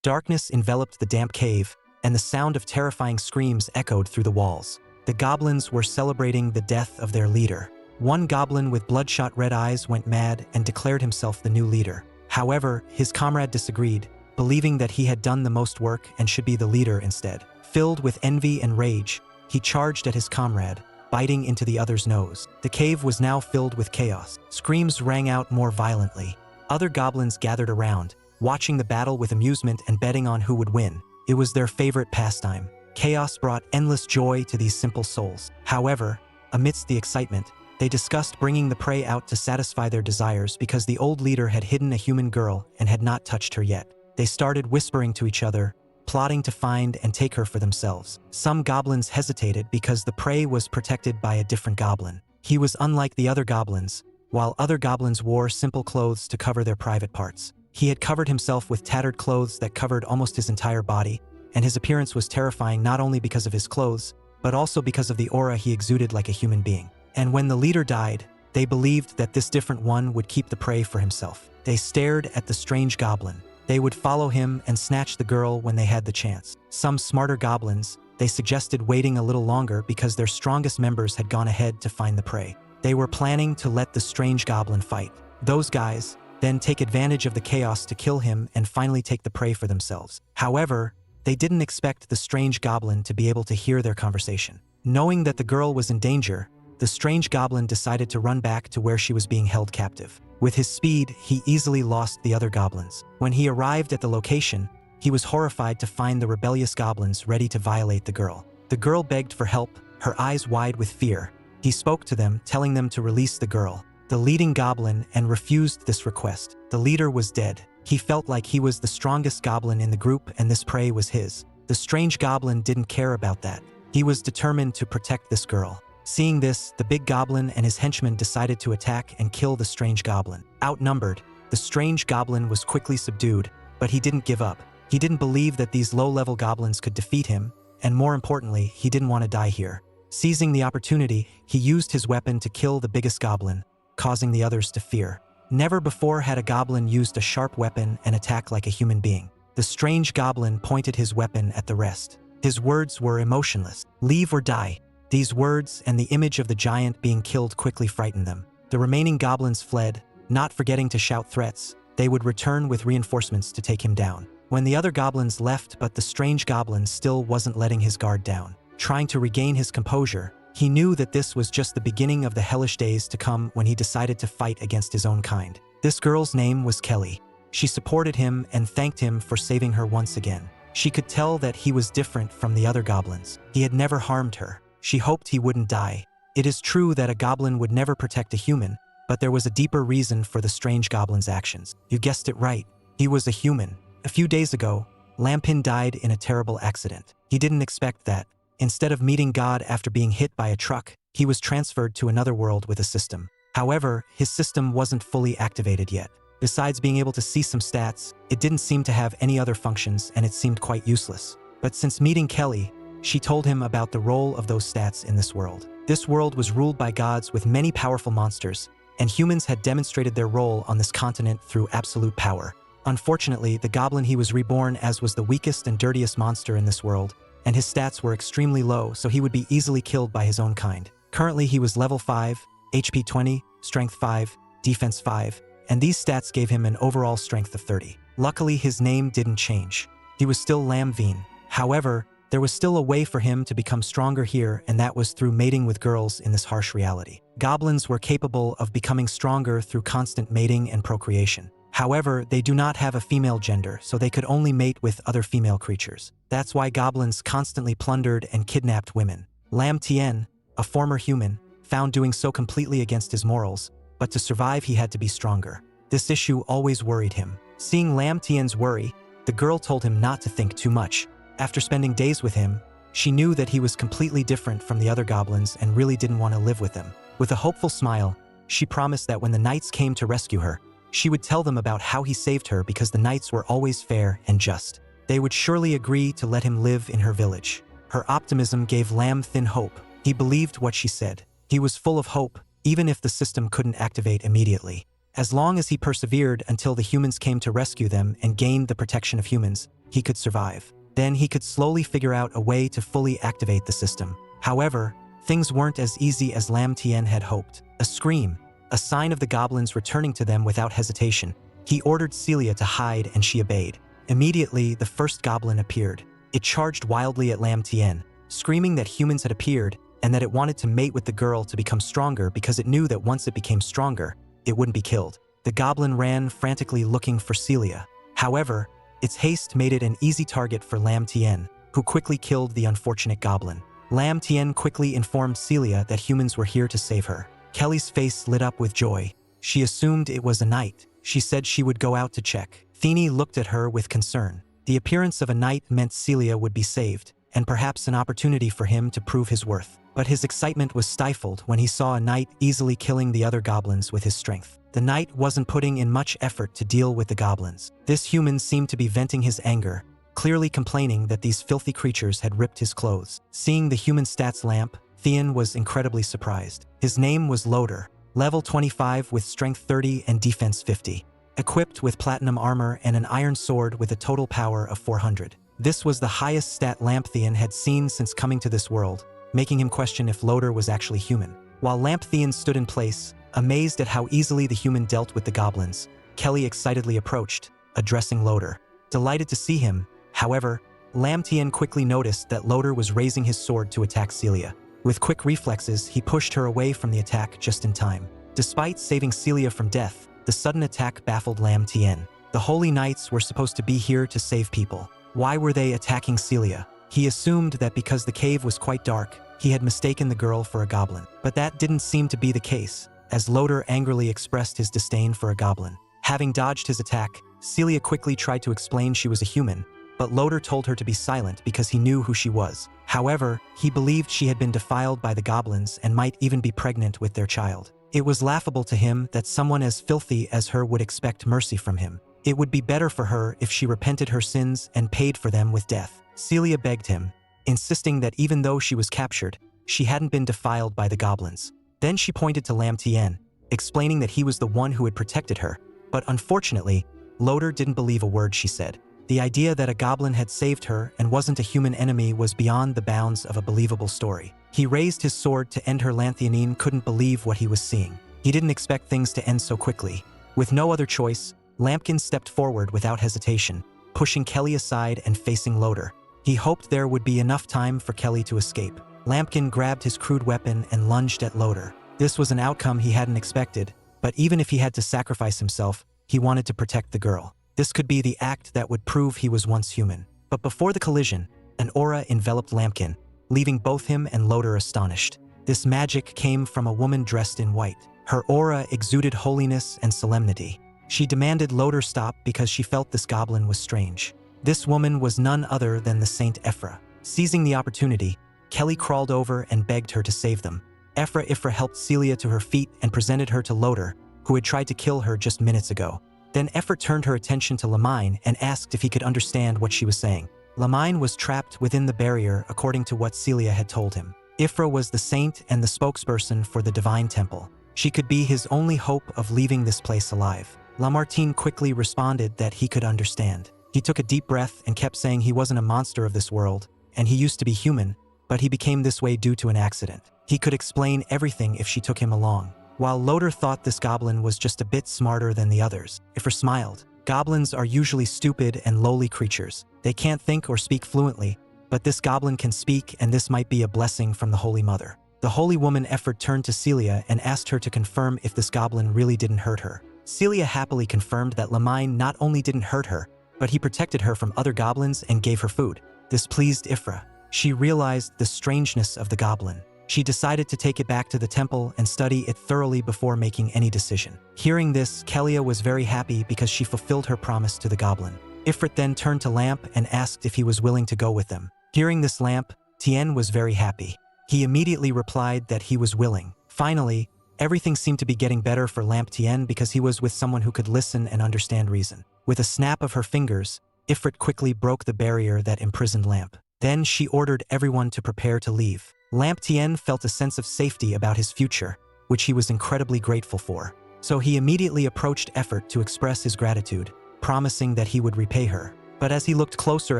Darkness enveloped the damp cave, and the sound of terrifying screams echoed through the walls. The goblins were celebrating the death of their leader. One goblin with bloodshot red eyes went mad and declared himself the new leader. However, his comrade disagreed, believing that he had done the most work and should be the leader instead. Filled with envy and rage, he charged at his comrade, biting into the other's nose. The cave was now filled with chaos. Screams rang out more violently. Other goblins gathered around, watching the battle with amusement and betting on who would win. It was their favorite pastime. Chaos brought endless joy to these simple souls. However, amidst the excitement, they discussed bringing the prey out to satisfy their desires because the old leader had hidden a human girl and had not touched her yet. They started whispering to each other, plotting to find and take her for themselves. Some goblins hesitated because the prey was protected by a different goblin. He was unlike the other goblins, while other goblins wore simple clothes to cover their private parts. He had covered himself with tattered clothes that covered almost his entire body, and his appearance was terrifying not only because of his clothes, but also because of the aura he exuded like a human being. And when the leader died, they believed that this different one would keep the prey for himself. They stared at the strange goblin. They would follow him and snatch the girl when they had the chance. Some smarter goblins, they suggested waiting a little longer because their strongest members had gone ahead to find the prey. They were planning to let the strange goblin fight. Those guys then take advantage of the chaos to kill him and finally take the prey for themselves. However, they didn't expect the strange goblin to be able to hear their conversation. Knowing that the girl was in danger, the strange goblin decided to run back to where she was being held captive. With his speed, he easily lost the other goblins. When he arrived at the location, he was horrified to find the rebellious goblins ready to violate the girl. The girl begged for help, her eyes wide with fear. He spoke to them, telling them to release the girl. The leading goblin and refused this request. The leader was dead. He felt like he was the strongest goblin in the group and this prey was his. The strange goblin didn't care about that. He was determined to protect this girl. Seeing this, the big goblin and his henchmen decided to attack and kill the strange goblin. Outnumbered, the strange goblin was quickly subdued, but he didn't give up. He didn't believe that these low-level goblins could defeat him, and more importantly, he didn't want to die here. Seizing the opportunity, he used his weapon to kill the biggest goblin, causing the others to fear. Never before had a goblin used a sharp weapon and attack like a human being. The strange goblin pointed his weapon at the rest. His words were emotionless. "Leave or die." These words and the image of the giant being killed quickly frightened them. The remaining goblins fled, not forgetting to shout threats. They would return with reinforcements to take him down. When the other goblins left, but the strange goblin still wasn't letting his guard down. Trying to regain his composure, he knew that this was just the beginning of the hellish days to come when he decided to fight against his own kind. This girl's name was Kelly. She supported him and thanked him for saving her once again. She could tell that he was different from the other goblins. He had never harmed her. She hoped he wouldn't die. It is true that a goblin would never protect a human, but there was a deeper reason for the strange goblin's actions. You guessed it right. He was a human. A few days ago, Lampin died in a terrible accident. He didn't expect that. Instead of meeting God after being hit by a truck, he was transferred to another world with a system. However, his system wasn't fully activated yet. Besides being able to see some stats, it didn't seem to have any other functions and it seemed quite useless. But since meeting Kelly, she told him about the role of those stats in this world. This world was ruled by gods with many powerful monsters, and humans had demonstrated their role on this continent through absolute power. Unfortunately, the goblin he was reborn as was the weakest and dirtiest monster in this world, and his stats were extremely low, so he would be easily killed by his own kind. Currently, he was level 5, HP 20, Strength 5, Defense 5, and these stats gave him an overall strength of 30. Luckily, his name didn't change. He was still Lamveen. However, there was still a way for him to become stronger here, and that was through mating with girls in this harsh reality. Goblins were capable of becoming stronger through constant mating and procreation. However, they do not have a female gender, so they could only mate with other female creatures. That's why goblins constantly plundered and kidnapped women. Lam Tien, a former human, found doing so completely against his morals, but to survive he had to be stronger. This issue always worried him. Seeing Lam Tien's worry, the girl told him not to think too much. After spending days with him, she knew that he was completely different from the other goblins and really didn't want to live with them. With a hopeful smile, she promised that when the knights came to rescue her, she would tell them about how he saved her because the knights were always fair and just. They would surely agree to let him live in her village. Her optimism gave Lam Thin hope. He believed what she said. He was full of hope, even if the system couldn't activate immediately. As long as he persevered until the humans came to rescue them and gained the protection of humans, he could survive. Then he could slowly figure out a way to fully activate the system. However, things weren't as easy as Lam Tien had hoped. A scream, a sign of the goblins returning to them without hesitation. He ordered Celia to hide and she obeyed. Immediately, the first goblin appeared. It charged wildly at Lam Tien, screaming that humans had appeared and that it wanted to mate with the girl to become stronger because it knew that once it became stronger, it wouldn't be killed. The goblin ran frantically looking for Celia. However, its haste made it an easy target for Lam Tien, who quickly killed the unfortunate goblin. Lam Tien quickly informed Celia that humans were here to save her. Kelly's face lit up with joy. She assumed it was a knight. She said she would go out to check. Thini looked at her with concern. The appearance of a knight meant Celia would be saved, and perhaps an opportunity for him to prove his worth. But his excitement was stifled when he saw a knight easily killing the other goblins with his strength. The knight wasn't putting in much effort to deal with the goblins. This human seemed to be venting his anger, clearly complaining that these filthy creatures had ripped his clothes. Seeing the human stats lamp, Thien was incredibly surprised. His name was Loader, level 25 with strength 30 and defense 50. Equipped with platinum armor and an iron sword with a total power of 400. This was the highest stat Lamp Thien had seen since coming to this world, making him question if Loader was actually human. While Lamp Thien stood in place, amazed at how easily the human dealt with the goblins, Kelly excitedly approached, addressing Loader. Delighted to see him, however, Lam Tien quickly noticed that Loader was raising his sword to attack Celia. With quick reflexes, he pushed her away from the attack just in time. Despite saving Celia from death, the sudden attack baffled Lam Tien. The Holy Knights were supposed to be here to save people. Why were they attacking Celia? He assumed that because the cave was quite dark, he had mistaken the girl for a goblin. But that didn't seem to be the case, as Loader angrily expressed his disdain for a goblin. Having dodged his attack, Celia quickly tried to explain she was a human, but Loader told her to be silent because he knew who she was. However, he believed she had been defiled by the goblins and might even be pregnant with their child. It was laughable to him that someone as filthy as her would expect mercy from him. It would be better for her if she repented her sins and paid for them with death. Celia begged him, insisting that even though she was captured, she hadn't been defiled by the goblins. Then she pointed to Lam Tien, explaining that he was the one who had protected her. But unfortunately, Loader didn't believe a word she said. The idea that a goblin had saved her and wasn't a human enemy was beyond the bounds of a believable story. He raised his sword to end her. Lanthianine couldn't believe what he was seeing. He didn't expect things to end so quickly. With no other choice, Lampkin stepped forward without hesitation, pushing Kelly aside and facing Loader. He hoped there would be enough time for Kelly to escape. Lampkin grabbed his crude weapon and lunged at Loader. This was an outcome he hadn't expected, but even if he had to sacrifice himself, he wanted to protect the girl. This could be the act that would prove he was once human. But before the collision, an aura enveloped Lampkin, leaving both him and Loader astonished. This magic came from a woman dressed in white. Her aura exuded holiness and solemnity. She demanded Loader stop because she felt this goblin was strange. This woman was none other than the Saint Ephra. Seizing the opportunity, Kelly crawled over and begged her to save them. Ephra helped Celia to her feet and presented her to Loader, who had tried to kill her just minutes ago. Then Ephra turned her attention to Lamine and asked if he could understand what she was saying. Lamine was trapped within the barrier according to what Celia had told him. Ephra was the saint and the spokesperson for the divine temple. She could be his only hope of leaving this place alive. Lamartine quickly responded that he could understand. He took a deep breath and kept saying he wasn't a monster of this world, and he used to be human, but he became this way due to an accident. He could explain everything if she took him along. While Loader thought this goblin was just a bit smarter than the others, Ephra smiled. Goblins are usually stupid and lowly creatures. They can't think or speak fluently, but this goblin can speak, and this might be a blessing from the Holy Mother. The Holy Woman Ephra turned to Celia and asked her to confirm if this goblin really didn't hurt her. Celia happily confirmed that Lamine not only didn't hurt her, but he protected her from other goblins and gave her food. This pleased Ephra. She realized the strangeness of the goblin. She decided to take it back to the temple and study it thoroughly before making any decision. Hearing this, Kelia was very happy because she fulfilled her promise to the goblin. Ifrit then turned to Lamp and asked if he was willing to go with them. Hearing this, Lamp, Tien was very happy. He immediately replied that he was willing. Finally, everything seemed to be getting better for Lamp Tien because he was with someone who could listen and understand reason. With a snap of her fingers, Ifrit quickly broke the barrier that imprisoned Lamp. Then she ordered everyone to prepare to leave. Lamp Tien felt a sense of safety about his future, which he was incredibly grateful for. So he immediately approached Effort to express his gratitude, promising that he would repay her. But as he looked closer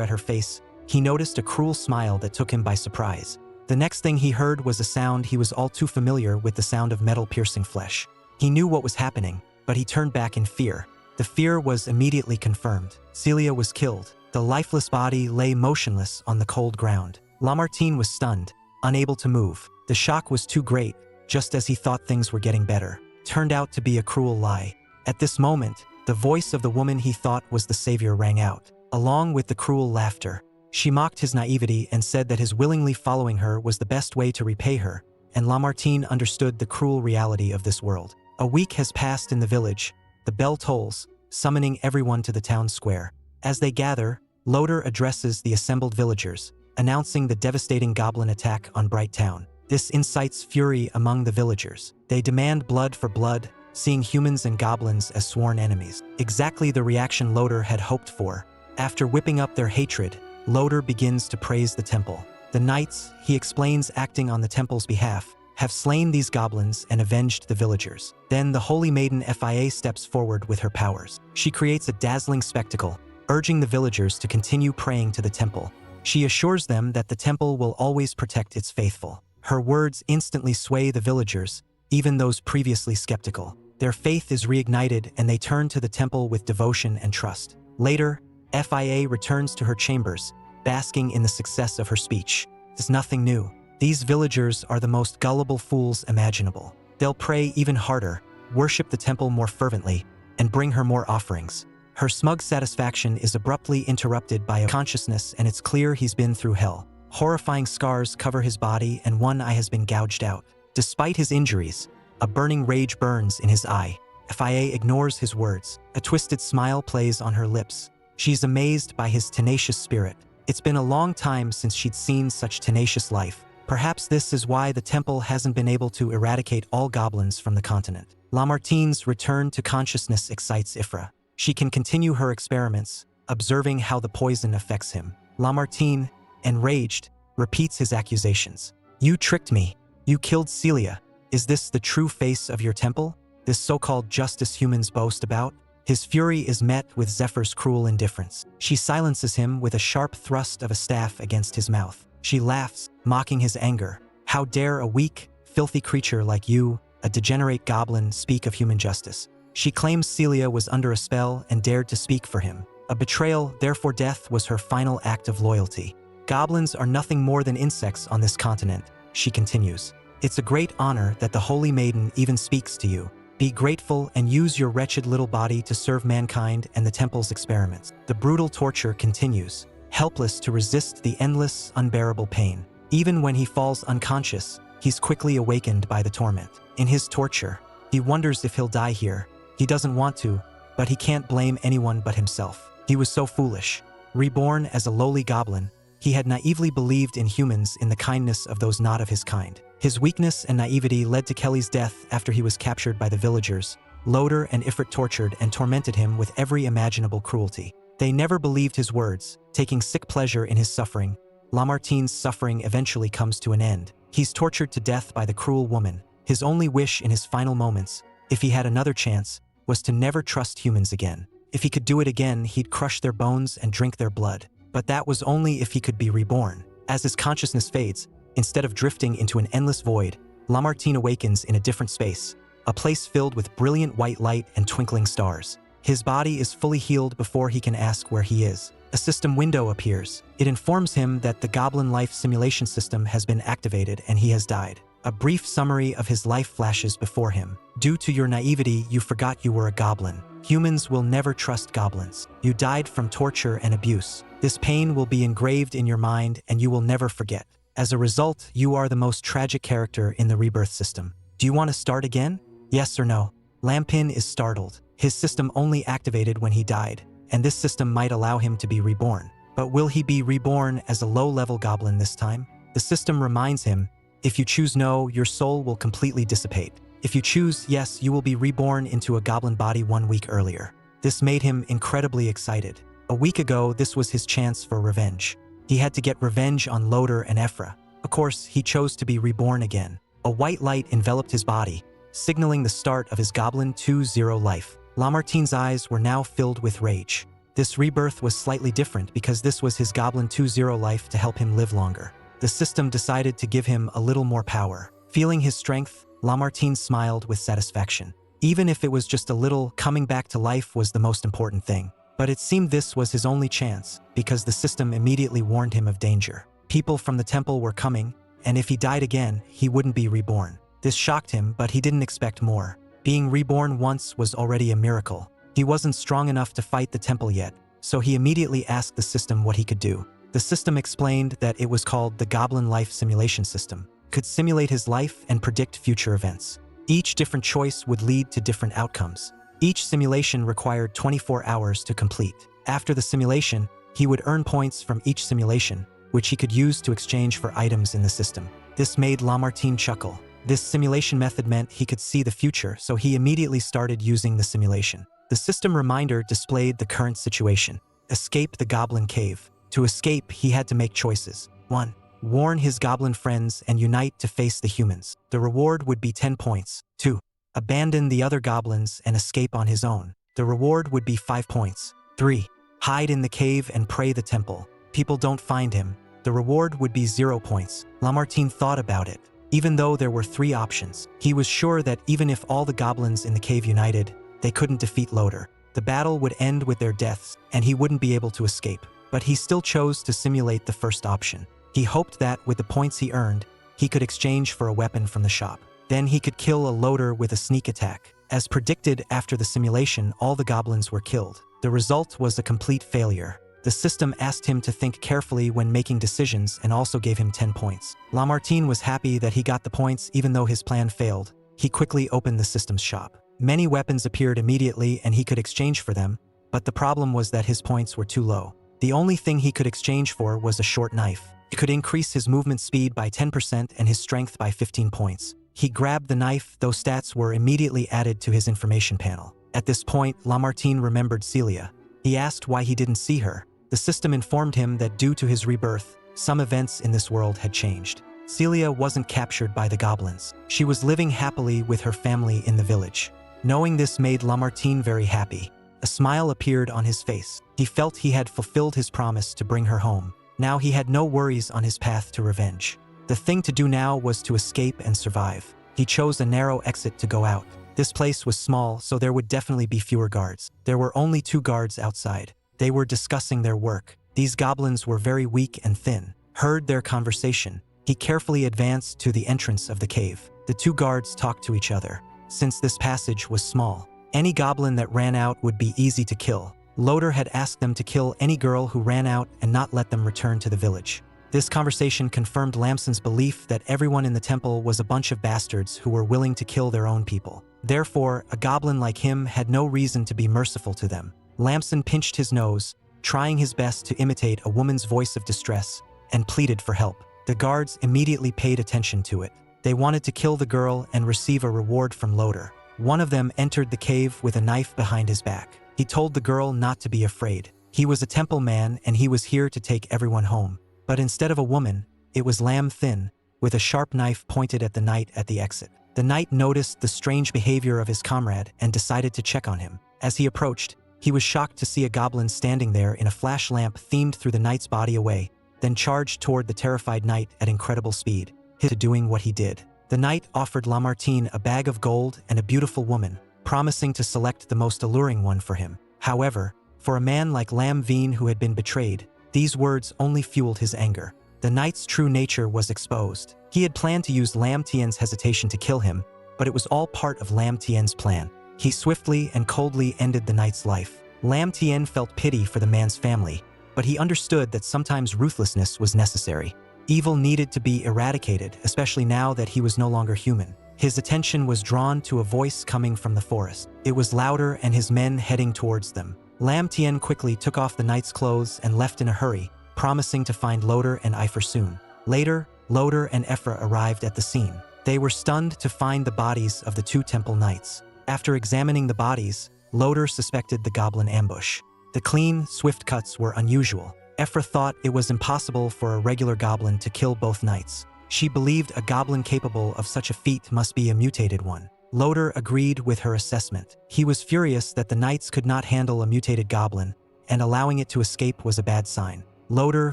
at her face, he noticed a cruel smile that took him by surprise. The next thing he heard was a sound he was all too familiar with, the sound of metal piercing flesh. He knew what was happening, but he turned back in fear. The fear was immediately confirmed. Celia was killed. The lifeless body lay motionless on the cold ground. Lamartine was stunned, unable to move. The shock was too great, just as he thought things were getting better. Turned out to be a cruel lie. At this moment, the voice of the woman he thought was the savior rang out, along with the cruel laughter. She mocked his naivety and said that his willingly following her was the best way to repay her, and Lamartine understood the cruel reality of this world. A week has passed in the village. The bell tolls, summoning everyone to the town square. As they gather, Loader addresses the assembled villagers, announcing the devastating goblin attack on Bright Town. This incites fury among the villagers. They demand blood for blood, seeing humans and goblins as sworn enemies. Exactly the reaction Loader had hoped for. After whipping up their hatred, Loader begins to praise the temple. The knights, he explains, acting on the temple's behalf, have slain these goblins and avenged the villagers. Then the Holy Maiden Fia steps forward with her powers. She creates a dazzling spectacle, urging the villagers to continue praying to the temple. She assures them that the temple will always protect its faithful. Her words instantly sway the villagers, even those previously skeptical. Their faith is reignited and they turn to the temple with devotion and trust. Later, Fia returns to her chambers, basking in the success of her speech. There's nothing new. These villagers are the most gullible fools imaginable. They'll pray even harder, worship the temple more fervently, and bring her more offerings. Her smug satisfaction is abruptly interrupted by a consciousness, and it's clear he's been through hell. Horrifying scars cover his body and one eye has been gouged out. Despite his injuries, a burning rage burns in his eye. Fia ignores his words. A twisted smile plays on her lips. She's amazed by his tenacious spirit. It's been a long time since she'd seen such tenacious life. Perhaps this is why the temple hasn't been able to eradicate all goblins from the continent. Lamartine's return to consciousness excites Ephra. She can continue her experiments, observing how the poison affects him. Lamartine, enraged, repeats his accusations. You tricked me. You killed Celia. Is this the true face of your temple? This so-called justice humans boast about? His fury is met with Zephyr's cruel indifference. She silences him with a sharp thrust of a staff against his mouth. She laughs, mocking his anger. How dare a weak, filthy creature like you, a degenerate goblin, speak of human justice? She claims Celia was under a spell and dared to speak for him. A betrayal, therefore death was her final act of loyalty. Goblins are nothing more than insects on this continent, she continues. It's a great honor that the Holy Maiden even speaks to you. Be grateful and use your wretched little body to serve mankind and the temple's experiments. The brutal torture continues, helpless to resist the endless, unbearable pain. Even when he falls unconscious, he's quickly awakened by the torment. In his torture, he wonders if he'll die here. He doesn't want to, but he can't blame anyone but himself. He was so foolish. Reborn as a lowly goblin, he had naively believed in humans, in the kindness of those not of his kind. His weakness and naivety led to Kelly's death after he was captured by the villagers. Loader and Ifrit tortured and tormented him with every imaginable cruelty. They never believed his words, taking sick pleasure in his suffering. Lamartine's suffering eventually comes to an end. He's tortured to death by the cruel woman. His only wish in his final moments, if he had another chance, was to never trust humans again. If he could do it again, he'd crush their bones and drink their blood. But that was only if he could be reborn. As his consciousness fades, instead of drifting into an endless void, Lamartine awakens in a different space, a place filled with brilliant white light and twinkling stars. His body is fully healed before he can ask where he is. A system window appears. It informs him that the Goblin life simulation system has been activated and he has died. A brief summary of his life flashes before him. Due to your naivety, you forgot you were a goblin. Humans will never trust goblins. You died from torture and abuse. This pain will be engraved in your mind and you will never forget. As a result, you are the most tragic character in the Rebirth system. Do you want to start again? Yes or no? Lampin is startled. His system only activated when he died, and this system might allow him to be reborn. But will he be reborn as a low-level goblin this time? The system reminds him, if you choose no, your soul will completely dissipate. If you choose yes, you will be reborn into a goblin body 1 week earlier. This made him incredibly excited. A week ago, this was his chance for revenge. He had to get revenge on Loader and Ephra. Of course, he chose to be reborn again. A white light enveloped his body, signaling the start of his Goblin 2.0 life. Lamartine's eyes were now filled with rage. This rebirth was slightly different because this was his Goblin 2.0 life to help him live longer. The system decided to give him a little more power. Feeling his strength, Lamartine smiled with satisfaction. Even if it was just a little, coming back to life was the most important thing. But it seemed this was his only chance, because the system immediately warned him of danger. People from the temple were coming, and if he died again, he wouldn't be reborn. This shocked him, but he didn't expect more. Being reborn once was already a miracle. He wasn't strong enough to fight the temple yet, so he immediately asked the system what he could do. The system explained that it was called the Goblin Life Simulation System. It could simulate his life and predict future events. Each different choice would lead to different outcomes. Each simulation required 24 hours to complete. After the simulation, he would earn points from each simulation, which he could use to exchange for items in the system. This made Lamartine chuckle. This simulation method meant he could see the future, so he immediately started using the simulation. The system reminder displayed the current situation. Escape the Goblin Cave. To escape, he had to make choices. 1. Warn his goblin friends and unite to face the humans. The reward would be 10 points. 2. Abandon the other goblins and escape on his own. The reward would be 5 points. 3. Hide in the cave and pray the temple. People don't find him. The reward would be 0 points. Lamartine thought about it. Even though there were 3 options, he was sure that even if all the goblins in the cave united, they couldn't defeat Loader. The battle would end with their deaths, and he wouldn't be able to escape. But he still chose to simulate the first option. He hoped that, with the points he earned, he could exchange for a weapon from the shop. Then he could kill a Loader with a sneak attack. As predicted, after the simulation, all the goblins were killed. The result was a complete failure. The system asked him to think carefully when making decisions and also gave him 10 points. Lamartine was happy that he got the points even though his plan failed. He quickly opened the system's shop. Many weapons appeared immediately and he could exchange for them, but the problem was that his points were too low. The only thing he could exchange for was a short knife. It could increase his movement speed by 10% and his strength by 15 points. He grabbed the knife, those stats were immediately added to his information panel. At this point, Lamartine remembered Celia. He asked why he didn't see her. The system informed him that due to his rebirth, some events in this world had changed. Celia wasn't captured by the goblins. She was living happily with her family in the village. Knowing this made Lamartine very happy. A smile appeared on his face. He felt he had fulfilled his promise to bring her home. Now he had no worries on his path to revenge. The thing to do now was to escape and survive. He chose a narrow exit to go out. This place was small, so there would definitely be fewer guards. There were only 2 guards outside. They were discussing their work. These goblins were very weak and thin. Heard their conversation. He carefully advanced to the entrance of the cave. The 2 guards talked to each other. Since this passage was small, any goblin that ran out would be easy to kill. Loader had asked them to kill any girl who ran out and not let them return to the village. This conversation confirmed Lamson's belief that everyone in the temple was a bunch of bastards who were willing to kill their own people. Therefore, a goblin like him had no reason to be merciful to them. Lamson pinched his nose, trying his best to imitate a woman's voice of distress, and pleaded for help. The guards immediately paid attention to it. They wanted to kill the girl and receive a reward from Loader. One of them entered the cave with a knife behind his back. He told the girl not to be afraid. He was a temple man and he was here to take everyone home. But instead of a woman, it was Lam Thin, with a sharp knife pointed at the knight at the exit. The knight noticed the strange behavior of his comrade and decided to check on him. As he approached, he was shocked to see a goblin standing there in a flash lamp themed through the knight's body away, then charged toward the terrified knight at incredible speed, doing what he did. The knight offered Lamartine a bag of gold and a beautiful woman, promising to select the most alluring one for him. However, for a man like Lam Veen who had been betrayed, these words only fueled his anger. The knight's true nature was exposed. He had planned to use Lam Tien's hesitation to kill him, but it was all part of Lam Tien's plan. He swiftly and coldly ended the knight's life. Lam Tien felt pity for the man's family, but he understood that sometimes ruthlessness was necessary. Evil needed to be eradicated, especially now that he was no longer human. His attention was drawn to a voice coming from the forest. It was louder and his men heading towards them. Lam Tien quickly took off the knight's clothes and left in a hurry, promising to find Loader and Ephra soon. Later, Loader and Ephra arrived at the scene. They were stunned to find the bodies of the 2 temple knights. After examining the bodies, Loader suspected the goblin ambush. The clean, swift cuts were unusual. Ephra thought it was impossible for a regular goblin to kill both knights. She believed a goblin capable of such a feat must be a mutated one. Loader agreed with her assessment. He was furious that the knights could not handle a mutated goblin, and allowing it to escape was a bad sign. Loader,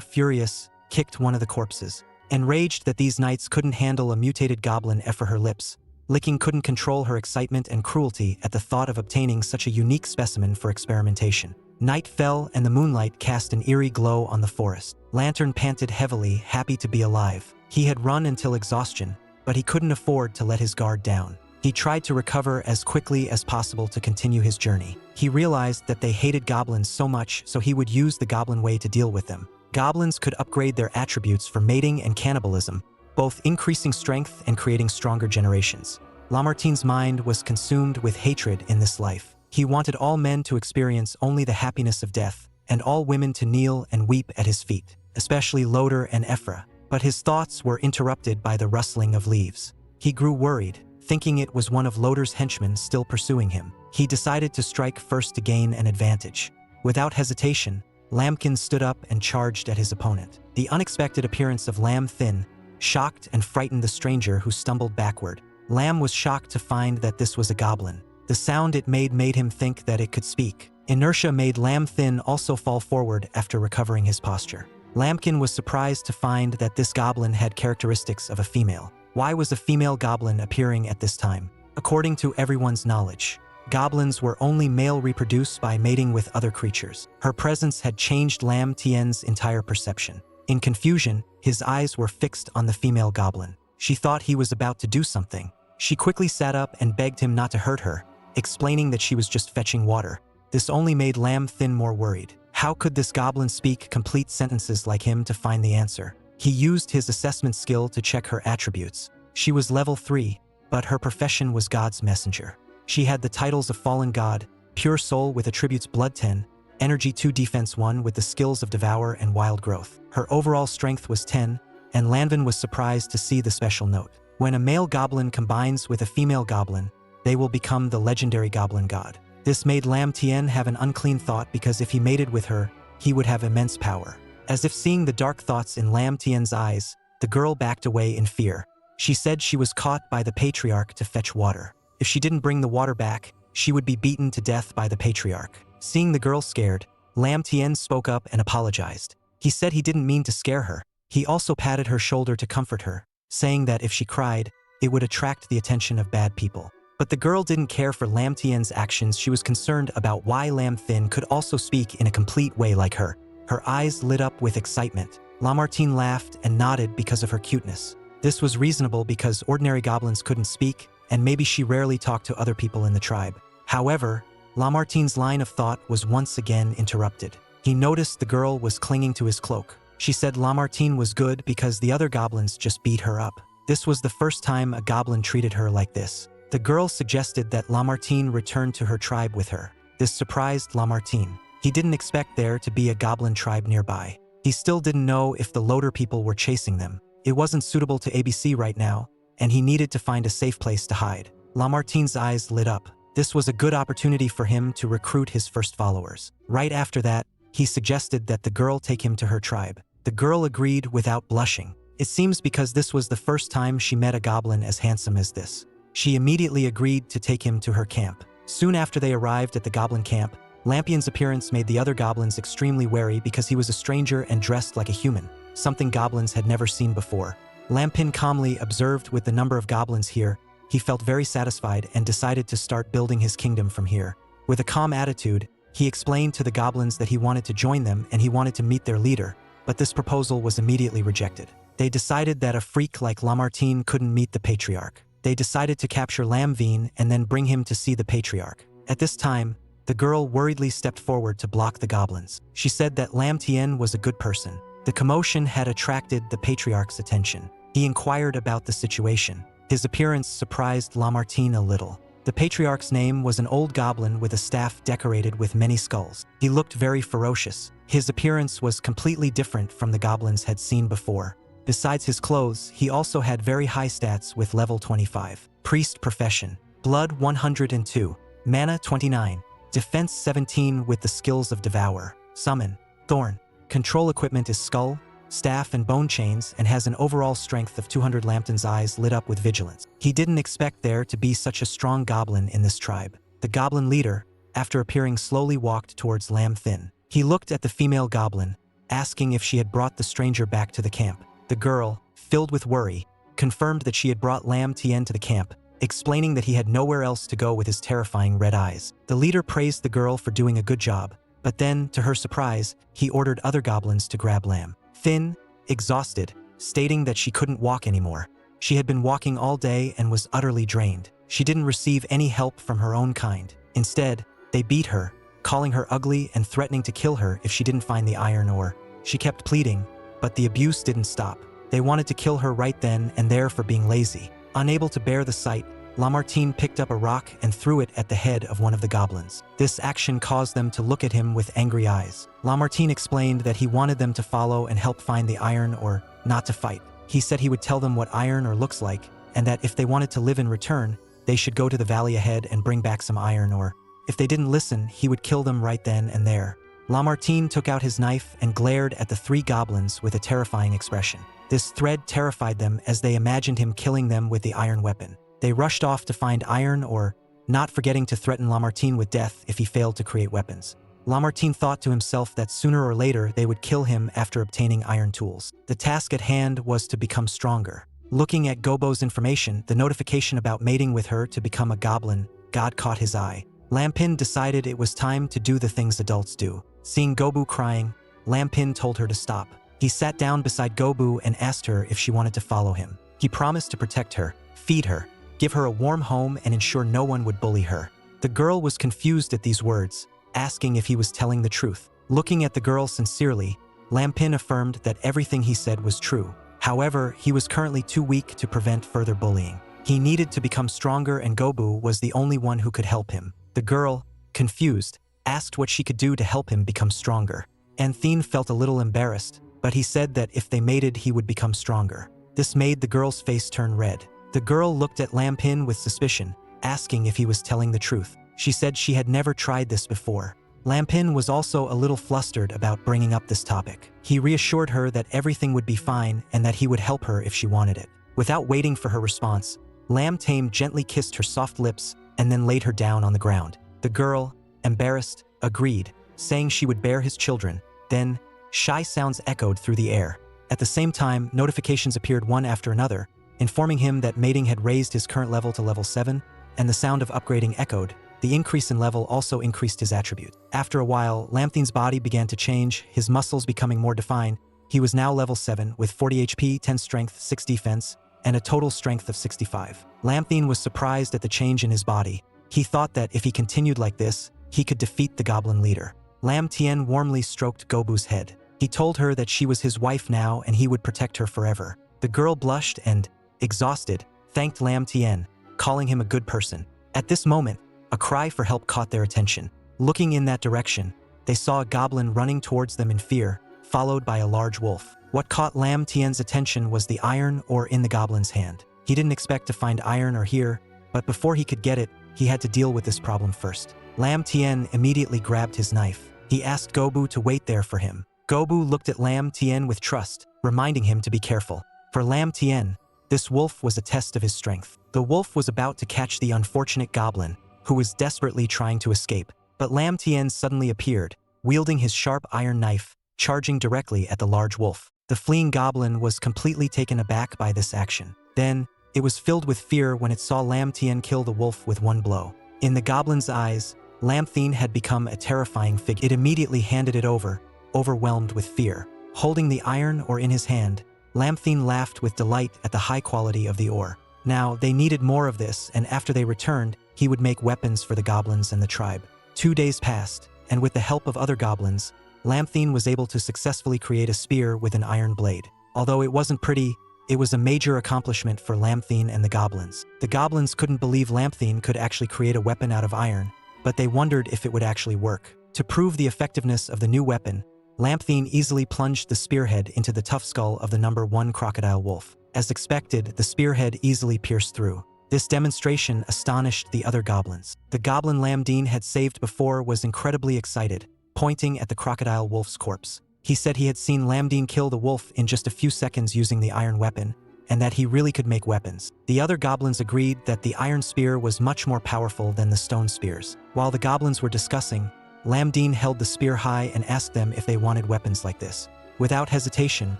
furious, kicked one of the corpses. Enraged that these knights couldn't handle a mutated goblin Ephra her lips, Licking couldn't control her excitement and cruelty at the thought of obtaining such a unique specimen for experimentation. Night fell and the moonlight cast an eerie glow on the forest. Lantern panted heavily, happy to be alive. He had run until exhaustion, but he couldn't afford to let his guard down. He tried to recover as quickly as possible to continue his journey. He realized that they hated goblins so much, so he would use the goblin way to deal with them. Goblins could upgrade their attributes for mating and cannibalism, both increasing strength and creating stronger generations. Lamartine's mind was consumed with hatred in this life. He wanted all men to experience only the happiness of death, and all women to kneel and weep at his feet, especially Loader and Ephra. But his thoughts were interrupted by the rustling of leaves. He grew worried, thinking it was one of Loader's henchmen still pursuing him. He decided to strike first to gain an advantage. Without hesitation, Lambkin stood up and charged at his opponent. The unexpected appearance of Lamb Thin shocked and frightened the stranger, who stumbled backward. Lamb was shocked to find that this was a goblin. The sound it made him think that it could speak. Inertia made Lamb Thin also fall forward after recovering his posture. Lambkin was surprised to find that this goblin had characteristics of a female. Why was a female goblin appearing at this time? According to everyone's knowledge, goblins were only male reproduced by mating with other creatures. Her presence had changed Lam Tien's entire perception. In confusion, his eyes were fixed on the female goblin. She thought he was about to do something. She quickly sat up and begged him not to hurt her, explaining that she was just fetching water. This only made Lamb Thin more worried. How could this goblin speak complete sentences like him to find the answer? He used his assessment skill to check her attributes. She was level 3, but her profession was God's messenger. She had the titles of Fallen God, Pure Soul with attributes Blood 10, Energy 2 Defense 1 with the skills of Devour and Wild Growth. Her overall strength was 10, and Lanvin was surprised to see the special note. When a male goblin combines with a female goblin, they will become the legendary goblin god. This made Lam Tien have an unclean thought, because if he mated with her, he would have immense power. As if seeing the dark thoughts in Lam Tien's eyes, the girl backed away in fear. She said she was caught by the patriarch to fetch water. If she didn't bring the water back, she would be beaten to death by the patriarch. Seeing the girl scared, Lam Tien spoke up and apologized. He said he didn't mean to scare her. He also patted her shoulder to comfort her, saying that if she cried, it would attract the attention of bad people. But the girl didn't care for Lam Tien's actions. She was concerned about why Lam Thin could also speak in a complete way like her. Her eyes lit up with excitement. Lamartine laughed and nodded because of her cuteness. This was reasonable because ordinary goblins couldn't speak, and maybe she rarely talked to other people in the tribe. However, Lamartine's line of thought was once again interrupted. He noticed the girl was clinging to his cloak. She said Lamartine was good because the other goblins just beat her up. This was the first time a goblin treated her like this. The girl suggested that Lamartine return to her tribe with her. This surprised Lamartine. He didn't expect there to be a goblin tribe nearby. He still didn't know if the Loader people were chasing them. It wasn't suitable to ABC right now, and he needed to find a safe place to hide. Lamartine's eyes lit up. This was a good opportunity for him to recruit his first followers. Right after that, he suggested that the girl take him to her tribe. The girl agreed without blushing. It seems because this was the first time she met a goblin as handsome as this. She immediately agreed to take him to her camp. Soon after they arrived at the goblin camp, Lampion's appearance made the other goblins extremely wary because he was a stranger and dressed like a human, something goblins had never seen before. Lampin calmly observed with the number of goblins here. He felt very satisfied and decided to start building his kingdom from here. With a calm attitude, he explained to the goblins that he wanted to join them and he wanted to meet their leader, but this proposal was immediately rejected. They decided that a freak like Lamartine couldn't meet the patriarch. They decided to capture Lamvine and then bring him to see the patriarch. At this time, the girl worriedly stepped forward to block the goblins. She said that Lam Tien was a good person. The commotion had attracted the patriarch's attention. He inquired about the situation. His appearance surprised Lamartine a little. The patriarch's name was an old goblin with a staff decorated with many skulls. He looked very ferocious. His appearance was completely different from the goblins had seen before. Besides his clothes, he also had very high stats with level 25. Priest profession. Blood 102. Mana 29. Defense 17 with the skills of Devour. Summon. Thorn. Control equipment is skull, staff and bone chains, and has an overall strength of 200. Lampton's eyes lit up with vigilance. He didn't expect there to be such a strong goblin in this tribe. The goblin leader, after appearing, slowly walked towards Lam Thin. He looked at the female goblin, asking if she had brought the stranger back to the camp. The girl, filled with worry, confirmed that she had brought Lam Tien to the camp, explaining that he had nowhere else to go with his terrifying red eyes. The leader praised the girl for doing a good job, but then, to her surprise, he ordered other goblins to grab Lam. Thin, exhausted, stating that she couldn't walk anymore. She had been walking all day and was utterly drained. She didn't receive any help from her own kind. Instead, they beat her, calling her ugly and threatening to kill her if she didn't find the iron ore. She kept pleading, but the abuse didn't stop. They wanted to kill her right then and there for being lazy. Unable to bear the sight, Lamartine picked up a rock and threw it at the head of one of the goblins. This action caused them to look at him with angry eyes. Lamartine explained that he wanted them to follow and help find the iron ore, not to fight. He said he would tell them what iron ore looks like, and that if they wanted to live in return, they should go to the valley ahead and bring back some iron ore. If they didn't listen, he would kill them right then and there. Lamartine took out his knife and glared at the three goblins with a terrifying expression. This threat terrified them as they imagined him killing them with the iron weapon. They rushed off to find iron ore, not forgetting to threaten Lamartine with death if he failed to create weapons. Lamartine thought to himself that sooner or later they would kill him after obtaining iron tools. The task at hand was to become stronger. Looking at Gobo's information, the notification about mating with her to become a goblin, God caught his eye. Lampin decided it was time to do the things adults do. Seeing Gobu crying, Lampin told her to stop. He sat down beside Gobu and asked her if she wanted to follow him. He promised to protect her, feed her, give her a warm home, and ensure no one would bully her. The girl was confused at these words, asking if he was telling the truth. Looking at the girl sincerely, Lampin affirmed that everything he said was true. However, he was currently too weak to prevent further bullying. He needed to become stronger, and Gobu was the only one who could help him. The girl, confused, asked what she could do to help him become stronger. Anthene felt a little embarrassed, but he said that if they mated he would become stronger. This made the girl's face turn red. The girl looked at Lampin with suspicion, asking if he was telling the truth. She said she had never tried this before. Lampin was also a little flustered about bringing up this topic. He reassured her that everything would be fine and that he would help her if she wanted it. Without waiting for her response, Lam Tame gently kissed her soft lips and then laid her down on the ground. The girl, embarrassed, agreed, saying she would bear his children. Then, shy sounds echoed through the air. At the same time, notifications appeared one after another, informing him that mating had raised his current level to level 7, and the sound of upgrading echoed. The increase in level also increased his attribute. After a while, Lamthene's body began to change, his muscles becoming more defined. He was now level 7, with 40 HP, 10 strength, 6 defense, and a total strength of 65. Lamthene was surprised at the change in his body. He thought that if he continued like this, he could defeat the goblin leader. Lam Tien warmly stroked Gobu's head. He told her that she was his wife now and he would protect her forever. The girl blushed and, exhausted, thanked Lam Tien, calling him a good person. At this moment, a cry for help caught their attention. Looking in that direction, they saw a goblin running towards them in fear, followed by a large wolf. What caught Lam Tien's attention was the iron ore in the goblin's hand. He didn't expect to find iron ore here, but before he could get it, he had to deal with this problem first. Lam Tien immediately grabbed his knife. He asked Gobu to wait there for him. Gobu looked at Lam Tien with trust, reminding him to be careful. For Lam Tien, this wolf was a test of his strength. The wolf was about to catch the unfortunate goblin, who was desperately trying to escape, but Lam Tien suddenly appeared, wielding his sharp iron knife, charging directly at the large wolf. The fleeing goblin was completely taken aback by this action. Then, it was filled with fear when it saw Lam Tien kill the wolf with one blow. In the goblin's eyes, Lamthene had become a terrifying figure. It immediately handed it over, overwhelmed with fear. Holding the iron ore in his hand, Lamthene laughed with delight at the high quality of the ore. Now, they needed more of this, and after they returned, he would make weapons for the goblins and the tribe. 2 days passed, and with the help of other goblins, Lamthene was able to successfully create a spear with an iron blade. Although it wasn't pretty, it was a major accomplishment for Lamthene and the goblins. The goblins couldn't believe Lamthene could actually create a weapon out of iron, but they wondered if it would actually work. To prove the effectiveness of the new weapon, Lamthene easily plunged the spearhead into the tough skull of the number 1 crocodile wolf. As expected, the spearhead easily pierced through. This demonstration astonished the other goblins. The goblin Lamdeen had saved before was incredibly excited, pointing at the crocodile wolf's corpse. He said he had seen Lamdeen kill the wolf in just a few seconds using the iron weapon, and that he really could make weapons. The other goblins agreed that the iron spear was much more powerful than the stone spears. While the goblins were discussing, Lamdeen held the spear high and asked them if they wanted weapons like this. Without hesitation,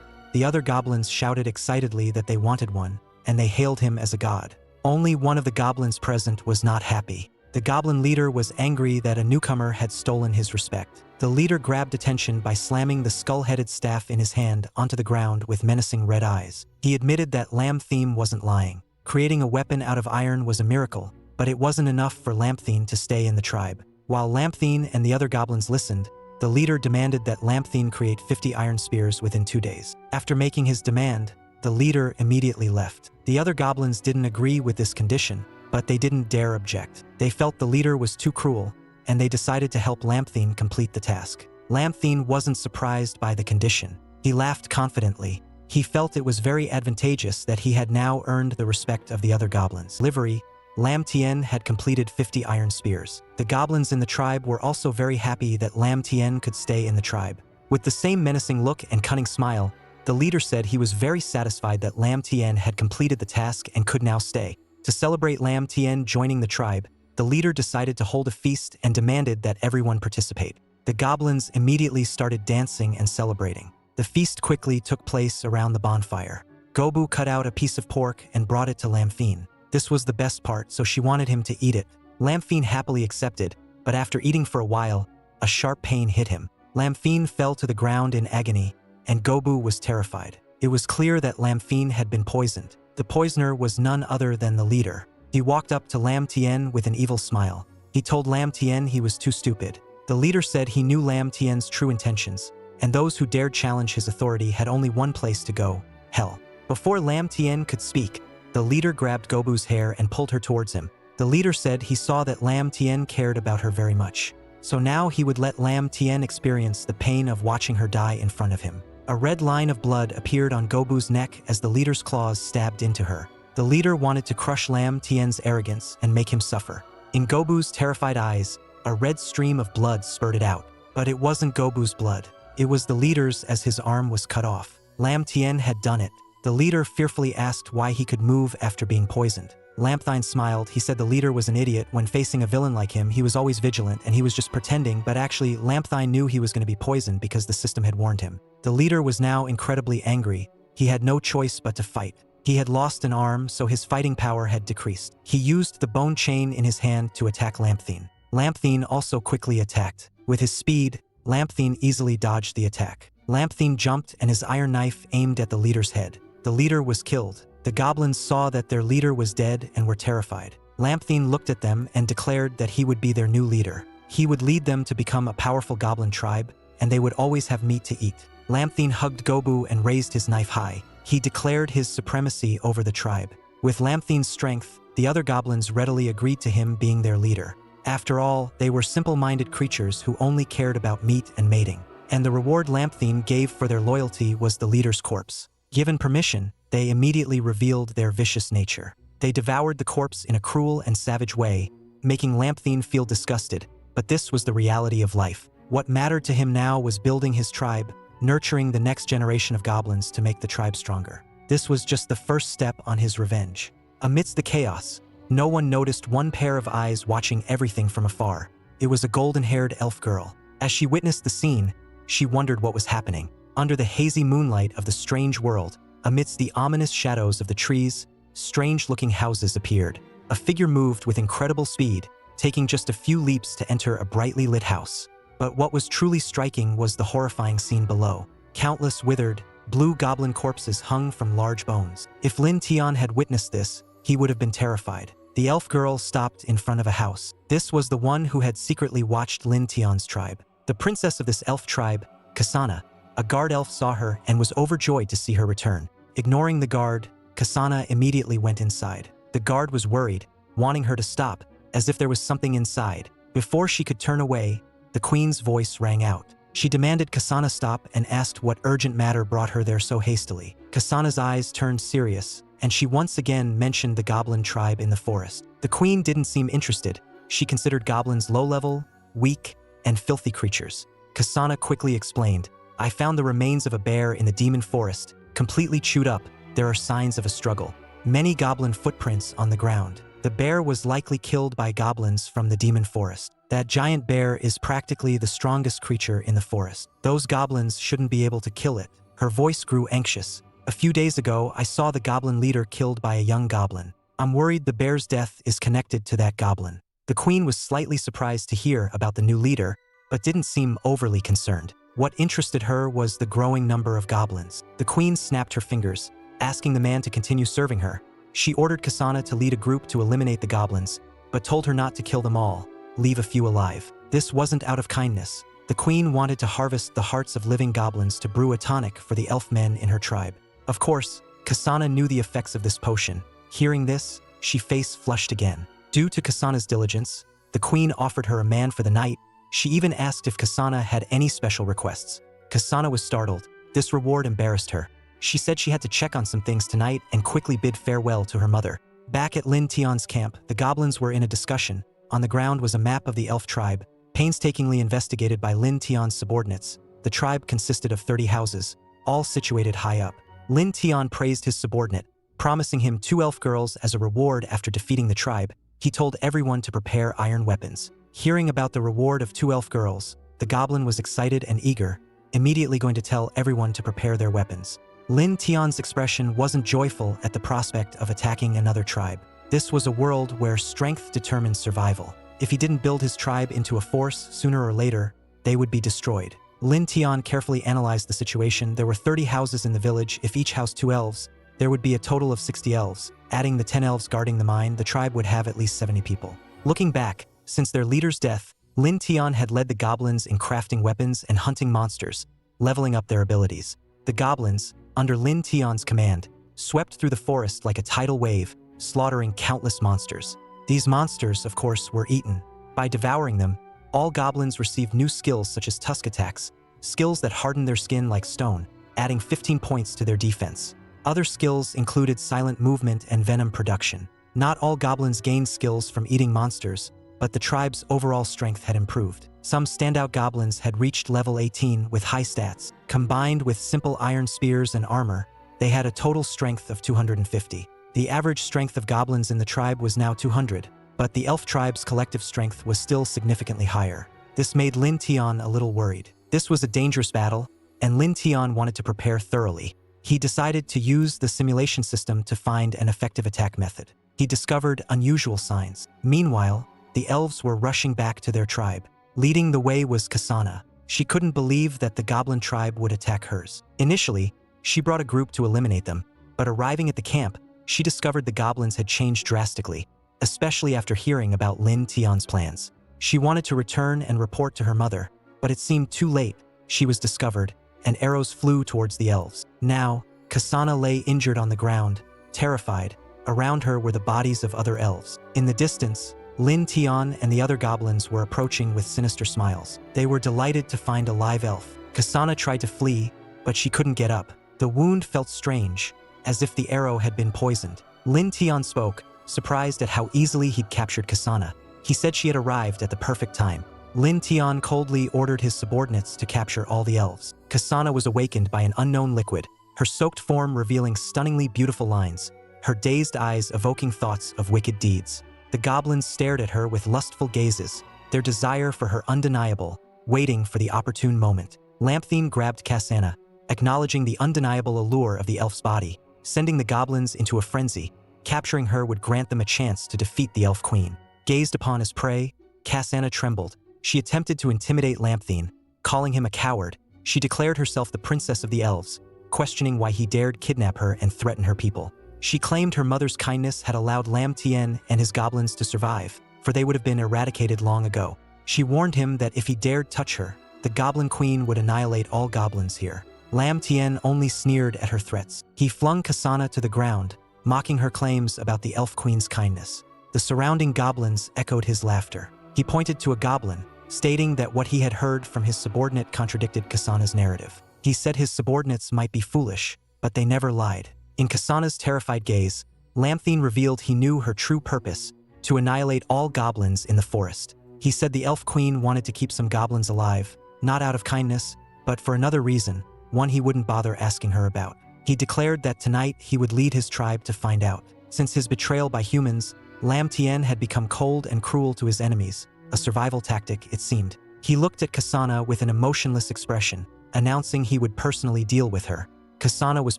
the other goblins shouted excitedly that they wanted one, and they hailed him as a god. Only one of the goblins present was not happy. The goblin leader was angry that a newcomer had stolen his respect. The leader grabbed attention by slamming the skull-headed staff in his hand onto the ground with menacing red eyes. He admitted that Lamtheen wasn't lying. Creating a weapon out of iron was a miracle, but it wasn't enough for Lamtheen to stay in the tribe. While Lamtheen and the other goblins listened, the leader demanded that Lamtheen create 50 iron spears within 2 days. After making his demand, the leader immediately left. The other goblins didn't agree with this condition, but they didn't dare object. They felt the leader was too cruel, and they decided to help Lamtheen complete the task. Lamtheen wasn't surprised by the condition. He laughed confidently. He felt it was very advantageous that he had now earned the respect of the other goblins. Livery, Lamtien had completed 50 iron spears. The goblins in the tribe were also very happy that Lamtien could stay in the tribe. With the same menacing look and cunning smile, the leader said he was very satisfied that Lamtien had completed the task and could now stay. To celebrate Lamtien joining the tribe, the leader decided to hold a feast and demanded that everyone participate. The goblins immediately started dancing and celebrating. The feast quickly took place around the bonfire. Gobu cut out a piece of pork and brought it to Lamphine. This was the best part, so she wanted him to eat it. Lamphine happily accepted, but after eating for a while, a sharp pain hit him. Lamphine fell to the ground in agony, and Gobu was terrified. It was clear that Lamphine had been poisoned. The poisoner was none other than the leader. He walked up to Lamtien with an evil smile. He told Lamtien he was too stupid. The leader said he knew Lamtien's true intentions, and those who dared challenge his authority had only one place to go: hell. Before Lamtien could speak, the leader grabbed Gobu's hair and pulled her towards him. The leader said he saw that Lamtien cared about her very much, so now he would let Lamtien experience the pain of watching her die in front of him. A red line of blood appeared on Gobu's neck as the leader's claws stabbed into her. The leader wanted to crush Lamtien's arrogance and make him suffer. In Gobu's terrified eyes, a red stream of blood spurted out. But it wasn't Gobu's blood. It was the leader's, as his arm was cut off. Lamtien had done it. The leader fearfully asked why he could move after being poisoned. Lamthine smiled. He said the leader was an idiot. When facing a villain like him, he was always vigilant and he was just pretending, but actually Lamthine knew he was going to be poisoned because the system had warned him. The leader was now incredibly angry. He had no choice but to fight. He had lost an arm, so his fighting power had decreased. He used the bone chain in his hand to attack Lamthine. Lamthine also quickly attacked. With his speed, Lamthine easily dodged the attack. Lamthine jumped and his iron knife aimed at the leader's head. The leader was killed. The goblins saw that their leader was dead and were terrified. Lamthine looked at them and declared that he would be their new leader. He would lead them to become a powerful goblin tribe, and they would always have meat to eat. Lamthine hugged Gobu and raised his knife high. He declared his supremacy over the tribe. With Lamthine's strength, the other goblins readily agreed to him being their leader. After all, they were simple-minded creatures who only cared about meat and mating. And the reward Lamthine gave for their loyalty was the leader's corpse. Given permission, they immediately revealed their vicious nature. They devoured the corpse in a cruel and savage way, making Lamthine feel disgusted. But this was the reality of life. What mattered to him now was building his tribe, nurturing the next generation of goblins to make the tribe stronger. This was just the first step on his revenge. Amidst the chaos, no one noticed one pair of eyes watching everything from afar. It was a golden-haired elf girl. As she witnessed the scene, she wondered what was happening. Under the hazy moonlight of the strange world, amidst the ominous shadows of the trees, strange-looking houses appeared. A figure moved with incredible speed, taking just a few leaps to enter a brightly lit house. But what was truly striking was the horrifying scene below. Countless withered, blue goblin corpses hung from large bones. If Lin Tian had witnessed this, he would have been terrified. The elf girl stopped in front of a house. This was the one who had secretly watched Lin Tian's tribe. The princess of this elf tribe, Kasana, a guard elf, saw her and was overjoyed to see her return. Ignoring the guard, Kasana immediately went inside. The guard was worried, wanting her to stop, as if there was something inside. Before she could turn away, the queen's voice rang out. She demanded Kasana stop and asked what urgent matter brought her there so hastily. Kasana's eyes turned serious, and she once again mentioned the goblin tribe in the forest. The queen didn't seem interested. She considered goblins low-level, weak, and filthy creatures. Kasana quickly explained, "I found the remains of a bear in the demon forest, completely chewed up. There are signs of a struggle. Many goblin footprints on the ground." The bear was likely killed by goblins from the demon forest. That giant bear is practically the strongest creature in the forest. Those goblins shouldn't be able to kill it. Her voice grew anxious. A few days ago, I saw the goblin leader killed by a young goblin. I'm worried the bear's death is connected to that goblin. The queen was slightly surprised to hear about the new leader, but didn't seem overly concerned. What interested her was the growing number of goblins. The queen snapped her fingers, asking the man to continue serving her. She ordered Kasana to lead a group to eliminate the goblins, but told her not to kill them all, leave a few alive. This wasn't out of kindness. The queen wanted to harvest the hearts of living goblins to brew a tonic for the elf men in her tribe. Of course, Kasana knew the effects of this potion. Hearing this, she face flushed again. Due to Kasana's diligence, the queen offered her a man for the night. She even asked if Kasana had any special requests. Kasana was startled. This reward embarrassed her. She said she had to check on some things tonight and quickly bid farewell to her mother. Back at Lin Tion's camp, the goblins were in a discussion. On the ground was a map of the elf tribe, painstakingly investigated by Lin Tion's subordinates. The tribe consisted of 30 houses, all situated high up. Lin Tion praised his subordinate, promising him 2 elf girls as a reward after defeating the tribe. He told everyone to prepare iron weapons. Hearing about the reward of 2 elf girls, the goblin was excited and eager, immediately going to tell everyone to prepare their weapons. Lin Tion's expression wasn't joyful at the prospect of attacking another tribe. This was a world where strength determined survival. If he didn't build his tribe into a force, sooner or later, they would be destroyed. Lin Tion carefully analyzed the situation. There were 30 houses in the village. If each housed 2 elves, there would be a total of 60 elves. Adding the 10 elves guarding the mine, the tribe would have at least 70 people. Looking back, since their leader's death, Lin Tion had led the goblins in crafting weapons and hunting monsters, leveling up their abilities. The goblins, under Lin Tion's command, swept through the forest like a tidal wave, slaughtering countless monsters. These monsters, of course, were eaten. By devouring them, all goblins received new skills such as tusk attacks, skills that hardened their skin like stone, adding 15 points to their defense. Other skills included silent movement and venom production. Not all goblins gained skills from eating monsters, but the tribe's overall strength had improved. Some standout goblins had reached level 18 with high stats. Combined with simple iron spears and armor, they had a total strength of 250. The average strength of goblins in the tribe was now 200, but the elf tribe's collective strength was still significantly higher. This made Lin Tion a little worried. This was a dangerous battle, and Lin Tion wanted to prepare thoroughly. He decided to use the simulation system to find an effective attack method. He discovered unusual signs. Meanwhile, the elves were rushing back to their tribe. Leading the way was Kasana. She couldn't believe that the goblin tribe would attack hers. Initially, she brought a group to eliminate them, but arriving at the camp, she discovered the goblins had changed drastically, especially after hearing about Lin Tion's plans. She wanted to return and report to her mother, but it seemed too late. She was discovered, and arrows flew towards the elves. Now, Kasana lay injured on the ground, terrified. Around her were the bodies of other elves. In the distance, Lin Tion and the other goblins were approaching with sinister smiles. They were delighted to find a live elf. Kasana tried to flee, but she couldn't get up. The wound felt strange, as if the arrow had been poisoned. Lin Tion spoke, surprised at how easily he'd captured Kasana. He said she had arrived at the perfect time. Lin Tion coldly ordered his subordinates to capture all the elves. Kasana was awakened by an unknown liquid, her soaked form revealing stunningly beautiful lines, her dazed eyes evoking thoughts of wicked deeds. The goblins stared at her with lustful gazes, their desire for her undeniable, waiting for the opportune moment. Lampthine grabbed Kasana, acknowledging the undeniable allure of the elf's body, sending the goblins into a frenzy. Capturing her would grant them a chance to defeat the elf queen. Gazed upon as prey, Kasana trembled. She attempted to intimidate Lampthine, calling him a coward. She declared herself the princess of the elves, questioning why he dared kidnap her and threaten her people. She claimed her mother's kindness had allowed Lampthine and his goblins to survive, for they would have been eradicated long ago. She warned him that if he dared touch her, the goblin queen would annihilate all goblins here. Lampthine only sneered at her threats. He flung Kasana to the ground, mocking her claims about the elf queen's kindness. The surrounding goblins echoed his laughter. He pointed to a goblin, stating that what he had heard from his subordinate contradicted Kasana's narrative. He said his subordinates might be foolish, but they never lied. In Kasana's terrified gaze, Lampthine revealed he knew her true purpose, to annihilate all goblins in the forest. He said the elf queen wanted to keep some goblins alive, not out of kindness, but for another reason, one he wouldn't bother asking her about. He declared that tonight he would lead his tribe to find out. Since his betrayal by humans, Lam Tien had become cold and cruel to his enemies, a survival tactic, it seemed. He looked at Kasana with an emotionless expression, announcing he would personally deal with her. Kasana was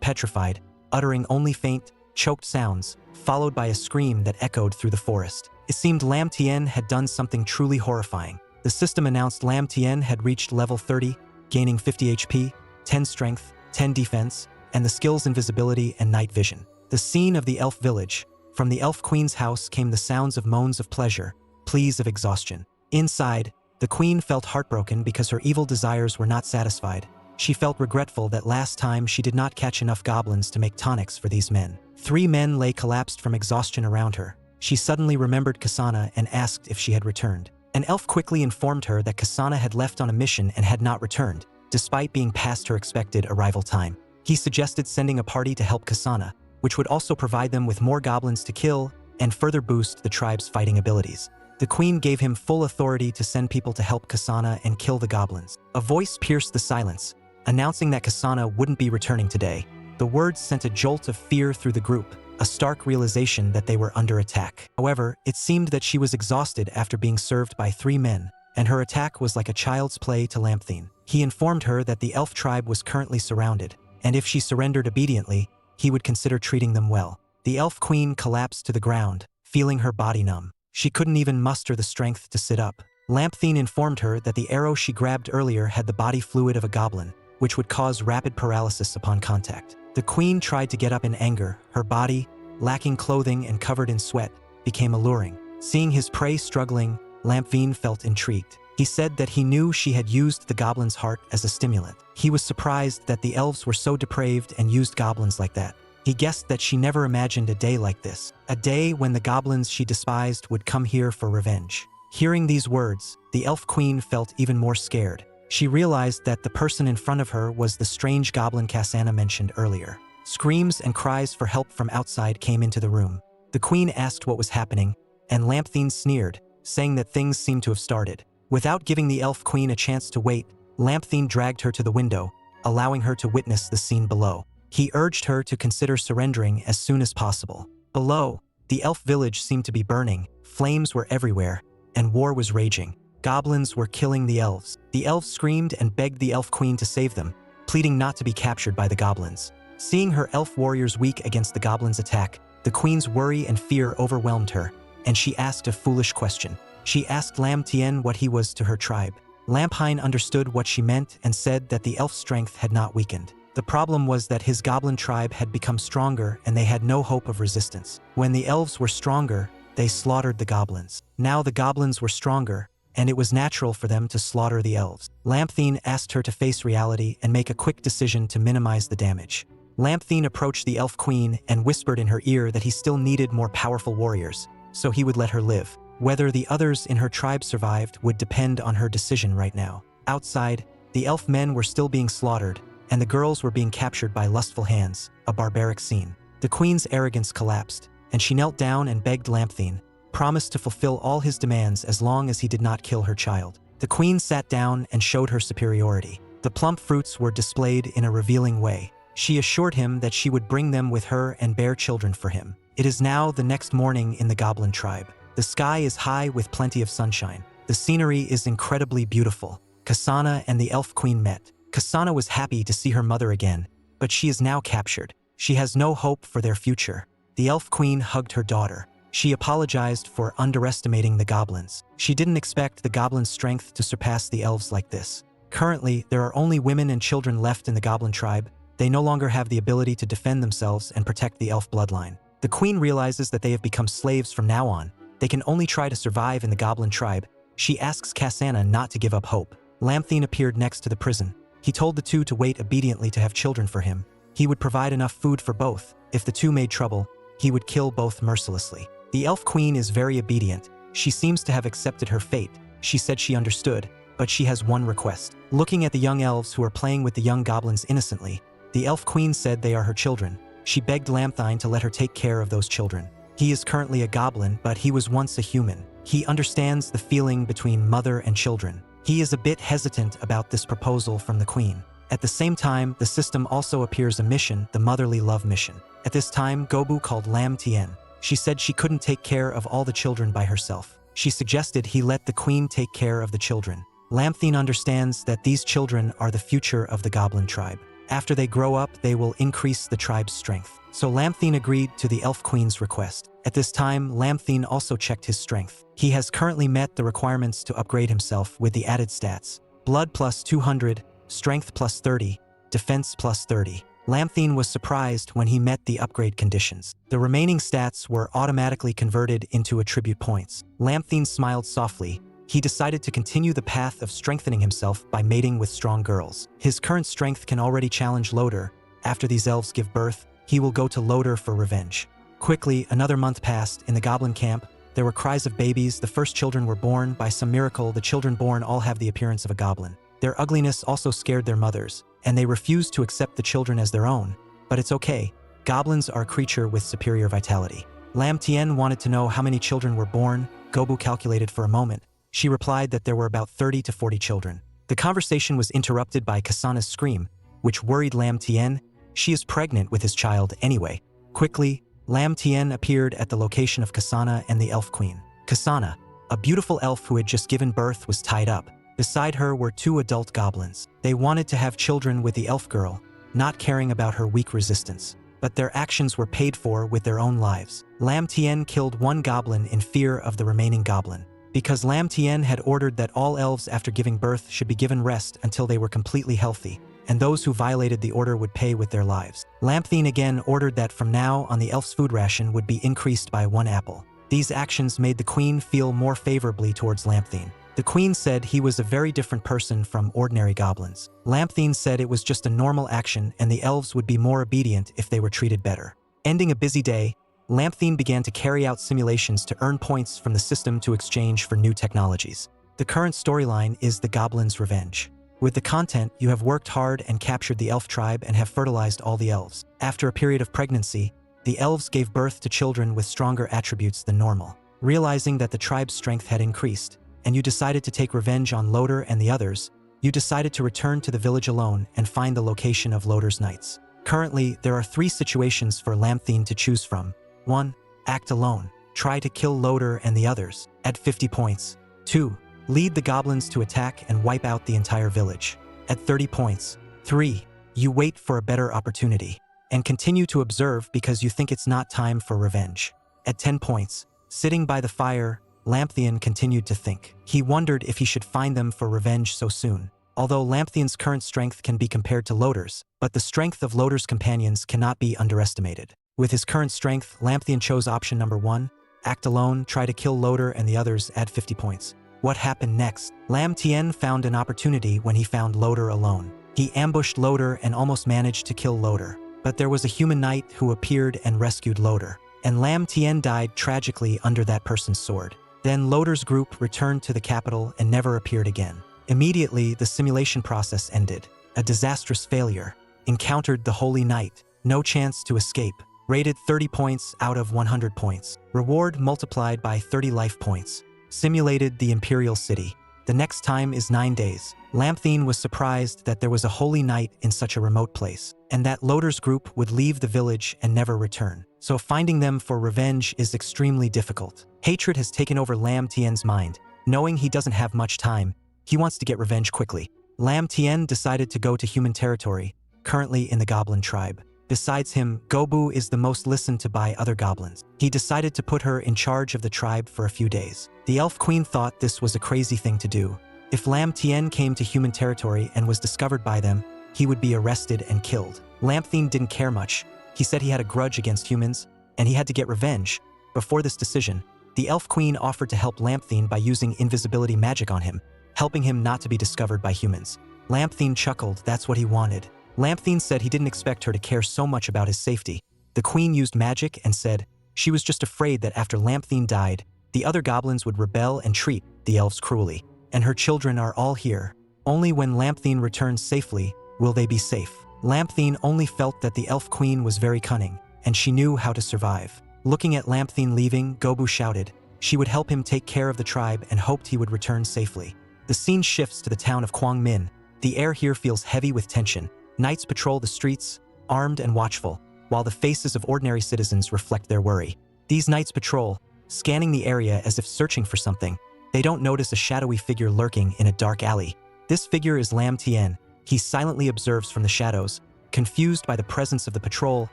petrified, uttering only faint, choked sounds, followed by a scream that echoed through the forest. It seemed Lam Tien had done something truly horrifying. The system announced Lam Tien had reached level 30, gaining 50 HP, 10 strength, 10 defense, and the skills invisibility and night vision. The scene of the elf village. From the elf queen's house came the sounds of moans of pleasure, pleas of exhaustion. Inside, the queen felt heartbroken because her evil desires were not satisfied. She felt regretful that last time she did not catch enough goblins to make tonics for these men. 3 men lay collapsed from exhaustion around her. She suddenly remembered Kasana and asked if she had returned. An elf quickly informed her that Kasana had left on a mission and had not returned, despite being past her expected arrival time. He suggested sending a party to help Kasana, which would also provide them with more goblins to kill and further boost the tribe's fighting abilities. The queen gave him full authority to send people to help Kasana and kill the goblins. A voice pierced the silence, announcing that Kasana wouldn't be returning today. The words sent a jolt of fear through the group, a stark realization that they were under attack. However, it seemed that she was exhausted after being served by 3 men, and her attack was like a child's play to Lamthine. He informed her that the elf tribe was currently surrounded, and if she surrendered obediently, he would consider treating them well. The elf queen collapsed to the ground, feeling her body numb. She couldn't even muster the strength to sit up. Lamthine informed her that the arrow she grabbed earlier had the body fluid of a goblin, which would cause rapid paralysis upon contact. The queen tried to get up in anger. Her body, lacking clothing and covered in sweat, became alluring. Seeing his prey struggling, Lamthine felt intrigued. He said that he knew she had used the goblin's heart as a stimulant. He was surprised that the elves were so depraved and used goblins like that. He guessed that she never imagined a day like this, a day when the goblins she despised would come here for revenge. Hearing these words, the elf queen felt even more scared. She realized that the person in front of her was the strange goblin Kasana mentioned earlier. Screams and cries for help from outside came into the room. The queen asked what was happening, and Lamthine sneered, saying that things seemed to have started. Without giving the elf queen a chance to wait, Lamthine dragged her to the window, allowing her to witness the scene below. He urged her to consider surrendering as soon as possible. Below, the elf village seemed to be burning, flames were everywhere, and war was raging. Goblins were killing the elves. The elves screamed and begged the elf queen to save them, pleading not to be captured by the goblins. Seeing her elf warriors weak against the goblins' attack, the queen's worry and fear overwhelmed her, and she asked a foolish question. She asked Lam Tien what he was to her tribe. Lamphine understood what she meant and said that the elf strength had not weakened. The problem was that his goblin tribe had become stronger and they had no hope of resistance. When the elves were stronger, they slaughtered the goblins. Now the goblins were stronger, and it was natural for them to slaughter the elves. Lamthine asked her to face reality and make a quick decision to minimize the damage. Lamthine approached the elf queen and whispered in her ear that he still needed more powerful warriors, so he would let her live. Whether the others in her tribe survived would depend on her decision right now. Outside, the elf men were still being slaughtered, and the girls were being captured by lustful hands, a barbaric scene. The queen's arrogance collapsed, and she knelt down and begged Lamthine, promised to fulfill all his demands as long as he did not kill her child. The queen sat down and showed her superiority. The plump fruits were displayed in a revealing way. She assured him that she would bring them with her and bear children for him. It is now the next morning in the goblin tribe. The sky is high with plenty of sunshine. The scenery is incredibly beautiful. Kasana and the elf queen met. Kasana was happy to see her mother again, but she is now captured. She has no hope for their future. The elf queen hugged her daughter. She apologized for underestimating the goblins. She didn't expect the goblins' strength to surpass the elves like this. Currently, there are only women and children left in the goblin tribe. They no longer have the ability to defend themselves and protect the elf bloodline. The queen realizes that they have become slaves from now on. They can only try to survive in the goblin tribe. She asks Kasana not to give up hope. Lamthine appeared next to the prison. He told the two to wait obediently to have children for him. He would provide enough food for both. If the two made trouble, he would kill both mercilessly. The elf queen is very obedient. She seems to have accepted her fate. She said she understood, but she has one request. Looking at the young elves who are playing with the young goblins innocently, the elf queen said they are her children. She begged Lamthine to let her take care of those children. He is currently a goblin, but he was once a human. He understands the feeling between mother and children. He is a bit hesitant about this proposal from the queen. At the same time, the system also appears a mission, the motherly love mission. At this time, Gobu called Lam Tien. She said she couldn't take care of all the children by herself. She suggested he let the queen take care of the children. Lamthine understands that these children are the future of the goblin tribe. After they grow up, they will increase the tribe's strength. So Lamthine agreed to the elf queen's request. At this time, Lamthine also checked his strength. He has currently met the requirements to upgrade himself with the added stats: blood plus 200, strength plus 30, defense plus 30. Lamthine was surprised when he met the upgrade conditions. The remaining stats were automatically converted into attribute points. Lamthine smiled softly. He decided to continue the path of strengthening himself by mating with strong girls. His current strength can already challenge Loader. After these elves give birth, he will go to Loader for revenge. Quickly, another month passed. In the goblin camp, there were cries of babies. The first children were born. By some miracle, the children born all have the appearance of a goblin. Their ugliness also scared their mothers, and they refused to accept the children as their own. But it's okay. Goblins are a creature with superior vitality. Lamthine wanted to know how many children were born. Gobu calculated for a moment. She replied that there were about 30 to 40 children. The conversation was interrupted by Kasana's scream, which worried Lamthine. She is pregnant with his child anyway. Quickly, Lamthine appeared at the location of Kasana and the elf queen. Kasana, a beautiful elf who had just given birth, was tied up. Beside her were 2 adult goblins. They wanted to have children with the elf girl, not caring about her weak resistance. But their actions were paid for with their own lives. Lamthine killed 1 goblin in fear of the remaining goblin. Because Lamthine had ordered that all elves after giving birth should be given rest until they were completely healthy, and those who violated the order would pay with their lives. Lamthine again ordered that from now on the elf's food ration would be increased by 1 apple. These actions made the queen feel more favorably towards Lamthine. The queen said he was a very different person from ordinary goblins. Lamthine said it was just a normal action and the elves would be more obedient if they were treated better. Ending a busy day, Lamthine began to carry out simulations to earn points from the system to exchange for new technologies. The current storyline is the Goblin's Revenge. With the content, you have worked hard and captured the elf tribe and have fertilized all the elves. After a period of pregnancy, the elves gave birth to children with stronger attributes than normal. Realizing that the tribe's strength had increased, and you decided to take revenge on Loader and the others, you decided to return to the village alone and find the location of Loader's knights. Currently, there are 3 situations for Lamthine to choose from. 1. Act alone. Try to kill Loader and the others, at 50 points. 2. Lead the goblins to attack and wipe out the entire village, at 30 points. 3. You wait for a better opportunity, and continue to observe because you think it's not time for revenge, at 10 points. Sitting by the fire, Lamthine continued to think. He wondered if he should find them for revenge so soon. Although Lamthine's current strength can be compared to Loader's, but the strength of Loader's companions cannot be underestimated. With his current strength, Lamthine chose option number 1, act alone, try to kill Loader and the others, add 50 points. What happened next? Lamthine found an opportunity when he found Loader alone. He ambushed Loader and almost managed to kill Loader. But there was a human knight who appeared and rescued Loader, and Lamthine died tragically under that person's sword. Then Loader's group returned to the capital and never appeared again. Immediately, the simulation process ended. A disastrous failure. Encountered the Holy Knight. No chance to escape. Rated 30 points out of 100 points. Reward multiplied by 30 life points. Simulated the Imperial City. The next time is 9 days. Lamthine was surprised that there was a Holy Knight in such a remote place, and that Loader's group would leave the village and never return. So finding them for revenge is extremely difficult. Hatred has taken over Lamthine's mind. Knowing he doesn't have much time, he wants to get revenge quickly. Lamthine decided to go to human territory, currently in the goblin tribe. Besides him, Gobu is the most listened to by other goblins. He decided to put her in charge of the tribe for a few days. The elf queen thought this was a crazy thing to do. If Lamthine came to human territory and was discovered by them, he would be arrested and killed. Lamthine didn't care much. He said he had a grudge against humans, and he had to get revenge. Before this decision, the elf queen offered to help Lamthine by using invisibility magic on him, helping him not to be discovered by humans. Lamthine chuckled. That's what he wanted. Lamthine said he didn't expect her to care so much about his safety. The queen used magic and said she was just afraid that after Lamthine died, the other goblins would rebel and treat the elves cruelly. And her children are all here. Only when Lamthine returns safely will they be safe. Lamthine only felt that the elf queen was very cunning, and she knew how to survive. Looking at Lamthine leaving, Gobu shouted she would help him take care of the tribe and hoped he would return safely. The scene shifts to the town of Kwangmin. The air here feels heavy with tension. Knights patrol the streets, armed and watchful, while the faces of ordinary citizens reflect their worry. These knights patrol, scanning the area as if searching for something. They don't notice a shadowy figure lurking in a dark alley. This figure is Lam Tien. He silently observes from the shadows, confused by the presence of the patrol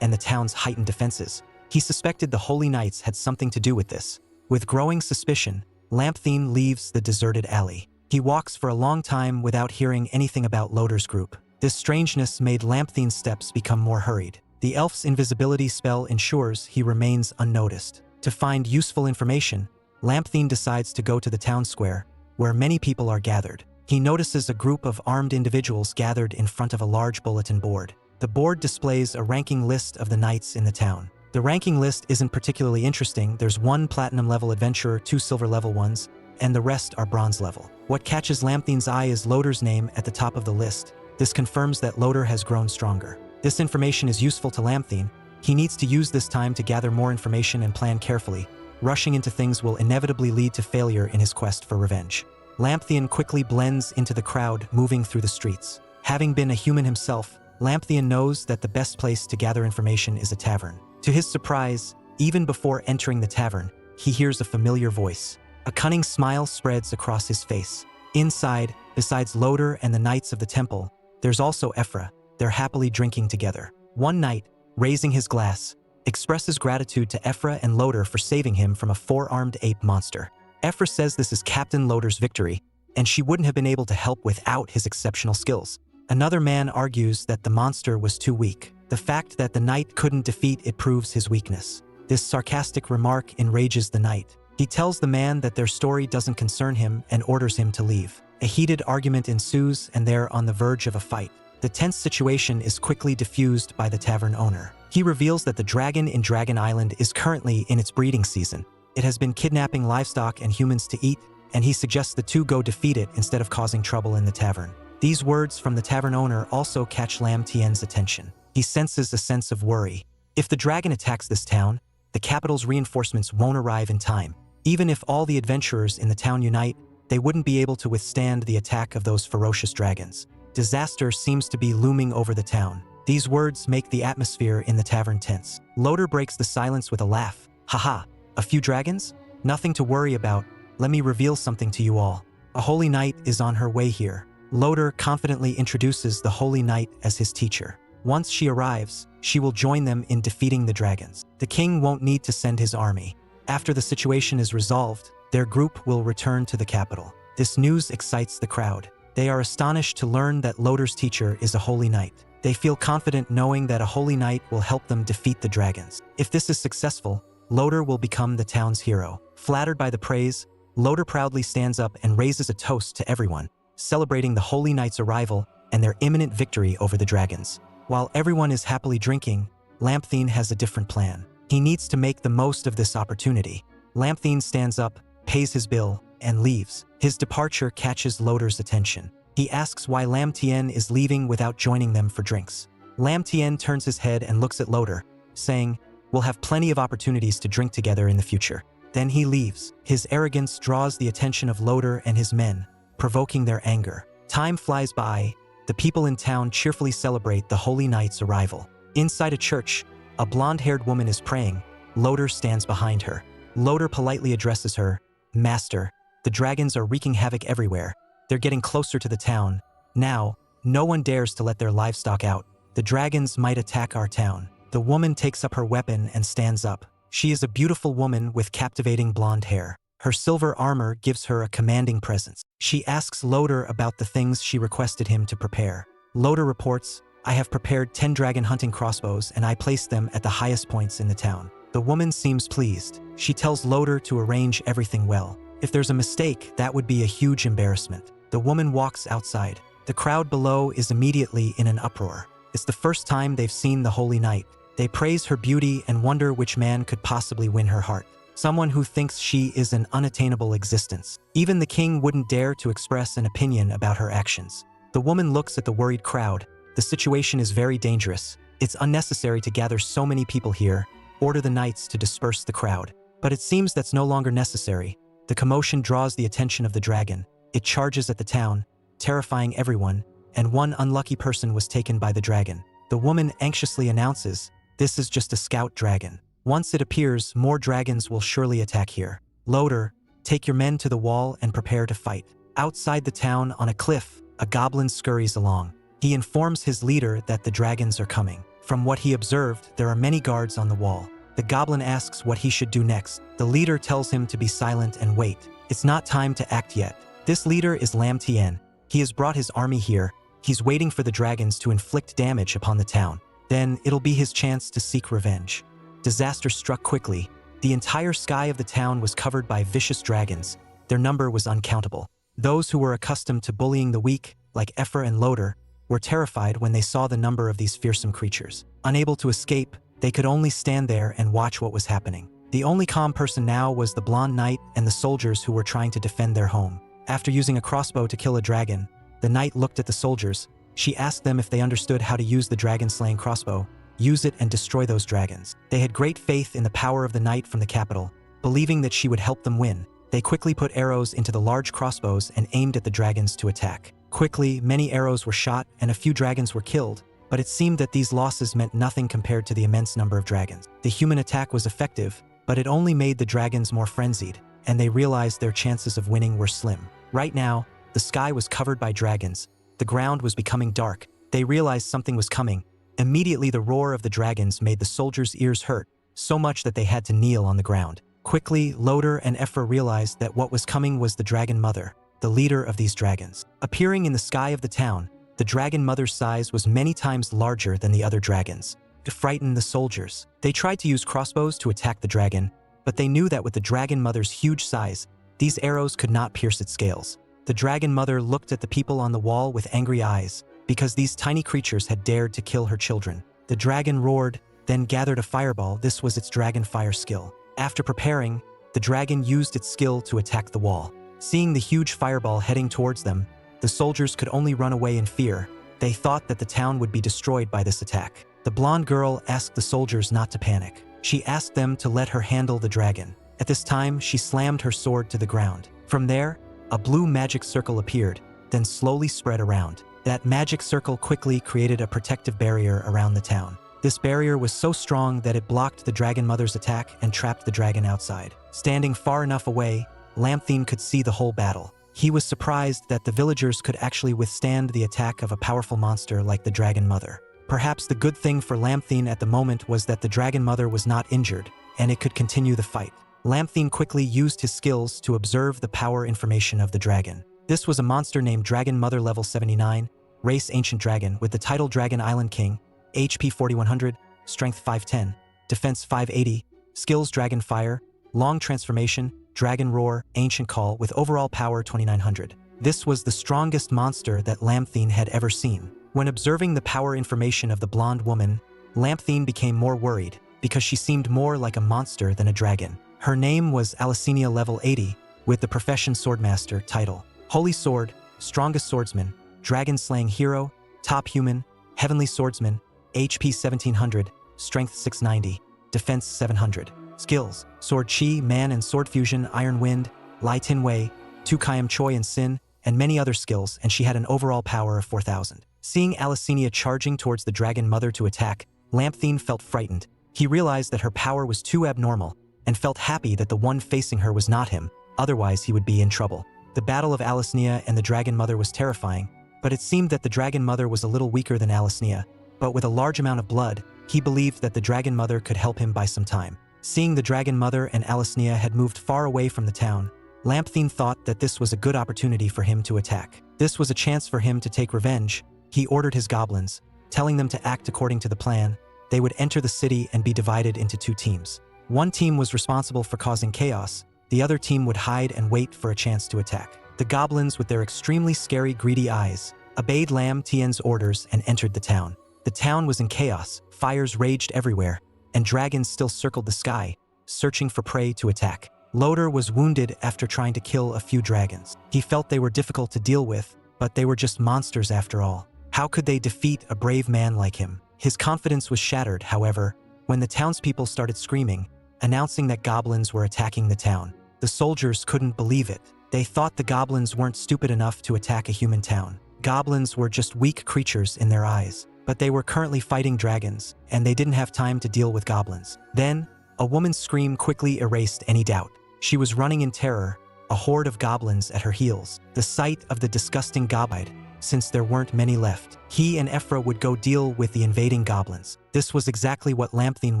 and the town's heightened defenses. He suspected the Holy Knights had something to do with this. With growing suspicion, Lampthine leaves the deserted alley. He walks for a long time without hearing anything about Loder's group. This strangeness made Lampthine's steps become more hurried. The elf's invisibility spell ensures he remains unnoticed. To find useful information, Lampthine decides to go to the town square, where many people are gathered. He notices a group of armed individuals gathered in front of a large bulletin board. The board displays a ranking list of the knights in the town. The ranking list isn't particularly interesting. There's 1 platinum level adventurer, 2 silver level ones, and the rest are bronze level. What catches Lampthine's eye is Loder's name at the top of the list. This confirms that Loder has grown stronger. This information is useful to Lampthine. He needs to use this time to gather more information and plan carefully. Rushing into things will inevitably lead to failure in his quest for revenge. Lampthine quickly blends into the crowd moving through the streets. Having been a human himself, Lampthine knows that the best place to gather information is a tavern. To his surprise, even before entering the tavern, he hears a familiar voice. A cunning smile spreads across his face. Inside, besides Loder and the knights of the temple, there's also Ephra. They're happily drinking together. One knight, raising his glass, expresses gratitude to Ephra and Loder for saving him from a 4-armed ape monster. Ephra says this is Captain Loder's victory, and she wouldn't have been able to help without his exceptional skills. Another man argues that the monster was too weak. The fact that the knight couldn't defeat it proves his weakness. This sarcastic remark enrages the knight. He tells the man that their story doesn't concern him and orders him to leave. A heated argument ensues, and they're on the verge of a fight. The tense situation is quickly diffused by the tavern owner. He reveals that the dragon in Dragon Island is currently in its breeding season. It has been kidnapping livestock and humans to eat, and he suggests the two go defeat it instead of causing trouble in the tavern. These words from the tavern owner also catch Lam Tien's attention. He senses a sense of worry. If the dragon attacks this town, the capital's reinforcements won't arrive in time. Even if all the adventurers in the town unite, they wouldn't be able to withstand the attack of those ferocious dragons. Disaster seems to be looming over the town. These words make the atmosphere in the tavern tense. Loder breaks the silence with a laugh. Haha, a few dragons? Nothing to worry about. Let me reveal something to you all. A holy knight is on her way here. Loder confidently introduces the holy knight as his teacher. Once she arrives, she will join them in defeating the dragons. The king won't need to send his army. After the situation is resolved, their group will return to the capital. This news excites the crowd. They are astonished to learn that Loder's teacher is a holy knight. They feel confident knowing that a holy knight will help them defeat the dragons. If this is successful, Loder will become the town's hero. Flattered by the praise, Loder proudly stands up and raises a toast to everyone, celebrating the holy knight's arrival and their imminent victory over the dragons. While everyone is happily drinking, Lampthine has a different plan. He needs to make the most of this opportunity. Lampthine stands up, pays his bill, and leaves. His departure catches Loder's attention. He asks why Lam Tien is leaving without joining them for drinks. Lam Tien turns his head and looks at Loder, saying, "We'll have plenty of opportunities to drink together in the future." Then he leaves. His arrogance draws the attention of Loder and his men, provoking their anger. Time flies by. The people in town cheerfully celebrate the holy knight's arrival. Inside a church, a blonde-haired woman is praying. Loder stands behind her. Loder politely addresses her, "Master, the dragons are wreaking havoc everywhere. They're getting closer to the town. Now, no one dares to let their livestock out. The dragons might attack our town." The woman takes up her weapon and stands up. She is a beautiful woman with captivating blonde hair. Her silver armor gives her a commanding presence. She asks Loder about the things she requested him to prepare. Loder reports, "I have prepared 10 dragon hunting crossbows and I placed them at the highest points in the town." The woman seems pleased. She tells Loder to arrange everything well. If there's a mistake, that would be a huge embarrassment. The woman walks outside. The crowd below is immediately in an uproar. It's the first time they've seen the holy knight. They praise her beauty and wonder which man could possibly win her heart. Someone who thinks she is an unattainable existence. Even the king wouldn't dare to express an opinion about her actions. The woman looks at the worried crowd. The situation is very dangerous. It's unnecessary to gather so many people here. Order the knights to disperse the crowd. But it seems that's no longer necessary. The commotion draws the attention of the dragon. It charges at the town, terrifying everyone, and one unlucky person was taken by the dragon. The woman anxiously announces, "This is just a scout dragon." Once it appears, more dragons will surely attack here. Loader, take your men to the wall and prepare to fight. Outside the town, on a cliff, a goblin scurries along. He informs his leader that the dragons are coming. From what he observed, there are many guards on the wall. The goblin asks what he should do next. The leader tells him to be silent and wait. It's not time to act yet. This leader is Lam Tien. He has brought his army here. He's waiting for the dragons to inflict damage upon the town. Then it'll be his chance to seek revenge. Disaster struck quickly. The entire sky of the town was covered by vicious dragons. Their number was uncountable. Those who were accustomed to bullying the weak, like Ephra and Loader, were terrified when they saw the number of these fearsome creatures. Unable to escape, they could only stand there and watch what was happening. The only calm person now was the blonde knight and the soldiers who were trying to defend their home. After using a crossbow to kill a dragon, the knight looked at the soldiers. She asked them if they understood how to use the dragon-slaying crossbow. Use it and destroy those dragons. They had great faith in the power of the knight from the capital. Believing that she would help them win, they quickly put arrows into the large crossbows and aimed at the dragons to attack. Quickly, many arrows were shot and a few dragons were killed, but it seemed that these losses meant nothing compared to the immense number of dragons. The human attack was effective, but it only made the dragons more frenzied, and they realized their chances of winning were slim. Right now, the sky was covered by dragons. The ground was becoming dark. They realized something was coming. Immediately, the roar of the dragons made the soldiers' ears hurt, so much that they had to kneel on the ground. Quickly, Loader and Ephra realized that what was coming was the Dragon Mother, the leader of these dragons. Appearing in the sky of the town, the Dragon Mother's size was many times larger than the other dragons. To frighten the soldiers, they tried to use crossbows to attack the dragon, but they knew that with the Dragon Mother's huge size, these arrows could not pierce its scales. The Dragon Mother looked at the people on the wall with angry eyes, because these tiny creatures had dared to kill her children. The dragon roared, then gathered a fireball. This was its dragon fire skill. After preparing, the dragon used its skill to attack the wall. Seeing the huge fireball heading towards them, the soldiers could only run away in fear. They thought that the town would be destroyed by this attack. The blonde girl asked the soldiers not to panic. She asked them to let her handle the dragon. At this time, she slammed her sword to the ground. From there, a blue magic circle appeared, then slowly spread around. That magic circle quickly created a protective barrier around the town. This barrier was so strong that it blocked the Dragon Mother's attack and trapped the dragon outside. Standing far enough away, Lamthine could see the whole battle. He was surprised that the villagers could actually withstand the attack of a powerful monster like the Dragon Mother. Perhaps the good thing for Lamthine at the moment was that the Dragon Mother was not injured, and it could continue the fight. Lamthine quickly used his skills to observe the power information of the dragon. This was a monster named Dragon Mother level 79, race Ancient Dragon, with the title Dragon Island King, HP 4100, Strength 510, Defense 580, Skills Dragon Fire, Long Transformation, Dragon Roar, Ancient Call, with overall power 2900. This was the strongest monster that Lamthine had ever seen. When observing the power information of the blonde woman, Lamthine became more worried, because she seemed more like a monster than a dragon. Her name was Alicenia level 80, with the Profession Swordmaster title. Holy Sword, Strongest Swordsman, Dragon-Slaying Hero, Top Human, Heavenly Swordsman, HP 1700, Strength 690, Defense 700. Skills: Sword Chi, Man and Sword Fusion, Iron Wind, Lai Tin Wei, Tu Kayam Choi and Sin, and many other skills, and she had an overall power of 4000. Seeing Alicenia charging towards the Dragon Mother to attack, Lamthine felt frightened. He realized that her power was too abnormal, and felt happy that the one facing her was not him, otherwise he would be in trouble. The battle of Alicenia and the Dragon Mother was terrifying, but it seemed that the Dragon Mother was a little weaker than Alicenia. But with a large amount of blood, he believed that the Dragon Mother could help him by some time. Seeing the Dragon Mother and Alicenia had moved far away from the town, Lamthine thought that this was a good opportunity for him to attack. This was a chance for him to take revenge. He ordered his goblins, telling them to act according to the plan. They would enter the city and be divided into two teams. One team was responsible for causing chaos. The other team would hide and wait for a chance to attack. The goblins, with their extremely scary, greedy eyes, obeyed Lam Tien's orders and entered the town. The town was in chaos, fires raged everywhere, and dragons still circled the sky, searching for prey to attack. Loader was wounded after trying to kill a few dragons. He felt they were difficult to deal with, but they were just monsters after all. How could they defeat a brave man like him? His confidence was shattered, however, when the townspeople started screaming, announcing that goblins were attacking the town. The soldiers couldn't believe it. They thought the goblins weren't stupid enough to attack a human town. Goblins were just weak creatures in their eyes, but they were currently fighting dragons, and they didn't have time to deal with goblins. Then, A woman's scream quickly erased any doubt. She was running in terror, a horde of goblins at her heels. The sight of the disgusting goblin, since there weren't many left. He and Ephra would go deal with the invading goblins. This was exactly what Lampthine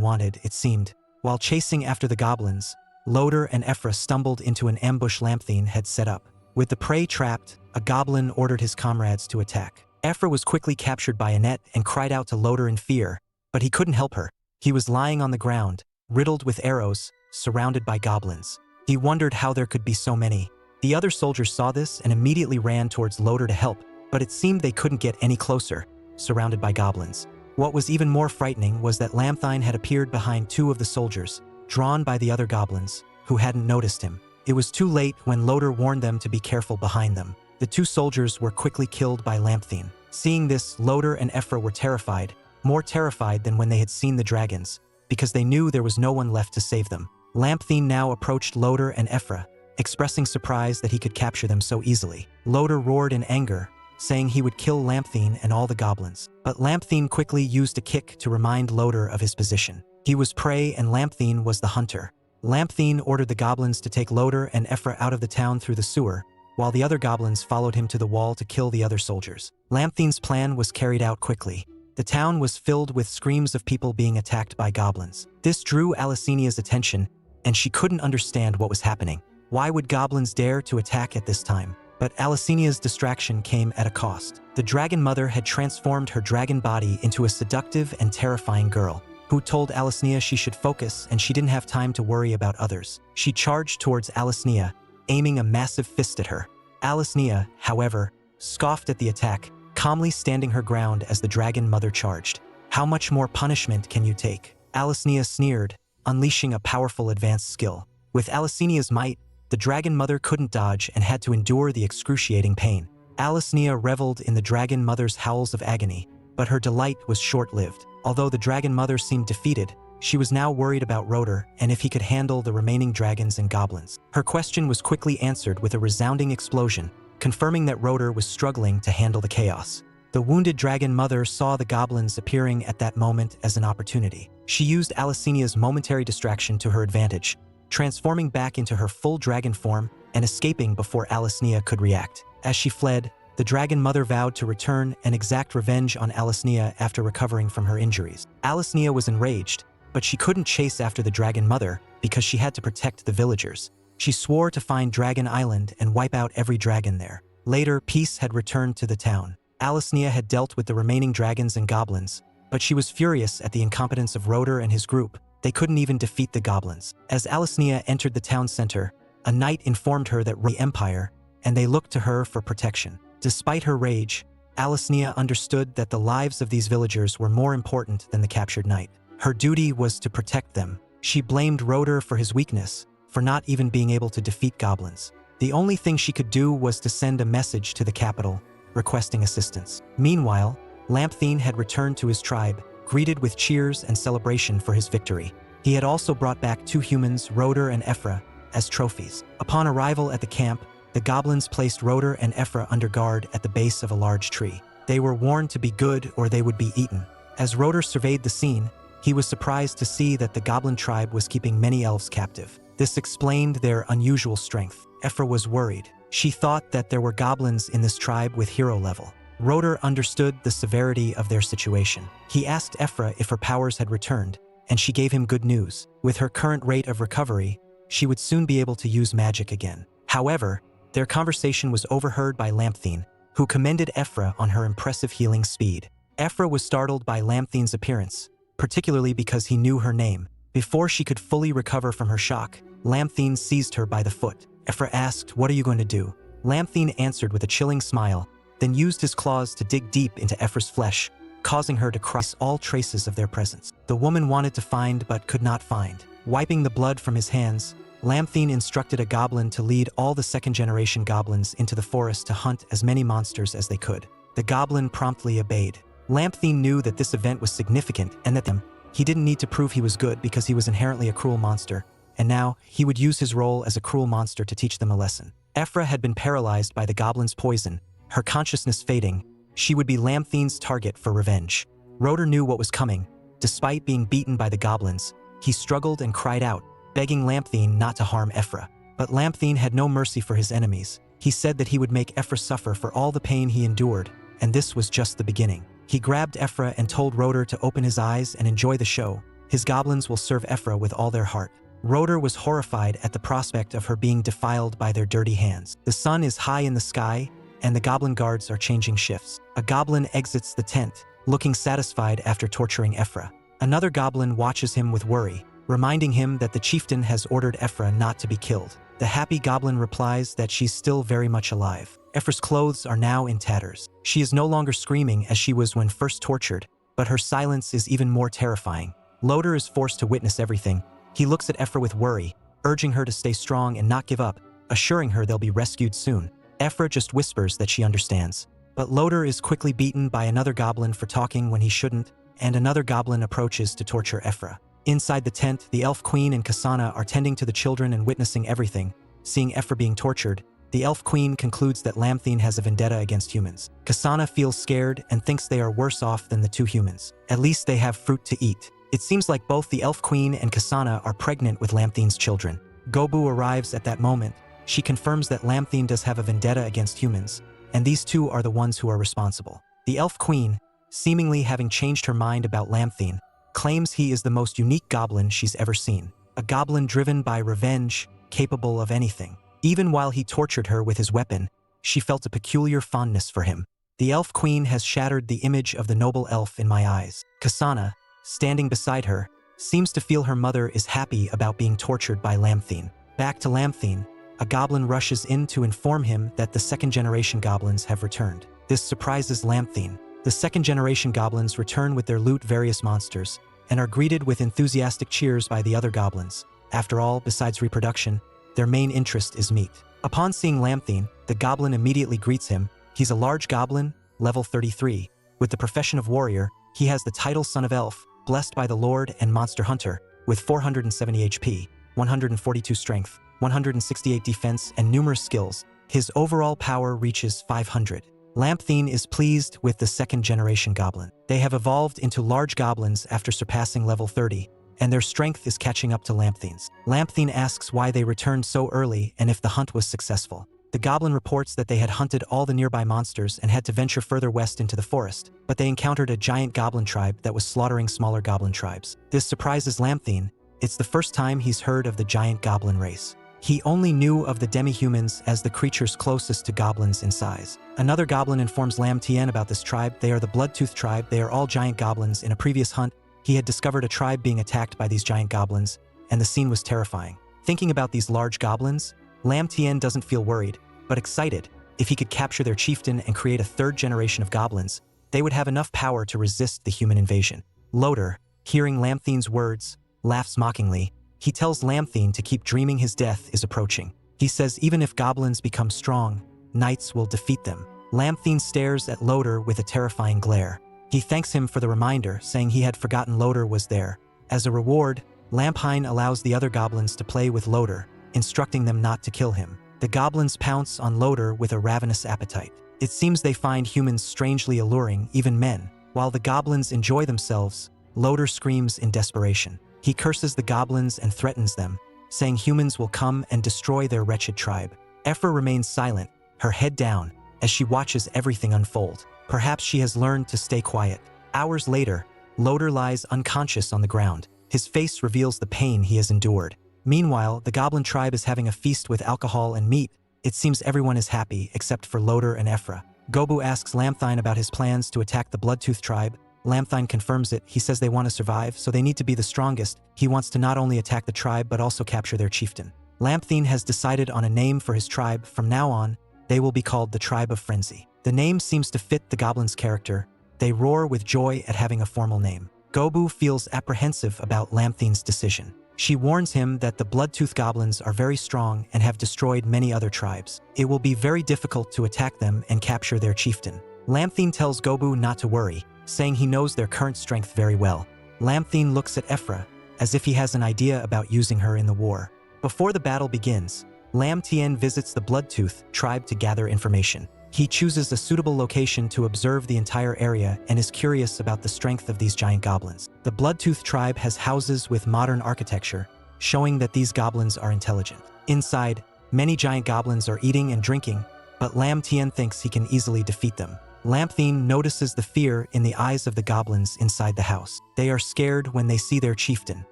wanted, it seemed. While chasing after the goblins, Loader and Ephra stumbled into an ambush Lampthine had set up. With the prey trapped, a goblin ordered his comrades to attack. Ephra was quickly captured by a net and cried out to Loader in fear, but he couldn't help her. He was lying on the ground, riddled with arrows, surrounded by goblins. He wondered how there could be so many. The other soldiers saw this and immediately ran towards Loader to help, but it seemed they couldn't get any closer, surrounded by goblins. What was even more frightening was that Lampthine had appeared behind two of the soldiers, drawn by the other goblins, who hadn't noticed him. It was too late when Loader warned them to be careful behind them. The two soldiers were quickly killed by Lampthine. Seeing this, Loader and Ephra were terrified, more terrified than when they had seen the dragons, because they knew there was no one left to save them. Lampthine now approached Loader and Ephra, expressing surprise that he could capture them so easily. Loader roared in anger, saying he would kill Lampthine and all the goblins. But Lampthine quickly used a kick to remind Loader of his position. He was prey and Lampthine was the hunter. Lampthine ordered the goblins to take Loader and Ephra out of the town through the sewer, while the other goblins followed him to the wall to kill the other soldiers. Lampthine's plan was carried out quickly. The town was filled with screams of people being attacked by goblins. This drew Alicinia's attention, and she couldn't understand what was happening. Why would goblins dare to attack at this time? But Alicinia's distraction came at a cost. The Dragon Mother had transformed her dragon body into a seductive and terrifying girl, who told Alicinia she should focus and she didn't have time to worry about others. She charged towards Alicinia, aiming a massive fist at her. Alicinia, however, scoffed at the attack, calmly standing her ground as the Dragon Mother charged. "How much more punishment can you take?" Alicinia sneered, unleashing a powerful advanced skill. With Alicinia's might, the Dragon Mother couldn't dodge and had to endure the excruciating pain. Alicinia reveled in the Dragon Mother's howls of agony, but her delight was short-lived. Although the Dragon Mother seemed defeated, she was now worried about Rotor and if he could handle the remaining dragons and goblins. Her question was quickly answered with a resounding explosion, confirming that Rotor was struggling to handle the chaos. The wounded Dragon Mother saw the goblins appearing at that moment as an opportunity. She used Alicinia's momentary distraction to her advantage, transforming back into her full dragon form and escaping before Alicinia could react. As she fled, the Dragon Mother vowed to return and exact revenge on Alicinia after recovering from her injuries. Alicinia was enraged, but she couldn't chase after the Dragon Mother because she had to protect the villagers. She swore to find Dragon Island and wipe out every dragon there. Later, peace had returned to the town. Alicinia had dealt with the remaining dragons and goblins, but she was furious at the incompetence of Rotor and his group. They couldn't even defeat the goblins. As Alicinia entered the town center, a knight informed her that the Empire, and they looked to her for protection. Despite her rage, Alicinia understood that the lives of these villagers were more important than the captured knight. Her duty was to protect them. She blamed Rotor for his weakness, for not even being able to defeat goblins. The only thing she could do was to send a message to the capital, requesting assistance. Meanwhile, Lampthine had returned to his tribe, greeted with cheers and celebration for his victory. He had also brought back two humans, Rotor and Ephra, as trophies. Upon arrival at the camp, the goblins placed Rotor and Ephra under guard at the base of a large tree. They were warned to be good or they would be eaten. As Rotor surveyed the scene, he was surprised to see that the goblin tribe was keeping many elves captive. This explained their unusual strength. Ephra was worried. She thought that there were goblins in this tribe with hero level. Rotor understood the severity of their situation. He asked Ephra if her powers had returned, and she gave him good news. With her current rate of recovery, she would soon be able to use magic again. However, their conversation was overheard by Lampthine, who commended Ephra on her impressive healing speed. Ephra was startled by Lampthine's appearance, particularly because he knew her name. Before she could fully recover from her shock, Lampthine seized her by the foot. Ephra asked, "What are you going to do?" Lampthine answered with a chilling smile, then used his claws to dig deep into Ephra's flesh, causing her to crush all traces of their presence. The woman wanted to find but could not find. Wiping the blood from his hands, Lampthine instructed a goblin to lead all the second-generation goblins into the forest to hunt as many monsters as they could. The goblin promptly obeyed. Lampthine knew that this event was significant and that he didn't need to prove he was good because he was inherently a cruel monster, and now he would use his role as a cruel monster to teach them a lesson. Ephra had been paralyzed by the goblin's poison, her consciousness fading. She would be Lampthine's target for revenge. Rotor knew what was coming. Despite being beaten by the goblins, He struggled and cried out, begging Lampthine not to harm Ephra. But Lampthine had no mercy for his enemies. He said that he would make Ephra suffer for all the pain he endured, and this was just the beginning. He grabbed Ephra and told Rotor to open his eyes and enjoy the show. His goblins will serve Ephra with all their heart. Rotor was horrified at the prospect of her being defiled by their dirty hands. The sun is high in the sky, and the goblin guards are changing shifts. A goblin exits the tent, looking satisfied after torturing Ephra. Another goblin watches him with worry, reminding him that the chieftain has ordered Ephra not to be killed. The happy goblin replies that she's still very much alive. Ephra's clothes are now in tatters. She is no longer screaming as she was when first tortured, but her silence is even more terrifying. Loader is forced to witness everything. He looks at Ephra with worry, urging her to stay strong and not give up, assuring her they'll be rescued soon. Ephra just whispers that she understands. But Loader is quickly beaten by another goblin for talking when he shouldn't, and another goblin approaches to torture Ephra. Inside the tent, the Elf Queen and Kasana are tending to the children and witnessing everything. Seeing Ephra being tortured, the Elf Queen concludes that Lampthine has a vendetta against humans. Kasana feels scared and thinks they are worse off than the two humans. At least they have fruit to eat. It seems like both the Elf Queen and Kasana are pregnant with Lampthine's children. Gobu arrives at that moment. She confirms that Lampthine does have a vendetta against humans, and these two are the ones who are responsible. The Elf Queen, seemingly having changed her mind about Lampthine, claims he is the most unique goblin she's ever seen. A goblin driven by revenge, capable of anything. Even while he tortured her with his weapon, she felt a peculiar fondness for him. The Elf Queen has shattered the image of the noble elf in my eyes. Kasana, standing beside her, seems to feel her mother is happy about being tortured by Lampthine. Back to Lampthine, a goblin rushes in to inform him that the second-generation goblins have returned. This surprises Lampthine. The second-generation goblins return with their loot various monsters, and are greeted with enthusiastic cheers by the other goblins. After all, besides reproduction, their main interest is meat. Upon seeing Lampthine, the goblin immediately greets him. He's a large goblin, level 33. With the profession of warrior, he has the title Son of Elf, blessed by the Lord and Monster Hunter, with 470 HP, 142 strength, 168 defense, and numerous skills. His overall power reaches 500. Lampthine is pleased with the second-generation goblin. They have evolved into large goblins after surpassing level 30, and their strength is catching up to Lampthine's. Lampthine asks why they returned so early and if the hunt was successful. The goblin reports that they had hunted all the nearby monsters and had to venture further west into the forest, but they encountered a giant goblin tribe that was slaughtering smaller goblin tribes. This surprises Lampthine. It's the first time he's heard of the giant goblin race. He only knew of the demi-humans as the creatures closest to goblins in size. Another goblin informs Lampthine about this tribe. They are the bloodtooth tribe. They are all giant goblins. In a previous hunt, he had discovered a tribe being attacked by these giant goblins, and the scene was terrifying. Thinking about these large goblins, Lampthine doesn't feel worried, but excited. If he could capture their chieftain and create a third generation of goblins, they would have enough power to resist the human invasion. Loader, hearing Lampthine's words, laughs mockingly. He tells Lampthine to keep dreaming his death is approaching. He says even if goblins become strong, knights will defeat them. Lampthine stares at Loader with a terrifying glare. He thanks him for the reminder, saying he had forgotten Loader was there. As a reward, Lampthine allows the other goblins to play with Loader, instructing them not to kill him. The goblins pounce on Loader with a ravenous appetite. It seems they find humans strangely alluring, even men. While the goblins enjoy themselves, Loader screams in desperation. He curses the goblins and threatens them, saying humans will come and destroy their wretched tribe. Ephra remains silent, her head down, as she watches everything unfold. Perhaps she has learned to stay quiet. Hours later, Loader lies unconscious on the ground. His face reveals the pain he has endured. Meanwhile, the goblin tribe is having a feast with alcohol and meat. It seems everyone is happy except for Loader and Ephra. Gobu asks Lampthine about his plans to attack the bloodtooth tribe. Lampthine confirms it. He says they want to survive, so they need to be the strongest. He wants to not only attack the tribe but also capture their chieftain. Lampthine has decided on a name for his tribe. From now on, they will be called the Tribe of Frenzy. The name seems to fit the goblin's character. They roar with joy at having a formal name. Gobu feels apprehensive about Lampthine's decision. She warns him that the bloodtooth goblins are very strong and have destroyed many other tribes. It will be very difficult to attack them and capture their chieftain. Lampthine tells Gobu not to worry, saying he knows their current strength very well. Lampthine looks at Ephra, as if he has an idea about using her in the war. Before the battle begins, Lampthine visits the bloodtooth tribe to gather information. He chooses a suitable location to observe the entire area and is curious about the strength of these giant goblins. The Bloodtooth tribe has houses with modern architecture, showing that these goblins are intelligent. Inside, many giant goblins are eating and drinking, but Lam Tien thinks he can easily defeat them. Lamthine notices the fear in the eyes of the goblins inside the house. They are scared when they see their chieftain.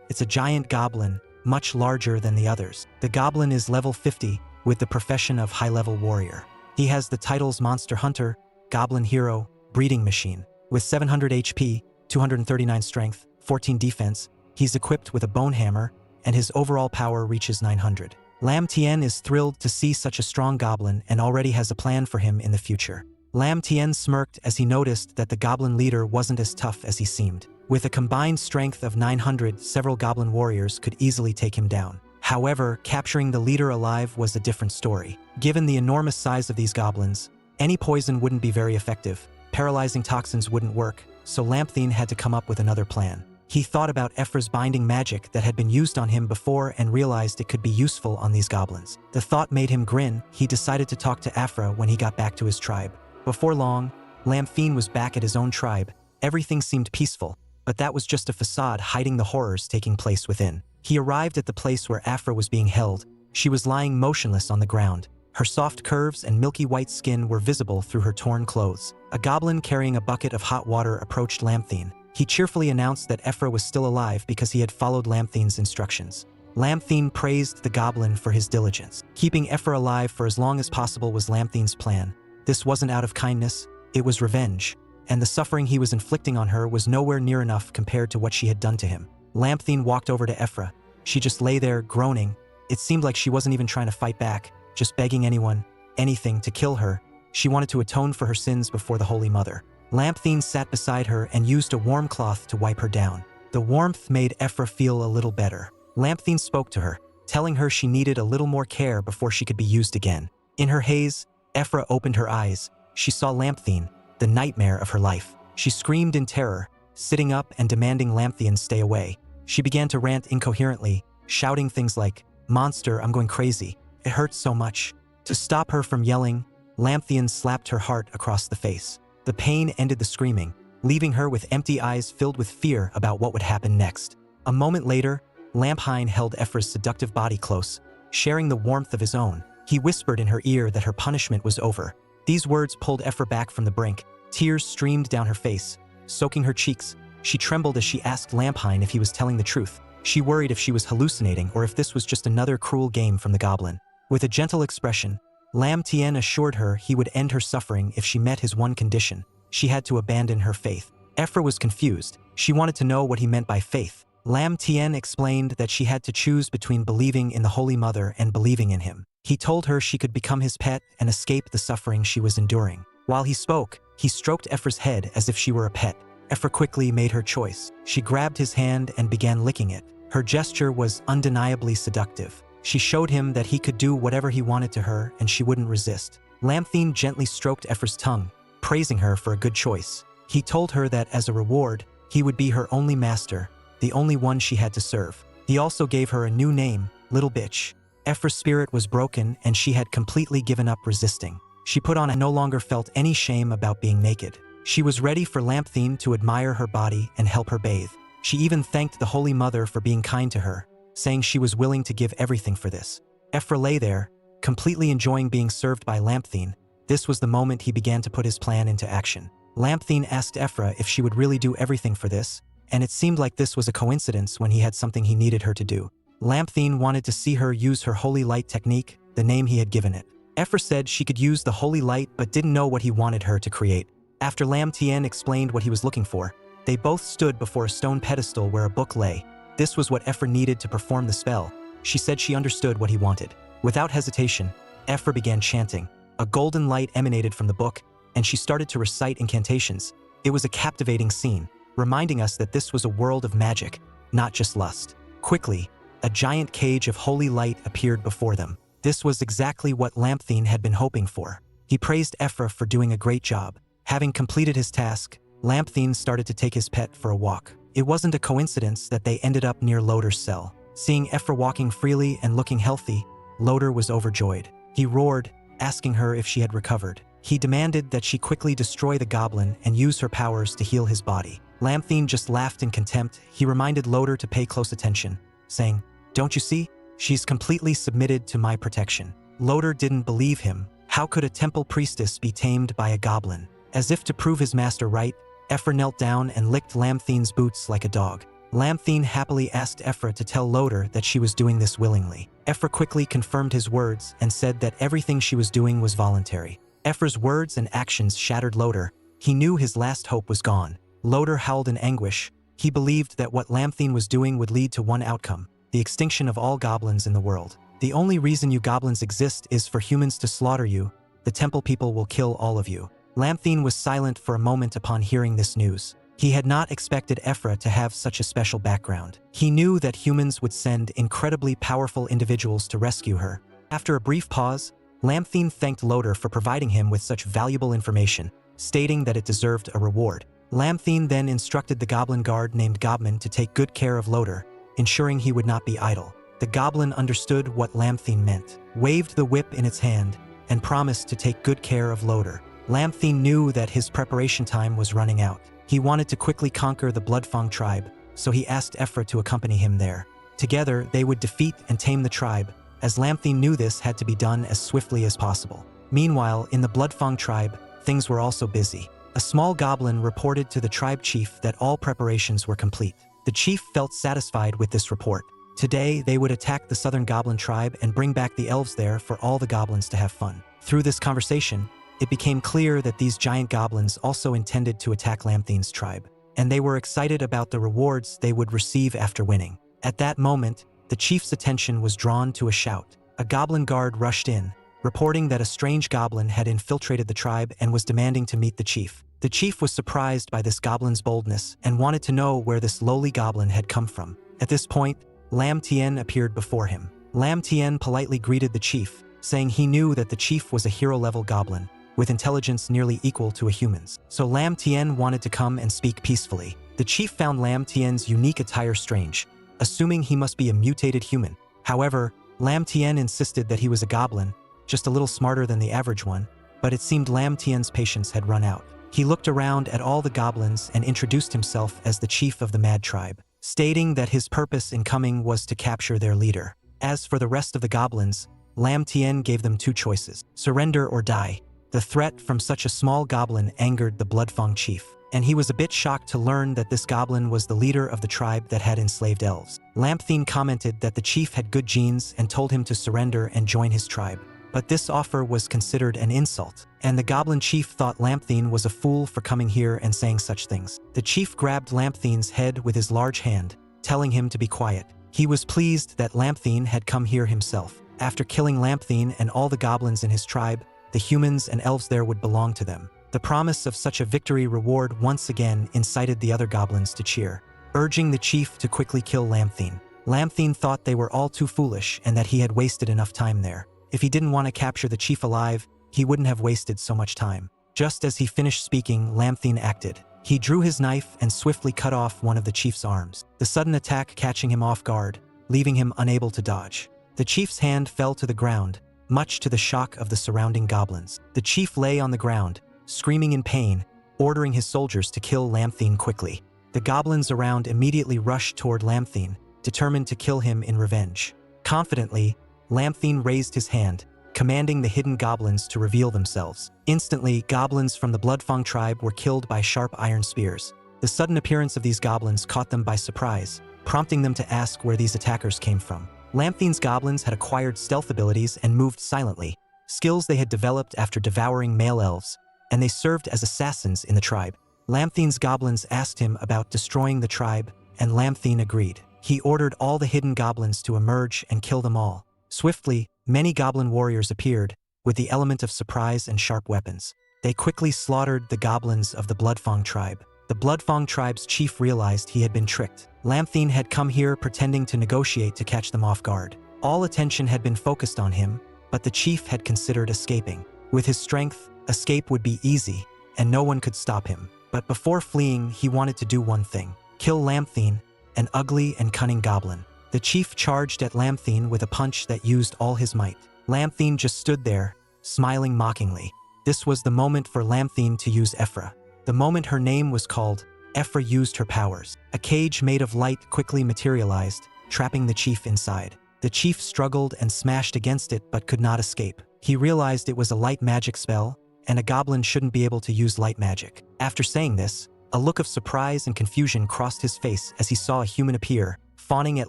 It's a giant goblin, much larger than the others. The goblin is level 50, with the profession of high-level warrior. He has the titles Monster Hunter, Goblin Hero, Breeding Machine. With 700 HP, 239 strength, 14 defense, he's equipped with a bone hammer, and his overall power reaches 900. Lam Tien is thrilled to see such a strong goblin and already has a plan for him in the future. Lam Tien smirked as he noticed that the goblin leader wasn't as tough as he seemed. With a combined strength of 900, several goblin warriors could easily take him down. However, capturing the leader alive was a different story. Given the enormous size of these goblins, any poison wouldn't be very effective, paralyzing toxins wouldn't work, so Lamthine had to come up with another plan. He thought about Ephra's binding magic that had been used on him before and realized it could be useful on these goblins. The thought made him grin. He decided to talk to Ephra when he got back to his tribe. Before long, Lamthine was back at his own tribe. Everything seemed peaceful, but that was just a facade hiding the horrors taking place within. He arrived at the place where Ephra was being held. She was lying motionless on the ground. Her soft curves and milky white skin were visible through her torn clothes. A goblin carrying a bucket of hot water approached Lamthine. He cheerfully announced that Ephra was still alive because he had followed Lamthine's instructions. Lamthine praised the goblin for his diligence. Keeping Ephra alive for as long as possible was Lamthine's plan. This wasn't out of kindness, it was revenge, and the suffering he was inflicting on her was nowhere near enough compared to what she had done to him. Lamthine walked over to Ephra. She just lay there, groaning. It seemed like she wasn't even trying to fight back, just begging anyone, anything to kill her. She wanted to atone for her sins before the Holy Mother. Lamthine sat beside her and used a warm cloth to wipe her down. The warmth made Ephra feel a little better. Lamthine spoke to her, telling her she needed a little more care before she could be used again. In her haze, Ephra opened her eyes. She saw Lamthine, the nightmare of her life. She screamed in terror, sitting up and demanding Lamthine stay away. She began to rant incoherently, shouting things like, "Monster, I'm going crazy. It hurts so much." To stop her from yelling, Lamthine slapped her heart across the face. The pain ended the screaming, leaving her with empty eyes filled with fear about what would happen next. A moment later, Lamphine held Ephra's seductive body close, sharing the warmth of his own. He whispered in her ear that her punishment was over. These words pulled Ephra back from the brink. Tears streamed down her face, soaking her cheeks. She trembled as she asked Lamphine if he was telling the truth. She worried if she was hallucinating or if this was just another cruel game from the goblin. With a gentle expression, Lam Tien assured her he would end her suffering if she met his one condition. She had to abandon her faith. Ephra was confused. She wanted to know what he meant by faith. Lam Tien explained that she had to choose between believing in the Holy Mother and believing in him. He told her she could become his pet and escape the suffering she was enduring. While he spoke, he stroked Ephra's head as if she were a pet. Ephra quickly made her choice. She grabbed his hand and began licking it. Her gesture was undeniably seductive. She showed him that he could do whatever he wanted to her and she wouldn't resist. Lamthine gently stroked Ephra's tongue, praising her for a good choice. He told her that as a reward, he would be her only master, the only one she had to serve. He also gave her a new name, Little Bitch. Ephra's spirit was broken and she had completely given up resisting. She put on and no longer felt any shame about being naked. She was ready for Lamthine to admire her body and help her bathe. She even thanked the Holy Mother for being kind to her, saying she was willing to give everything for this. Ephra lay there, completely enjoying being served by Lamthine. This was the moment he began to put his plan into action. Lamthine asked Ephra if she would really do everything for this, and it seemed like this was a coincidence when he had something he needed her to do. Lamthine wanted to see her use her Holy Light technique, the name he had given it. Ephra said she could use the Holy Light but didn't know what he wanted her to create. After Lam Tien explained what he was looking for, they both stood before a stone pedestal where a book lay. This was what Ephra needed to perform the spell. She said she understood what he wanted. Without hesitation, Ephra began chanting. A golden light emanated from the book, and she started to recite incantations. It was a captivating scene, reminding us that this was a world of magic, not just lust. Quickly, a giant cage of holy light appeared before them. This was exactly what Lamthine had been hoping for. He praised Ephra for doing a great job. Having completed his task, Lamthine started to take his pet for a walk. It wasn't a coincidence that they ended up near Loder's cell. Seeing Ephra walking freely and looking healthy, Loder was overjoyed. He roared, asking her if she had recovered. He demanded that she quickly destroy the goblin and use her powers to heal his body. Lamthine just laughed in contempt. He reminded Loder to pay close attention, saying, "Don't you see? She's completely submitted to my protection." Loder didn't believe him. How could a temple priestess be tamed by a goblin? As if to prove his master right, Ephra knelt down and licked Lamthine's boots like a dog. Lamthine happily asked Ephra to tell Loder that she was doing this willingly. Ephra quickly confirmed his words and said that everything she was doing was voluntary. Ephra's words and actions shattered Loder. He knew his last hope was gone. Loder howled in anguish. He believed that what Lamthine was doing would lead to one outcome: the extinction of all goblins in the world. The only reason you goblins exist is for humans to slaughter you. The temple people will kill all of you. Lamthine was silent for a moment upon hearing this news. He had not expected Ephra to have such a special background. He knew that humans would send incredibly powerful individuals to rescue her. After a brief pause, Lamthine thanked Loder for providing him with such valuable information, stating that it deserved a reward. Lamthine then instructed the goblin guard named Goblin to take good care of Loder, ensuring he would not be idle. The goblin understood what Lamthine meant, waved the whip in its hand, and promised to take good care of Loder. Lamthine knew that his preparation time was running out. He wanted to quickly conquer the Bloodfang tribe, so he asked Ephra to accompany him there. Together, they would defeat and tame the tribe, as Lamthine knew this had to be done as swiftly as possible. Meanwhile, in the Bloodfang tribe, things were also busy. A small goblin reported to the tribe chief that all preparations were complete. The chief felt satisfied with this report. Today, they would attack the southern goblin tribe and bring back the elves there for all the goblins to have fun. Through this conversation, it became clear that these giant goblins also intended to attack Lamthine's tribe, and they were excited about the rewards they would receive after winning. At that moment, the chief's attention was drawn to a shout. A goblin guard rushed in, reporting that a strange goblin had infiltrated the tribe and was demanding to meet the chief. The chief was surprised by this goblin's boldness and wanted to know where this lowly goblin had come from. At this point, Lam Tien appeared before him. Lam Tien politely greeted the chief, saying he knew that the chief was a hero-level goblin, with intelligence nearly equal to a human's. So Lam Tien wanted to come and speak peacefully. The chief found Lam Tien's unique attire strange, assuming he must be a mutated human. However, Lam Tien insisted that he was a goblin, just a little smarter than the average one, but it seemed Lam Tien's patience had run out. He looked around at all the goblins and introduced himself as the chief of the Mad Tribe, stating that his purpose in coming was to capture their leader. As for the rest of the goblins, Lam Tien gave them two choices: surrender or die. The threat from such a small goblin angered the Bloodfang chief, and he was a bit shocked to learn that this goblin was the leader of the tribe that had enslaved elves. Lamthine commented that the chief had good genes and told him to surrender and join his tribe. But this offer was considered an insult, and the goblin chief thought Lamthine was a fool for coming here and saying such things. The chief grabbed Lamthine's head with his large hand, telling him to be quiet. He was pleased that Lamthine had come here himself. After killing Lamthine and all the goblins in his tribe, the humans and elves there would belong to them. The promise of such a victory reward once again incited the other goblins to cheer, urging the chief to quickly kill Lamthine. Lamthine thought they were all too foolish and that he had wasted enough time there. If he didn't want to capture the chief alive, he wouldn't have wasted so much time. Just as he finished speaking, Lamthine acted. He drew his knife and swiftly cut off one of the chief's arms, the sudden attack catching him off guard, leaving him unable to dodge. The chief's hand fell to the ground, much to the shock of the surrounding goblins. The chief lay on the ground, screaming in pain, ordering his soldiers to kill Lamthine quickly. The goblins around immediately rushed toward Lamthine, determined to kill him in revenge. Confidently, Lamthine raised his hand, commanding the hidden goblins to reveal themselves. Instantly, goblins from the Bloodfang tribe were killed by sharp iron spears. The sudden appearance of these goblins caught them by surprise, prompting them to ask where these attackers came from. Lamthine's goblins had acquired stealth abilities and moved silently, skills they had developed after devouring male elves, and they served as assassins in the tribe. Lamthine's goblins asked him about destroying the tribe, and Lamthine agreed. He ordered all the hidden goblins to emerge and kill them all. Swiftly, many goblin warriors appeared, with the element of surprise and sharp weapons. They quickly slaughtered the goblins of the Bloodfang tribe. The Bloodfang tribe's chief realized he had been tricked. Lamthine had come here pretending to negotiate to catch them off guard. All attention had been focused on him, but the chief had considered escaping. With his strength, escape would be easy, and no one could stop him. But before fleeing, he wanted to do one thing: kill Lamthine, an ugly and cunning goblin. The chief charged at Lamthine with a punch that used all his might. Lamthine just stood there, smiling mockingly. This was the moment for Lamthine to use Ephra. The moment her name was called, Ephra used her powers. A cage made of light quickly materialized, trapping the chief inside. The chief struggled and smashed against it but could not escape. He realized it was a light magic spell, and a goblin shouldn't be able to use light magic. After saying this, a look of surprise and confusion crossed his face as he saw a human appear, fawning at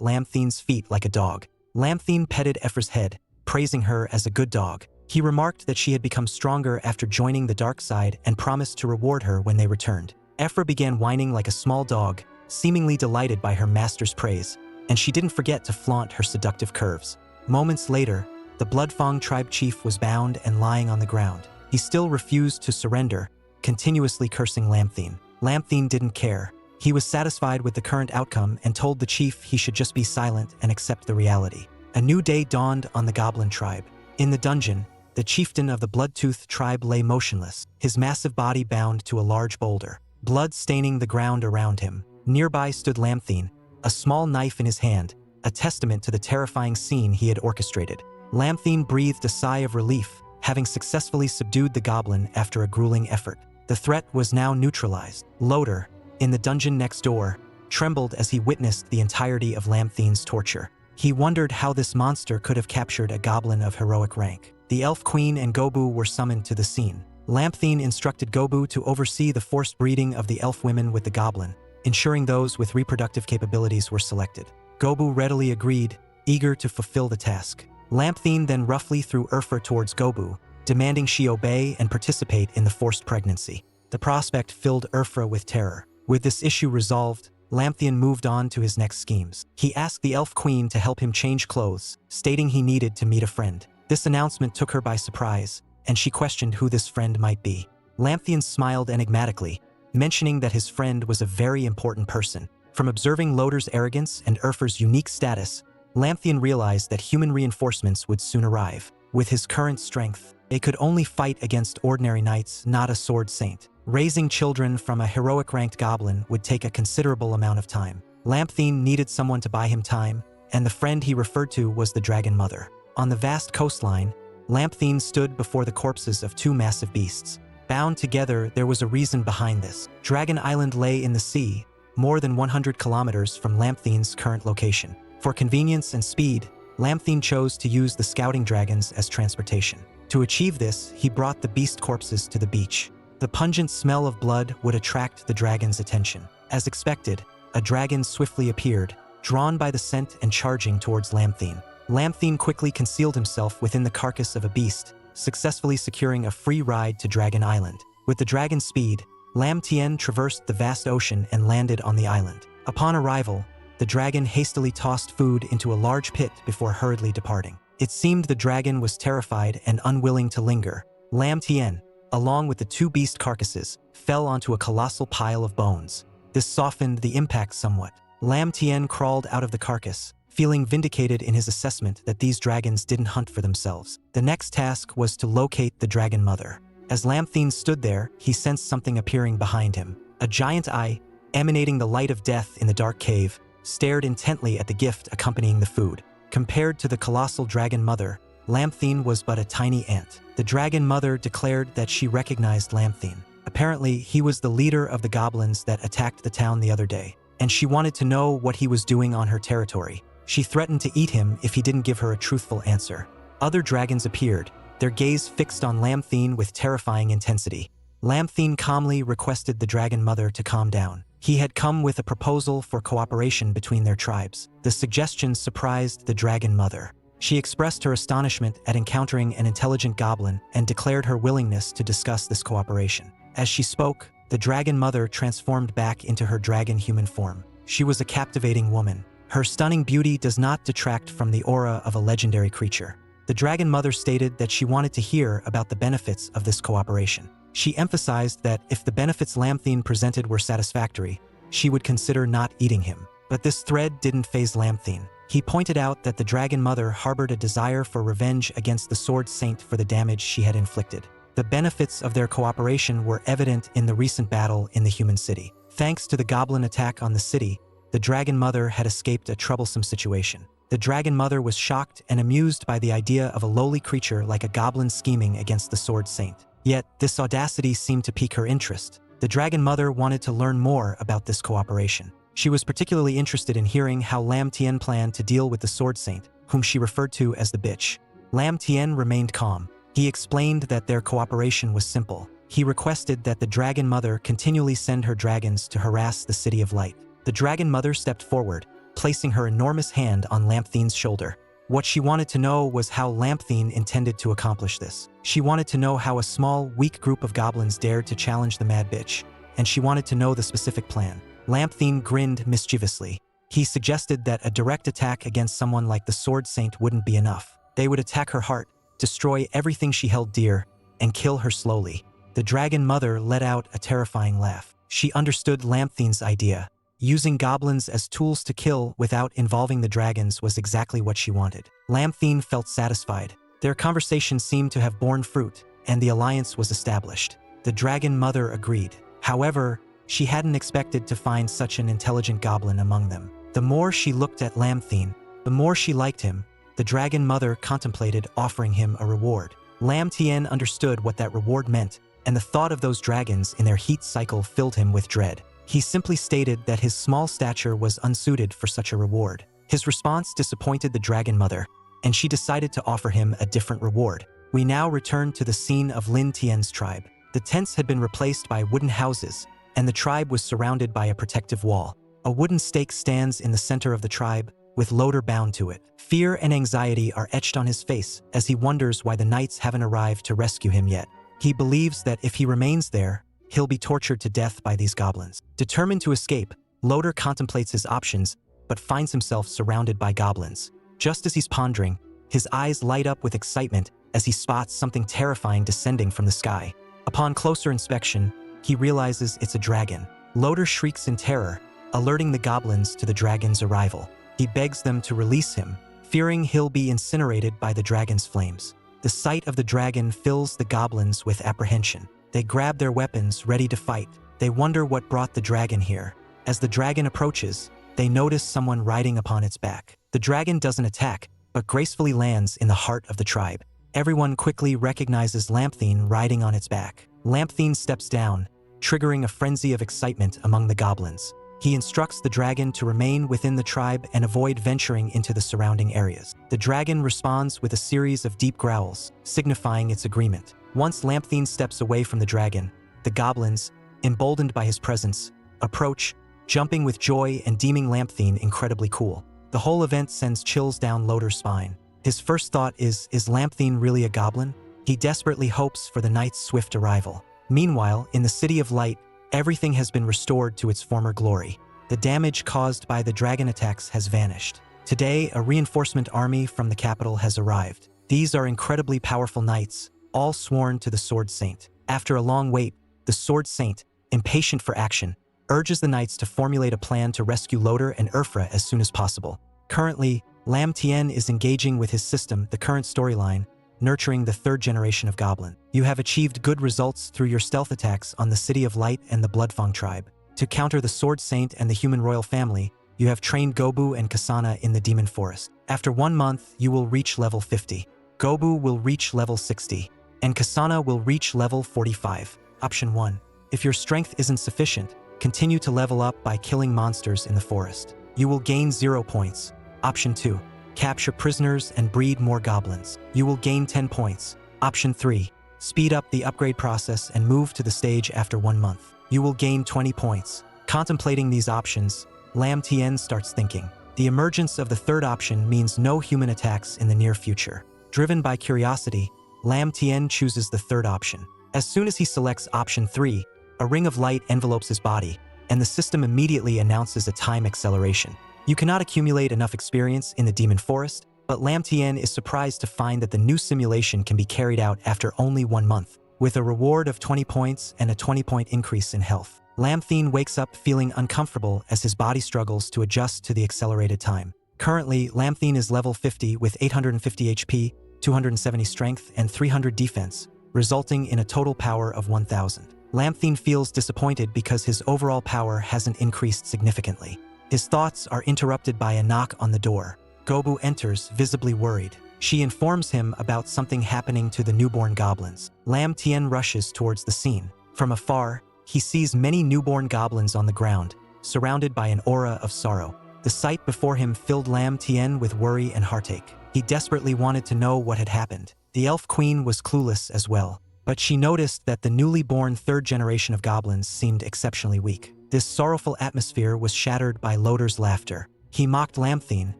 Lamthine's feet like a dog. Lamthine petted Ephra's head, praising her as a good dog. He remarked that she had become stronger after joining the dark side and promised to reward her when they returned. Ephra began whining like a small dog, seemingly delighted by her master's praise, and she didn't forget to flaunt her seductive curves. Moments later, the Bloodfang tribe chief was bound and lying on the ground. He still refused to surrender, continuously cursing Lamthine. Lamthine didn't care. He was satisfied with the current outcome and told the chief he should just be silent and accept the reality. A new day dawned on the Goblin tribe. In the dungeon, the chieftain of the Bloodtooth tribe lay motionless, his massive body bound to a large boulder, blood staining the ground around him. Nearby stood Lamthine, a small knife in his hand, a testament to the terrifying scene he had orchestrated. Lamthine breathed a sigh of relief, having successfully subdued the goblin after a grueling effort. The threat was now neutralized. Loader, in the dungeon next door, trembled as he witnessed the entirety of Lamthine's torture. He wondered how this monster could have captured a goblin of heroic rank. The elf queen and Gobu were summoned to the scene. Lamthine instructed Gobu to oversee the forced breeding of the elf women with the goblin, ensuring those with reproductive capabilities were selected. Gobu readily agreed, eager to fulfill the task. Lamthine then roughly threw Ephra towards Gobu, demanding she obey and participate in the forced pregnancy. The prospect filled Ephra with terror. With this issue resolved, Lamthine moved on to his next schemes. He asked the elf queen to help him change clothes, stating he needed to meet a friend. This announcement took her by surprise, and she questioned who this friend might be. Lamthine smiled enigmatically, mentioning that his friend was a very important person. From observing Loader's arrogance and Ephra's unique status, Lamthine realized that human reinforcements would soon arrive. With his current strength, they could only fight against ordinary knights, not a sword saint. Raising children from a heroic-ranked goblin would take a considerable amount of time. Lamthine needed someone to buy him time, and the friend he referred to was the Dragon Mother. On the vast coastline, Lamthine stood before the corpses of two massive beasts. Bound together, there was a reason behind this. Dragon Island lay in the sea, more than 100 kilometers from Lamthine's current location. For convenience and speed, Lamthine chose to use the scouting dragons as transportation. To achieve this, he brought the beast corpses to the beach. The pungent smell of blood would attract the dragon's attention. As expected, a dragon swiftly appeared, drawn by the scent and charging towards Lamthine. Lamthine quickly concealed himself within the carcass of a beast, successfully securing a free ride to Dragon Island. With the dragon's speed, Lamthine traversed the vast ocean and landed on the island. Upon arrival, the dragon hastily tossed food into a large pit before hurriedly departing. It seemed the dragon was terrified and unwilling to linger. Lamthine, along with the two beast carcasses, fell onto a colossal pile of bones. This softened the impact somewhat. Lamthine crawled out of the carcass, feeling vindicated in his assessment that these dragons didn't hunt for themselves. The next task was to locate the Dragon Mother. As Lamthine stood there, he sensed something appearing behind him. A giant eye, emanating the light of death in the dark cave, stared intently at the gift accompanying the food. Compared to the colossal Dragon Mother, Lamthine was but a tiny ant. The Dragon Mother declared that she recognized Lamthine. Apparently, he was the leader of the goblins that attacked the town the other day, and she wanted to know what he was doing on her territory. She threatened to eat him if he didn't give her a truthful answer. Other dragons appeared, their gaze fixed on Lamthine with terrifying intensity. Lamthine calmly requested the Dragon Mother to calm down. He had come with a proposal for cooperation between their tribes. The suggestion surprised the Dragon Mother. She expressed her astonishment at encountering an intelligent goblin and declared her willingness to discuss this cooperation. As she spoke, the Dragon Mother transformed back into her dragon-human form. She was a captivating woman. Her stunning beauty does not detract from the aura of a legendary creature. The Dragon Mother stated that she wanted to hear about the benefits of this cooperation. She emphasized that if the benefits Lamthine presented were satisfactory, she would consider not eating him. But this thread didn't faze Lamthine. He pointed out that the Dragon Mother harbored a desire for revenge against the Sword Saint for the damage she had inflicted. The benefits of their cooperation were evident in the recent battle in the human city. Thanks to the goblin attack on the city, the Dragon Mother had escaped a troublesome situation. The Dragon Mother was shocked and amused by the idea of a lowly creature like a goblin scheming against the Sword Saint. Yet, this audacity seemed to pique her interest. The Dragon Mother wanted to learn more about this cooperation. She was particularly interested in hearing how Lam Tien planned to deal with the Sword Saint, whom she referred to as the bitch. Lam Tien remained calm. He explained that their cooperation was simple. He requested that the Dragon Mother continually send her dragons to harass the City of Light. The Dragon Mother stepped forward, placing her enormous hand on Lampthine's shoulder. What she wanted to know was how Lampthine intended to accomplish this. She wanted to know how a small, weak group of goblins dared to challenge the mad bitch, and she wanted to know the specific plan. Lampthine grinned mischievously. He suggested that a direct attack against someone like the Sword Saint wouldn't be enough. They would attack her heart, destroy everything she held dear, and kill her slowly. The Dragon Mother let out a terrifying laugh. She understood Lampthine's idea. Using goblins as tools to kill without involving the dragons was exactly what she wanted. Lampthine felt satisfied. Their conversation seemed to have borne fruit, and the alliance was established. The Dragon Mother agreed. However, she hadn't expected to find such an intelligent goblin among them. The more she looked at Lampthine, the more she liked him. The Dragon Mother contemplated offering him a reward. Lam Tien understood what that reward meant, and the thought of those dragons in their heat cycle filled him with dread. He simply stated that his small stature was unsuited for such a reward. His response disappointed the Dragon Mother, and she decided to offer him a different reward. We now return to the scene of Lin Tien's tribe. The tents had been replaced by wooden houses, and the tribe was surrounded by a protective wall. A wooden stake stands in the center of the tribe, with Loader bound to it. Fear and anxiety are etched on his face as he wonders why the knights haven't arrived to rescue him yet. He believes that if he remains there, he'll be tortured to death by these goblins. Determined to escape, Loader contemplates his options, but finds himself surrounded by goblins. Just as he's pondering, his eyes light up with excitement as he spots something terrifying descending from the sky. Upon closer inspection, he realizes it's a dragon. Loader shrieks in terror, alerting the goblins to the dragon's arrival. He begs them to release him, fearing he'll be incinerated by the dragon's flames. The sight of the dragon fills the goblins with apprehension. They grab their weapons, ready to fight. They wonder what brought the dragon here. As the dragon approaches, they notice someone riding upon its back. The dragon doesn't attack, but gracefully lands in the heart of the tribe. Everyone quickly recognizes Lampthine riding on its back. Lampthine steps down, triggering a frenzy of excitement among the goblins. He instructs the dragon to remain within the tribe and avoid venturing into the surrounding areas. The dragon responds with a series of deep growls, signifying its agreement. Once Lampthine steps away from the dragon, the goblins, emboldened by his presence, approach, jumping with joy and deeming Lampthine incredibly cool. The whole event sends chills down Loader's spine. His first thought is Lampthine really a goblin? He desperately hopes for the knight's swift arrival. Meanwhile, in the City of Light, everything has been restored to its former glory. The damage caused by the dragon attacks has vanished. Today, a reinforcement army from the capital has arrived. These are incredibly powerful knights, all sworn to the Sword Saint. After a long wait, the Sword Saint, impatient for action, urges the knights to formulate a plan to rescue Loader and Ephra as soon as possible. Currently, Lam Tien is engaging with his system, the current storyline, nurturing the third generation of Goblin. You have achieved good results through your stealth attacks on the City of Light and the Bloodfang tribe. To counter the Sword Saint and the human royal family, you have trained Gobu and Kasana in the Demon Forest. After 1 month, you will reach level 50. Gobu will reach level 60. And Kasana will reach level 45. Option 1. If your strength isn't sufficient, continue to level up by killing monsters in the forest. You will gain 0 points. Option 2. Capture prisoners and breed more goblins. You will gain 10 points. Option 3. Speed up the upgrade process and move to the stage after 1 month. You will gain 20 points. Contemplating these options, Lam Tien starts thinking. The emergence of the third option means no human attacks in the near future. Driven by curiosity, Lam Tien chooses the third option. As soon as he selects option 3, a ring of light envelopes his body, and the system immediately announces a time acceleration. You cannot accumulate enough experience in the Demon Forest, but Lam Tien is surprised to find that the new simulation can be carried out after only 1 month, with a reward of 20 points and a 20-point increase in health. Lampthine wakes up feeling uncomfortable as his body struggles to adjust to the accelerated time. Currently, Lampthine is level 50 with 850 HP, 270 strength, and 300 defense, resulting in a total power of 1000. Lampthine feels disappointed because his overall power hasn't increased significantly. His thoughts are interrupted by a knock on the door. Gobu enters, visibly worried. She informs him about something happening to the newborn goblins. Lam Tien rushes towards the scene. From afar, he sees many newborn goblins on the ground, surrounded by an aura of sorrow. The sight before him filled Lam Tien with worry and heartache. He desperately wanted to know what had happened. The elf queen was clueless as well, but she noticed that the newly born third generation of goblins seemed exceptionally weak. This sorrowful atmosphere was shattered by Loder's laughter. He mocked Lamthine,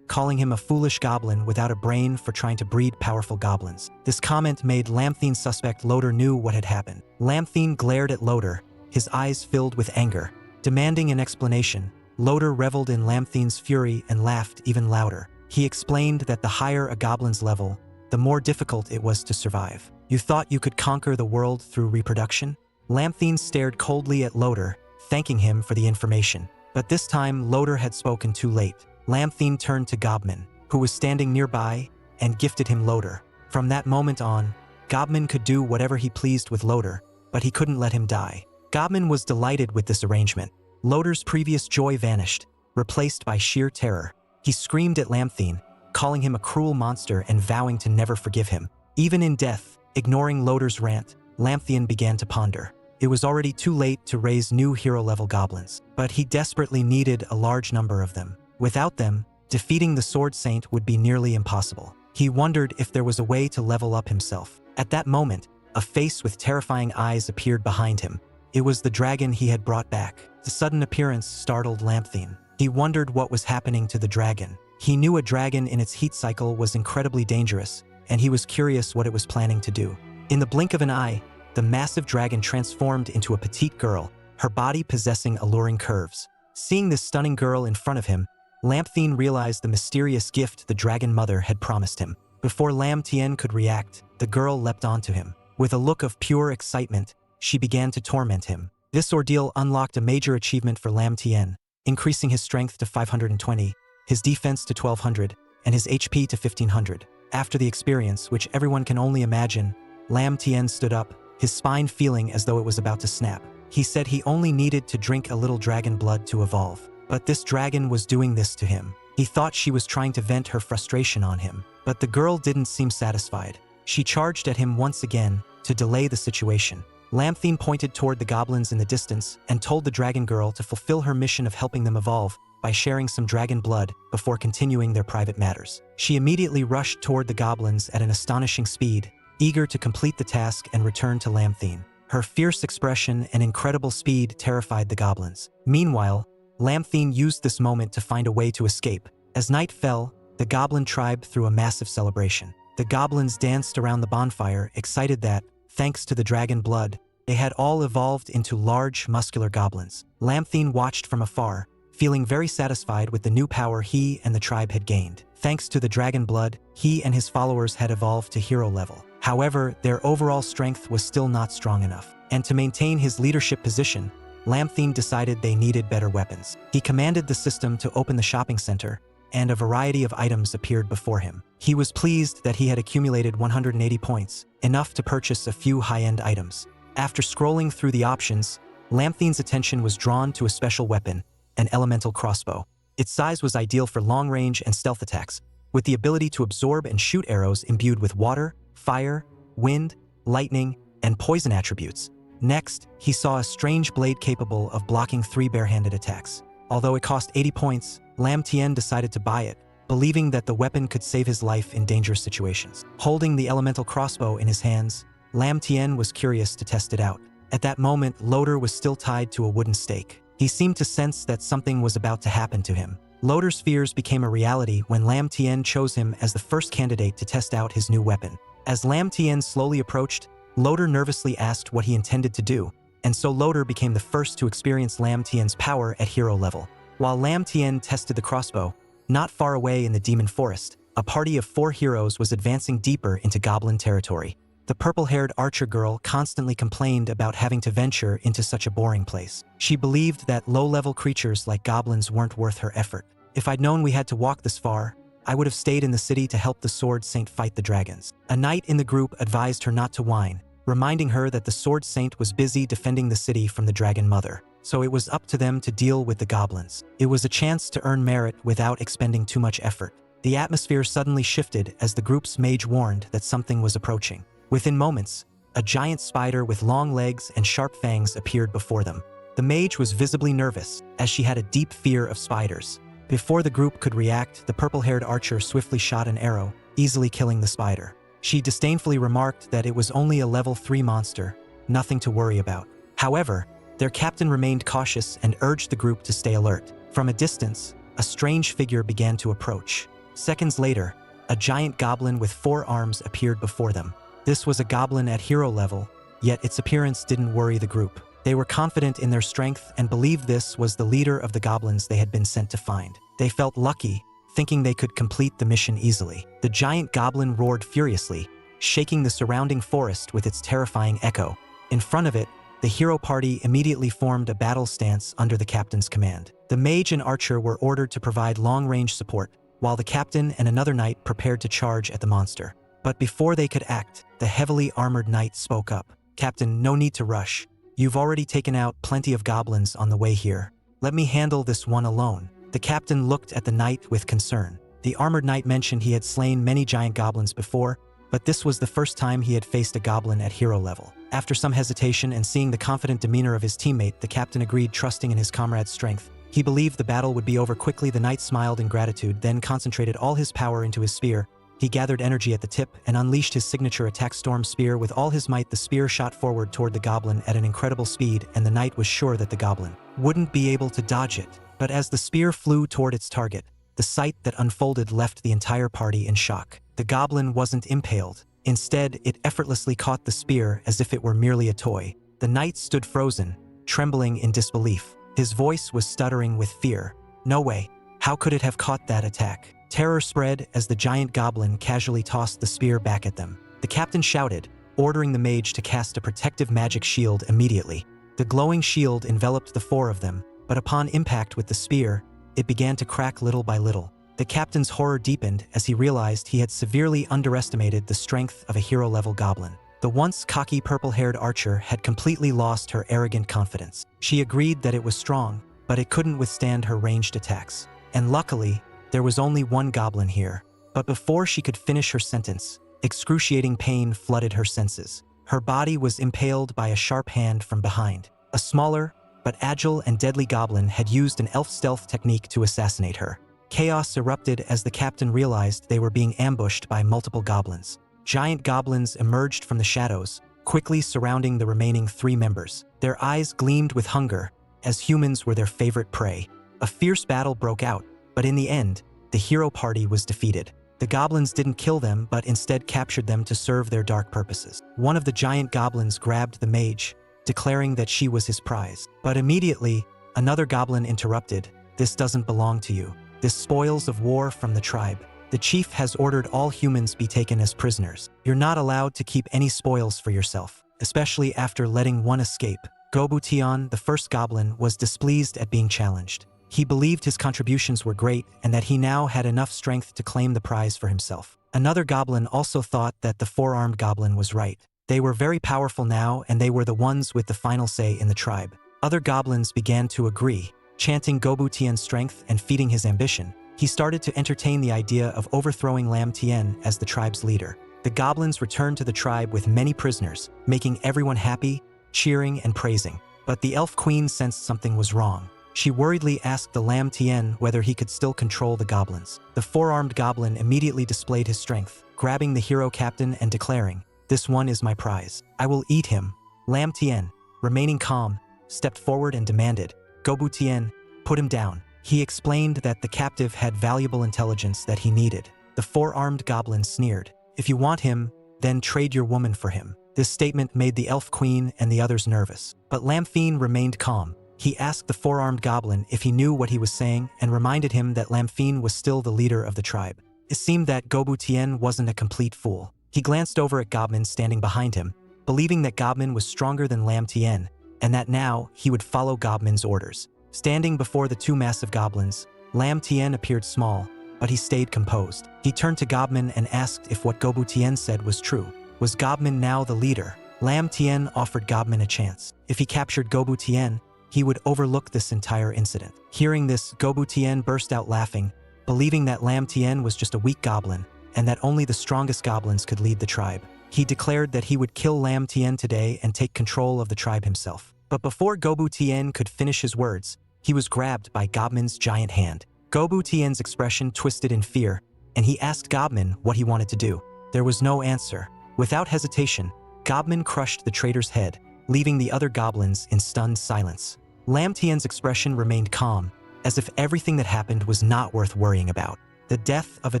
calling him a foolish goblin without a brain for trying to breed powerful goblins. This comment made Lamthine suspect Loder knew what had happened. Lamthine glared at Loder, his eyes filled with anger. Demanding an explanation, Loder reveled in Lamthine's fury and laughed even louder. He explained that the higher a goblin's level, the more difficult it was to survive. You thought you could conquer the world through reproduction? Lamthine stared coldly at Loder, thanking him for the information. But this time, Loder had spoken too late. Lamthine turned to Goblin, who was standing nearby, and gifted him Loder. From that moment on, Goblin could do whatever he pleased with Loder, but he couldn't let him die. Goblin was delighted with this arrangement. Loder's previous joy vanished, replaced by sheer terror. He screamed at Lamthine, calling him a cruel monster and vowing to never forgive him. Even in death, ignoring Loder's rant, Lamthine began to ponder. It was already too late to raise new hero-level goblins, but he desperately needed a large number of them. Without them, defeating the Sword Saint would be nearly impossible. He wondered if there was a way to level up himself. At that moment, a face with terrifying eyes appeared behind him. It was the dragon he had brought back. The sudden appearance startled Lamthine. He wondered what was happening to the dragon. He knew a dragon in its heat cycle was incredibly dangerous, and he was curious what it was planning to do. In the blink of an eye, the massive dragon transformed into a petite girl, her body possessing alluring curves. Seeing this stunning girl in front of him, Lamthine realized the mysterious gift the dragon mother had promised him. Before Lam Tien could react, the girl leapt onto him. With a look of pure excitement, she began to torment him. This ordeal unlocked a major achievement for Lam Tien, increasing his strength to 520, his defense to 1200, and his HP to 1500. After the experience, which everyone can only imagine, Lam Tien stood up, his spine feeling as though it was about to snap. He said he only needed to drink a little dragon blood to evolve. But this dragon was doing this to him. He thought she was trying to vent her frustration on him. But the girl didn't seem satisfied. She charged at him once again to delay the situation. Lamthine pointed toward the goblins in the distance and told the dragon girl to fulfill her mission of helping them evolve by sharing some dragon blood before continuing their private matters. She immediately rushed toward the goblins at an astonishing speed, eager to complete the task and return to Lamthine. Her fierce expression and incredible speed terrified the goblins. Meanwhile, Lamthine used this moment to find a way to escape. As night fell, the goblin tribe threw a massive celebration. The goblins danced around the bonfire, excited that, thanks to the dragon blood, they had all evolved into large, muscular goblins. Lamthine watched from afar, feeling very satisfied with the new power he and the tribe had gained. Thanks to the dragon blood, he and his followers had evolved to hero level. However, their overall strength was still not strong enough, and to maintain his leadership position, Lamthine decided they needed better weapons. He commanded the system to open the shopping center, and a variety of items appeared before him. He was pleased that he had accumulated 180 points, enough to purchase a few high-end items. After scrolling through the options, Lamthine's attention was drawn to a special weapon, an elemental crossbow. Its size was ideal for long-range and stealth attacks, with the ability to absorb and shoot arrows imbued with water, fire, wind, lightning, and poison attributes. Next, he saw a strange blade capable of blocking 3 bare-handed attacks. Although it cost 80 points, Lam Tien decided to buy it, believing that the weapon could save his life in dangerous situations. Holding the elemental crossbow in his hands, Lam Tien was curious to test it out. At that moment, Loder was still tied to a wooden stake. He seemed to sense that something was about to happen to him. Loder's fears became a reality when Lam Tien chose him as the first candidate to test out his new weapon. As Lam Tien slowly approached, Loder nervously asked what he intended to do, and so Loder became the first to experience Lam Tien's power at hero level. While Lam Tien tested the crossbow, not far away in the Demon Forest, a party of 4 heroes was advancing deeper into Goblin territory. The purple-haired archer girl constantly complained about having to venture into such a boring place. She believed that low-level creatures like goblins weren't worth her effort. If I'd known we had to walk this far, I would have stayed in the city to help the Sword Saint fight the dragons. A knight in the group advised her not to whine, reminding her that the Sword Saint was busy defending the city from the Dragon Mother, so it was up to them to deal with the goblins. It was a chance to earn merit without expending too much effort. The atmosphere suddenly shifted as the group's mage warned that something was approaching. Within moments, a giant spider with long legs and sharp fangs appeared before them. The mage was visibly nervous, as she had a deep fear of spiders. Before the group could react, the purple-haired archer swiftly shot an arrow, easily killing the spider. She disdainfully remarked that it was only a level 3 monster, nothing to worry about. However, their captain remained cautious and urged the group to stay alert. From a distance, a strange figure began to approach. Seconds later, a giant goblin with 4 arms appeared before them. This was a goblin at hero level, yet its appearance didn't worry the group. They were confident in their strength and believed this was the leader of the goblins they had been sent to find. They felt lucky, thinking they could complete the mission easily. The giant goblin roared furiously, shaking the surrounding forest with its terrifying echo. In front of it, the hero party immediately formed a battle stance under the captain's command. The mage and archer were ordered to provide long-range support, while the captain and another knight prepared to charge at the monster. But before they could act, the heavily armored knight spoke up. "Captain, no need to rush. You've already taken out plenty of goblins on the way here. Let me handle this one alone." The captain looked at the knight with concern. The armored knight mentioned he had slain many giant goblins before, but this was the first time he had faced a goblin at hero level. After some hesitation and seeing the confident demeanor of his teammate, the captain agreed, trusting in his comrade's strength. He believed the battle would be over quickly. The knight smiled in gratitude, then concentrated all his power into his spear. He gathered energy at the tip and unleashed his signature attack, Storm Spear. With all his might, the spear shot forward toward the goblin at an incredible speed, and the knight was sure that the goblin wouldn't be able to dodge it. But as the spear flew toward its target, the sight that unfolded left the entire party in shock. The goblin wasn't impaled. Instead, it effortlessly caught the spear as if it were merely a toy. The knight stood frozen, trembling in disbelief. His voice was stuttering with fear. "No way. How could it have caught that attack?" Terror spread as the giant goblin casually tossed the spear back at them. The captain shouted, ordering the mage to cast a protective magic shield immediately. The glowing shield enveloped the 4 of them, but upon impact with the spear, it began to crack little by little. The captain's horror deepened as he realized he had severely underestimated the strength of a hero-level goblin. The once cocky purple-haired archer had completely lost her arrogant confidence. She agreed that it was strong, but it couldn't withstand her ranged attacks. And luckily, there was only one goblin here. But before she could finish her sentence, excruciating pain flooded her senses. Her body was impaled by a sharp hand from behind. A smaller, but agile and deadly goblin had used an elf stealth technique to assassinate her. Chaos erupted as the captain realized they were being ambushed by multiple goblins. Giant goblins emerged from the shadows, quickly surrounding the remaining 3 members. Their eyes gleamed with hunger, as humans were their favorite prey. A fierce battle broke out, but in the end, the hero party was defeated. The goblins didn't kill them, but instead captured them to serve their dark purposes. One of the giant goblins grabbed the mage, declaring that she was his prize. But immediately, another goblin interrupted. "This doesn't belong to you. This spoils of war from the tribe. The chief has ordered all humans be taken as prisoners. You're not allowed to keep any spoils for yourself, especially after letting one escape." Goblin, the first goblin, was displeased at being challenged. He believed his contributions were great and that he now had enough strength to claim the prize for himself. Another goblin also thought that the 4-armed goblin was right. They were very powerful now, and they were the ones with the final say in the tribe. Other goblins began to agree, chanting Goblin strength and feeding his ambition. He started to entertain the idea of overthrowing Lam Tien as the tribe's leader. The goblins returned to the tribe with many prisoners, making everyone happy, cheering and praising. But the elf queen sensed something was wrong. She worriedly asked the Lam Tien whether he could still control the goblins. The 4-armed goblin immediately displayed his strength, grabbing the hero captain and declaring, "This one is my prize. I will eat him." Lam Tien, remaining calm, stepped forward and demanded, "Goblin, put him down." He explained that the captive had valuable intelligence that he needed. The 4-armed goblin sneered, "If you want him, then trade your woman for him." This statement made the elf queen and the others nervous. But Lamphine remained calm. He asked the 4-armed goblin if he knew what he was saying and reminded him that Lamphine was still the leader of the tribe. It seemed that Goblin wasn't a complete fool. He glanced over at Goblin standing behind him, believing that Goblin was stronger than Lam Tien, and that now he would follow Goblin's orders. Standing before the 2 massive goblins, Lam Tien appeared small, but he stayed composed. He turned to Goblin and asked if what Goblin said was true. Was Goblin now the leader? Lam Tien offered Goblin a chance. If he captured Goblin, he would overlook this entire incident. Hearing this, Goblin burst out laughing, believing that Lam Tien was just a weak goblin and that only the strongest goblins could lead the tribe. He declared that he would kill Lam Tien today and take control of the tribe himself. But before Gobu Tien could finish his words, he was grabbed by Goblin's giant hand. Gobu Tien's expression twisted in fear, and he asked Goblin what he wanted to do. There was no answer. Without hesitation, Goblin crushed the traitor's head, leaving the other goblins in stunned silence. Lam Tien's expression remained calm, as if everything that happened was not worth worrying about. The death of a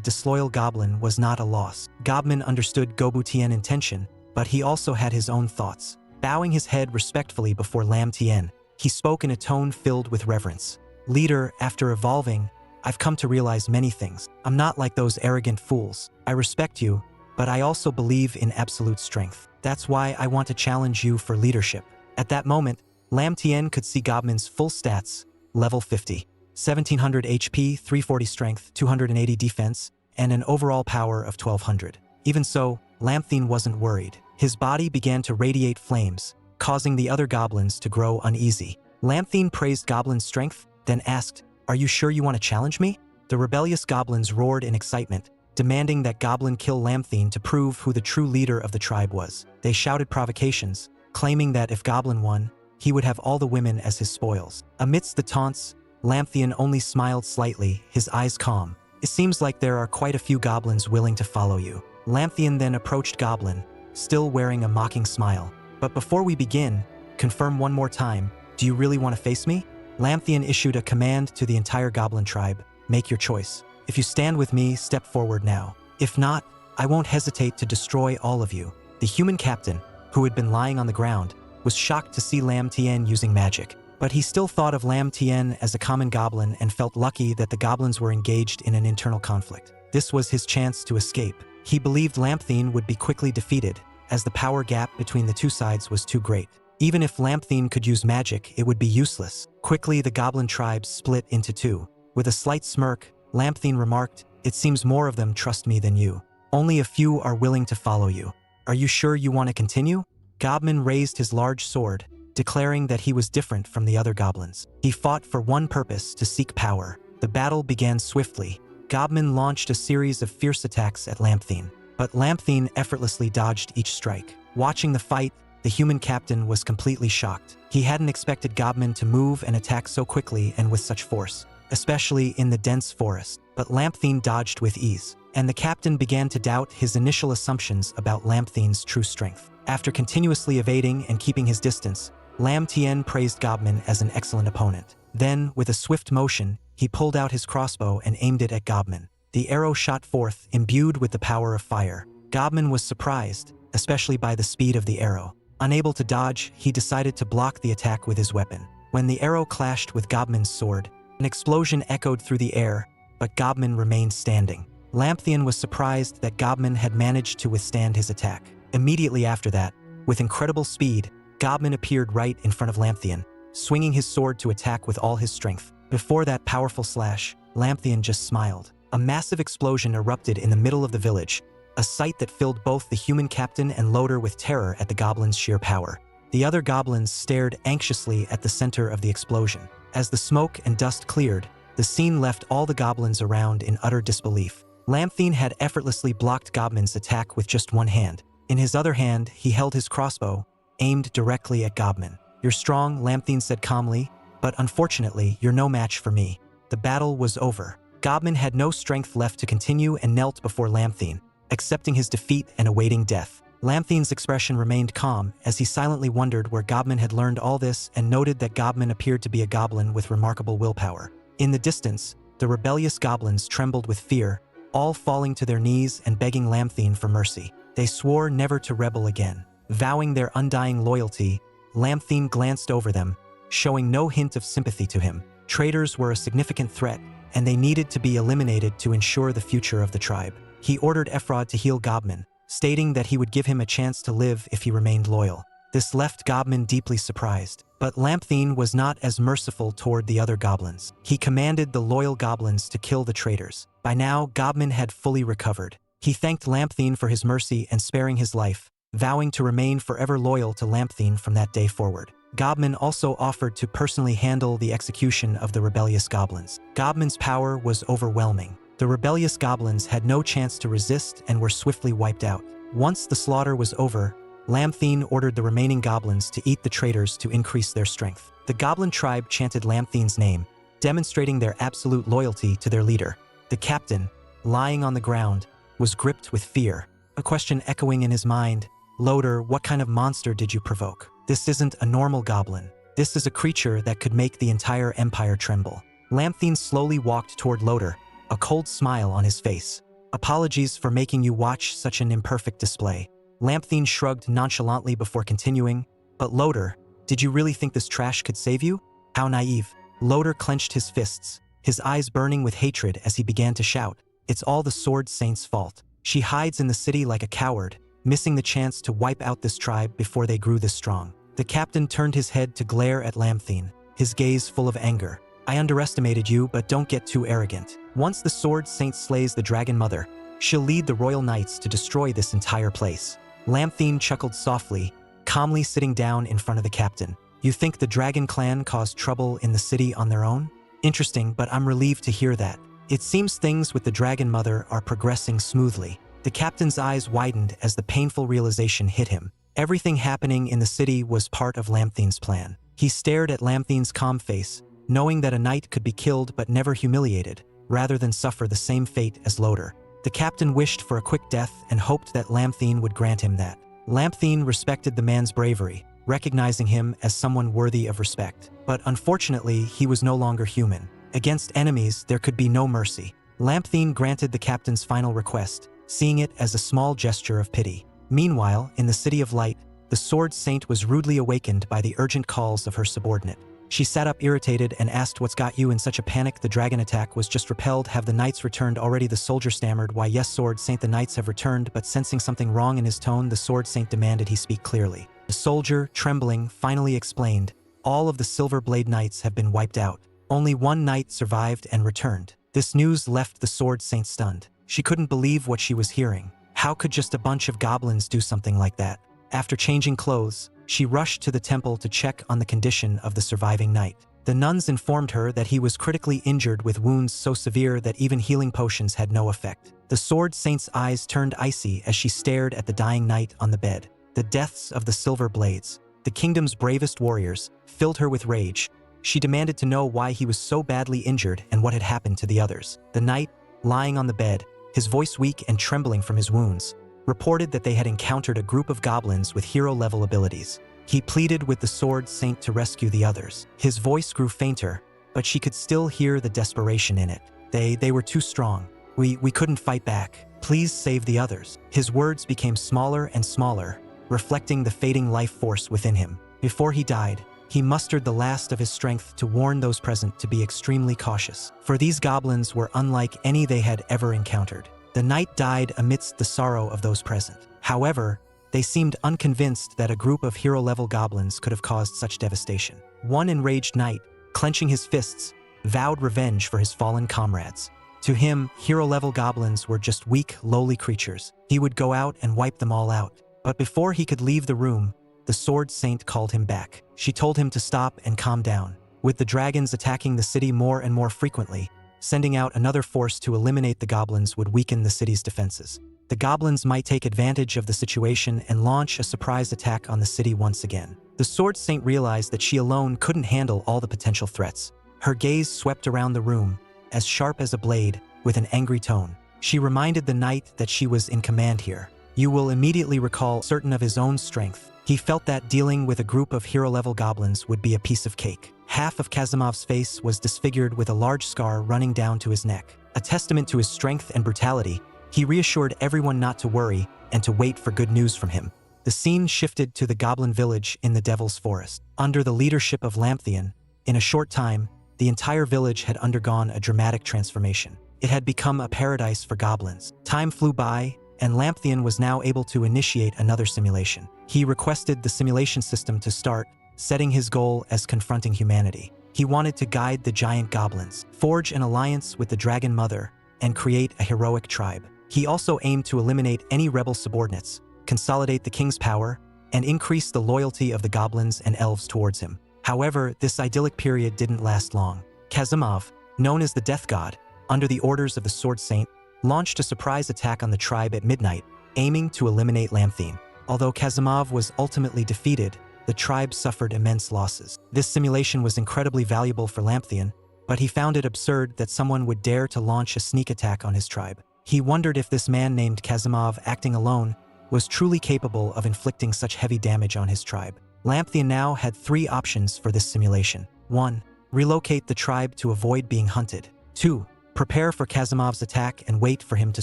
disloyal goblin was not a loss. Goblin understood Gobu Tien's intention, but he also had his own thoughts. Bowing his head respectfully before Lam Tien, he spoke in a tone filled with reverence. Leader, after evolving, I've come to realize many things. I'm not like those arrogant fools. I respect you, but I also believe in absolute strength. That's why I want to challenge you for leadership. At that moment, Lam Tien could see Goblin's full stats, level 50. 1700 HP, 340 strength, 280 defense, and an overall power of 1200. Even so, Lam Tien wasn't worried. His body began to radiate flames, causing the other goblins to grow uneasy. Lam Tien praised Goblin's strength, then asked, "Are you sure you want to challenge me?" The rebellious goblins roared in excitement, demanding that Goblin kill Lam Tien to prove who the true leader of the tribe was. They shouted provocations, claiming that if Goblin won, he would have all the women as his spoils. Amidst the taunts, Lam Tien only smiled slightly, his eyes calm. "It seems like there are quite a few goblins willing to follow you." Lam Tien then approached Goblin, still wearing a mocking smile. "But before we begin, confirm one more time, do you really want to face me?" Lam Tien issued a command to the entire goblin tribe, "Make your choice. If you stand with me, step forward now. If not, I won't hesitate to destroy all of you." The human captain, who had been lying on the ground, was shocked to see Lam Tien using magic. But he still thought of Lam Tien as a common goblin and felt lucky that the goblins were engaged in an internal conflict. This was his chance to escape. He believed Lam Tien would be quickly defeated, as the power gap between the two sides was too great. Even if Lam Tien could use magic, it would be useless. Quickly, the goblin tribes split into two. With a slight smirk, Lam Tien remarked, "It seems more of them trust me than you. Only a few are willing to follow you. Are you sure you want to continue?" Goblin raised his large sword, declaring that he was different from the other goblins. He fought for one purpose, to seek power. The battle began swiftly. Goblin launched a series of fierce attacks at Lam Tien, but Lam Tien effortlessly dodged each strike. Watching the fight, the human captain was completely shocked. He hadn't expected Goblin to move and attack so quickly and with such force, especially in the dense forest. But Lam Tien dodged with ease, and the captain began to doubt his initial assumptions about Lam Tien's true strength. After continuously evading and keeping his distance, Lam Tien praised Goblin as an excellent opponent. Then, with a swift motion, he pulled out his crossbow and aimed it at Goblin. The arrow shot forth, imbued with the power of fire. Goblin was surprised, especially by the speed of the arrow. Unable to dodge, he decided to block the attack with his weapon. When the arrow clashed with Goblin's sword, an explosion echoed through the air, but Goblin remained standing. Lam Tien was surprised that Goblin had managed to withstand his attack. Immediately after that, with incredible speed, Goblin appeared right in front of Lam Tien, swinging his sword to attack with all his strength. Before that powerful slash, Lam Tien just smiled. A massive explosion erupted in the middle of the village, a sight that filled both the human captain and loader with terror at the goblin's sheer power. The other goblins stared anxiously at the center of the explosion. As the smoke and dust cleared, the scene left all the goblins around in utter disbelief. Lam Tien had effortlessly blocked Goblin's attack with just one hand. In his other hand, he held his crossbow, aimed directly at Goblin. "You're strong," Lam Tien said calmly, "but unfortunately, you're no match for me." The battle was over. Goblin had no strength left to continue and knelt before Lam Tien, accepting his defeat and awaiting death. Lam Tien's expression remained calm as he silently wondered where Goblin had learned all this and noted that Goblin appeared to be a goblin with remarkable willpower. In the distance, the rebellious goblins trembled with fear, all falling to their knees and begging Lam Tien for mercy. They swore never to rebel again. Vowing their undying loyalty, Lam Tien glanced over them, showing no hint of sympathy to him. Traitors were a significant threat, and they needed to be eliminated to ensure the future of the tribe. He ordered Ephra to heal Goblin, stating that he would give him a chance to live if he remained loyal. This left Goblin deeply surprised, but Lam Tien was not as merciful toward the other goblins. He commanded the loyal goblins to kill the traitors. By now, Goblin had fully recovered. He thanked Lam Tien for his mercy and sparing his life, vowing to remain forever loyal to Lam Tien from that day forward. Goblin also offered to personally handle the execution of the rebellious goblins. Goblin's power was overwhelming. The rebellious goblins had no chance to resist and were swiftly wiped out. Once the slaughter was over, Lamthine ordered the remaining goblins to eat the traitors to increase their strength. The goblin tribe chanted Lamthine's name, demonstrating their absolute loyalty to their leader. The captain, lying on the ground, was gripped with fear, a question echoing in his mind. Loader, what kind of monster did you provoke? This isn't a normal goblin. This is a creature that could make the entire empire tremble. Lamthine slowly walked toward Loader, a cold smile on his face. Apologies for making you watch such an imperfect display. Lamthine shrugged nonchalantly before continuing. But Loader, did you really think this trash could save you? How naive. Loader clenched his fists, his eyes burning with hatred as he began to shout. It's all the Sword Saint's fault. She hides in the city like a coward, missing the chance to wipe out this tribe before they grew this strong. The captain turned his head to glare at Lamthine, his gaze full of anger. I underestimated you, but don't get too arrogant. Once the Sword Saint slays the Dragon Mother, she'll lead the Royal Knights to destroy this entire place. Lamthine chuckled softly, calmly sitting down in front of the captain. You think the Dragon Clan caused trouble in the city on their own? Interesting, but I'm relieved to hear that. It seems things with the Dragon Mother are progressing smoothly. The captain's eyes widened as the painful realization hit him. Everything happening in the city was part of Lamthine's plan. He stared at Lamthine's calm face, knowing that a knight could be killed but never humiliated, rather than suffer the same fate as Loader. The captain wished for a quick death and hoped that Lamthine would grant him that. Lamthine respected the man's bravery, recognizing him as someone worthy of respect. But unfortunately, he was no longer human. Against enemies, there could be no mercy. Lamthine granted the captain's final request, seeing it as a small gesture of pity. Meanwhile, in the City of Light, the Sword Saint was rudely awakened by the urgent calls of her subordinate. She sat up irritated and asked, what's got you in such a panic? The dragon attack was just repelled. Have the knights returned already? The soldier stammered. Why yes, Sword Saint, the knights have returned, but sensing something wrong in his tone, the Sword Saint demanded he speak clearly. The soldier, trembling, finally explained, all of the Silver Blade Knights have been wiped out. Only one knight survived and returned. This news left the Sword Saint stunned. She couldn't believe what she was hearing. How could just a bunch of goblins do something like that? After changing clothes, she rushed to the temple to check on the condition of the surviving knight. The nuns informed her that he was critically injured with wounds so severe that even healing potions had no effect. The Sword Saint's eyes turned icy as she stared at the dying knight on the bed. The deaths of the Silver Blades, the kingdom's bravest warriors, filled her with rage. She demanded to know why he was so badly injured and what had happened to the others. The knight, lying on the bed, his voice weak and trembling from his wounds, reported that they had encountered a group of goblins with hero-level abilities. He pleaded with the Sword Saint to rescue the others. His voice grew fainter, but she could still hear the desperation in it. They were too strong. We couldn't fight back. Please save the others. His words became smaller and smaller, reflecting the fading life force within him. Before he died, he mustered the last of his strength to warn those present to be extremely cautious, for these goblins were unlike any they had ever encountered. The knight died amidst the sorrow of those present. However, they seemed unconvinced that a group of hero-level goblins could have caused such devastation. One enraged knight, clenching his fists, vowed revenge for his fallen comrades. To him, hero-level goblins were just weak, lowly creatures. He would go out and wipe them all out. But before he could leave the room, the Sword Saint called him back. She told him to stop and calm down. With the dragons attacking the city more and more frequently, sending out another force to eliminate the goblins would weaken the city's defenses. The goblins might take advantage of the situation and launch a surprise attack on the city once again. The Sword Saint realized that she alone couldn't handle all the potential threats. Her gaze swept around the room, as sharp as a blade, with an angry tone. She reminded the knight that she was in command here. You will immediately recall certain of his own strength. He felt that dealing with a group of hero-level goblins would be a piece of cake. Half of Kazimov's face was disfigured with a large scar running down to his neck. A testament to his strength and brutality, he reassured everyone not to worry and to wait for good news from him. The scene shifted to the goblin village in the Devil's Forest. Under the leadership of Lamthian, in a short time, the entire village had undergone a dramatic transformation. It had become a paradise for goblins. Time flew by, and Lamthian was now able to initiate another simulation. He requested the simulation system to start, setting his goal as confronting humanity. He wanted to guide the giant goblins, forge an alliance with the Dragon Mother, and create a heroic tribe. He also aimed to eliminate any rebel subordinates, consolidate the king's power, and increased the loyalty of the goblins and elves towards him. However, this idyllic period didn't last long. Kazimov, known as the Death God, under the orders of the Sword Saint, launched a surprise attack on the tribe at midnight, aiming to eliminate Lamthine. Although Kazimov was ultimately defeated, the tribe suffered immense losses. This simulation was incredibly valuable for Lamthine, but he found it absurd that someone would dare to launch a sneak attack on his tribe. He wondered if this man named Kazimov, acting alone, was truly capable of inflicting such heavy damage on his tribe. Lamthine now had 3 options for this simulation. 1. Relocate the tribe to avoid being hunted. 2. Prepare for Kazimov's attack and wait for him to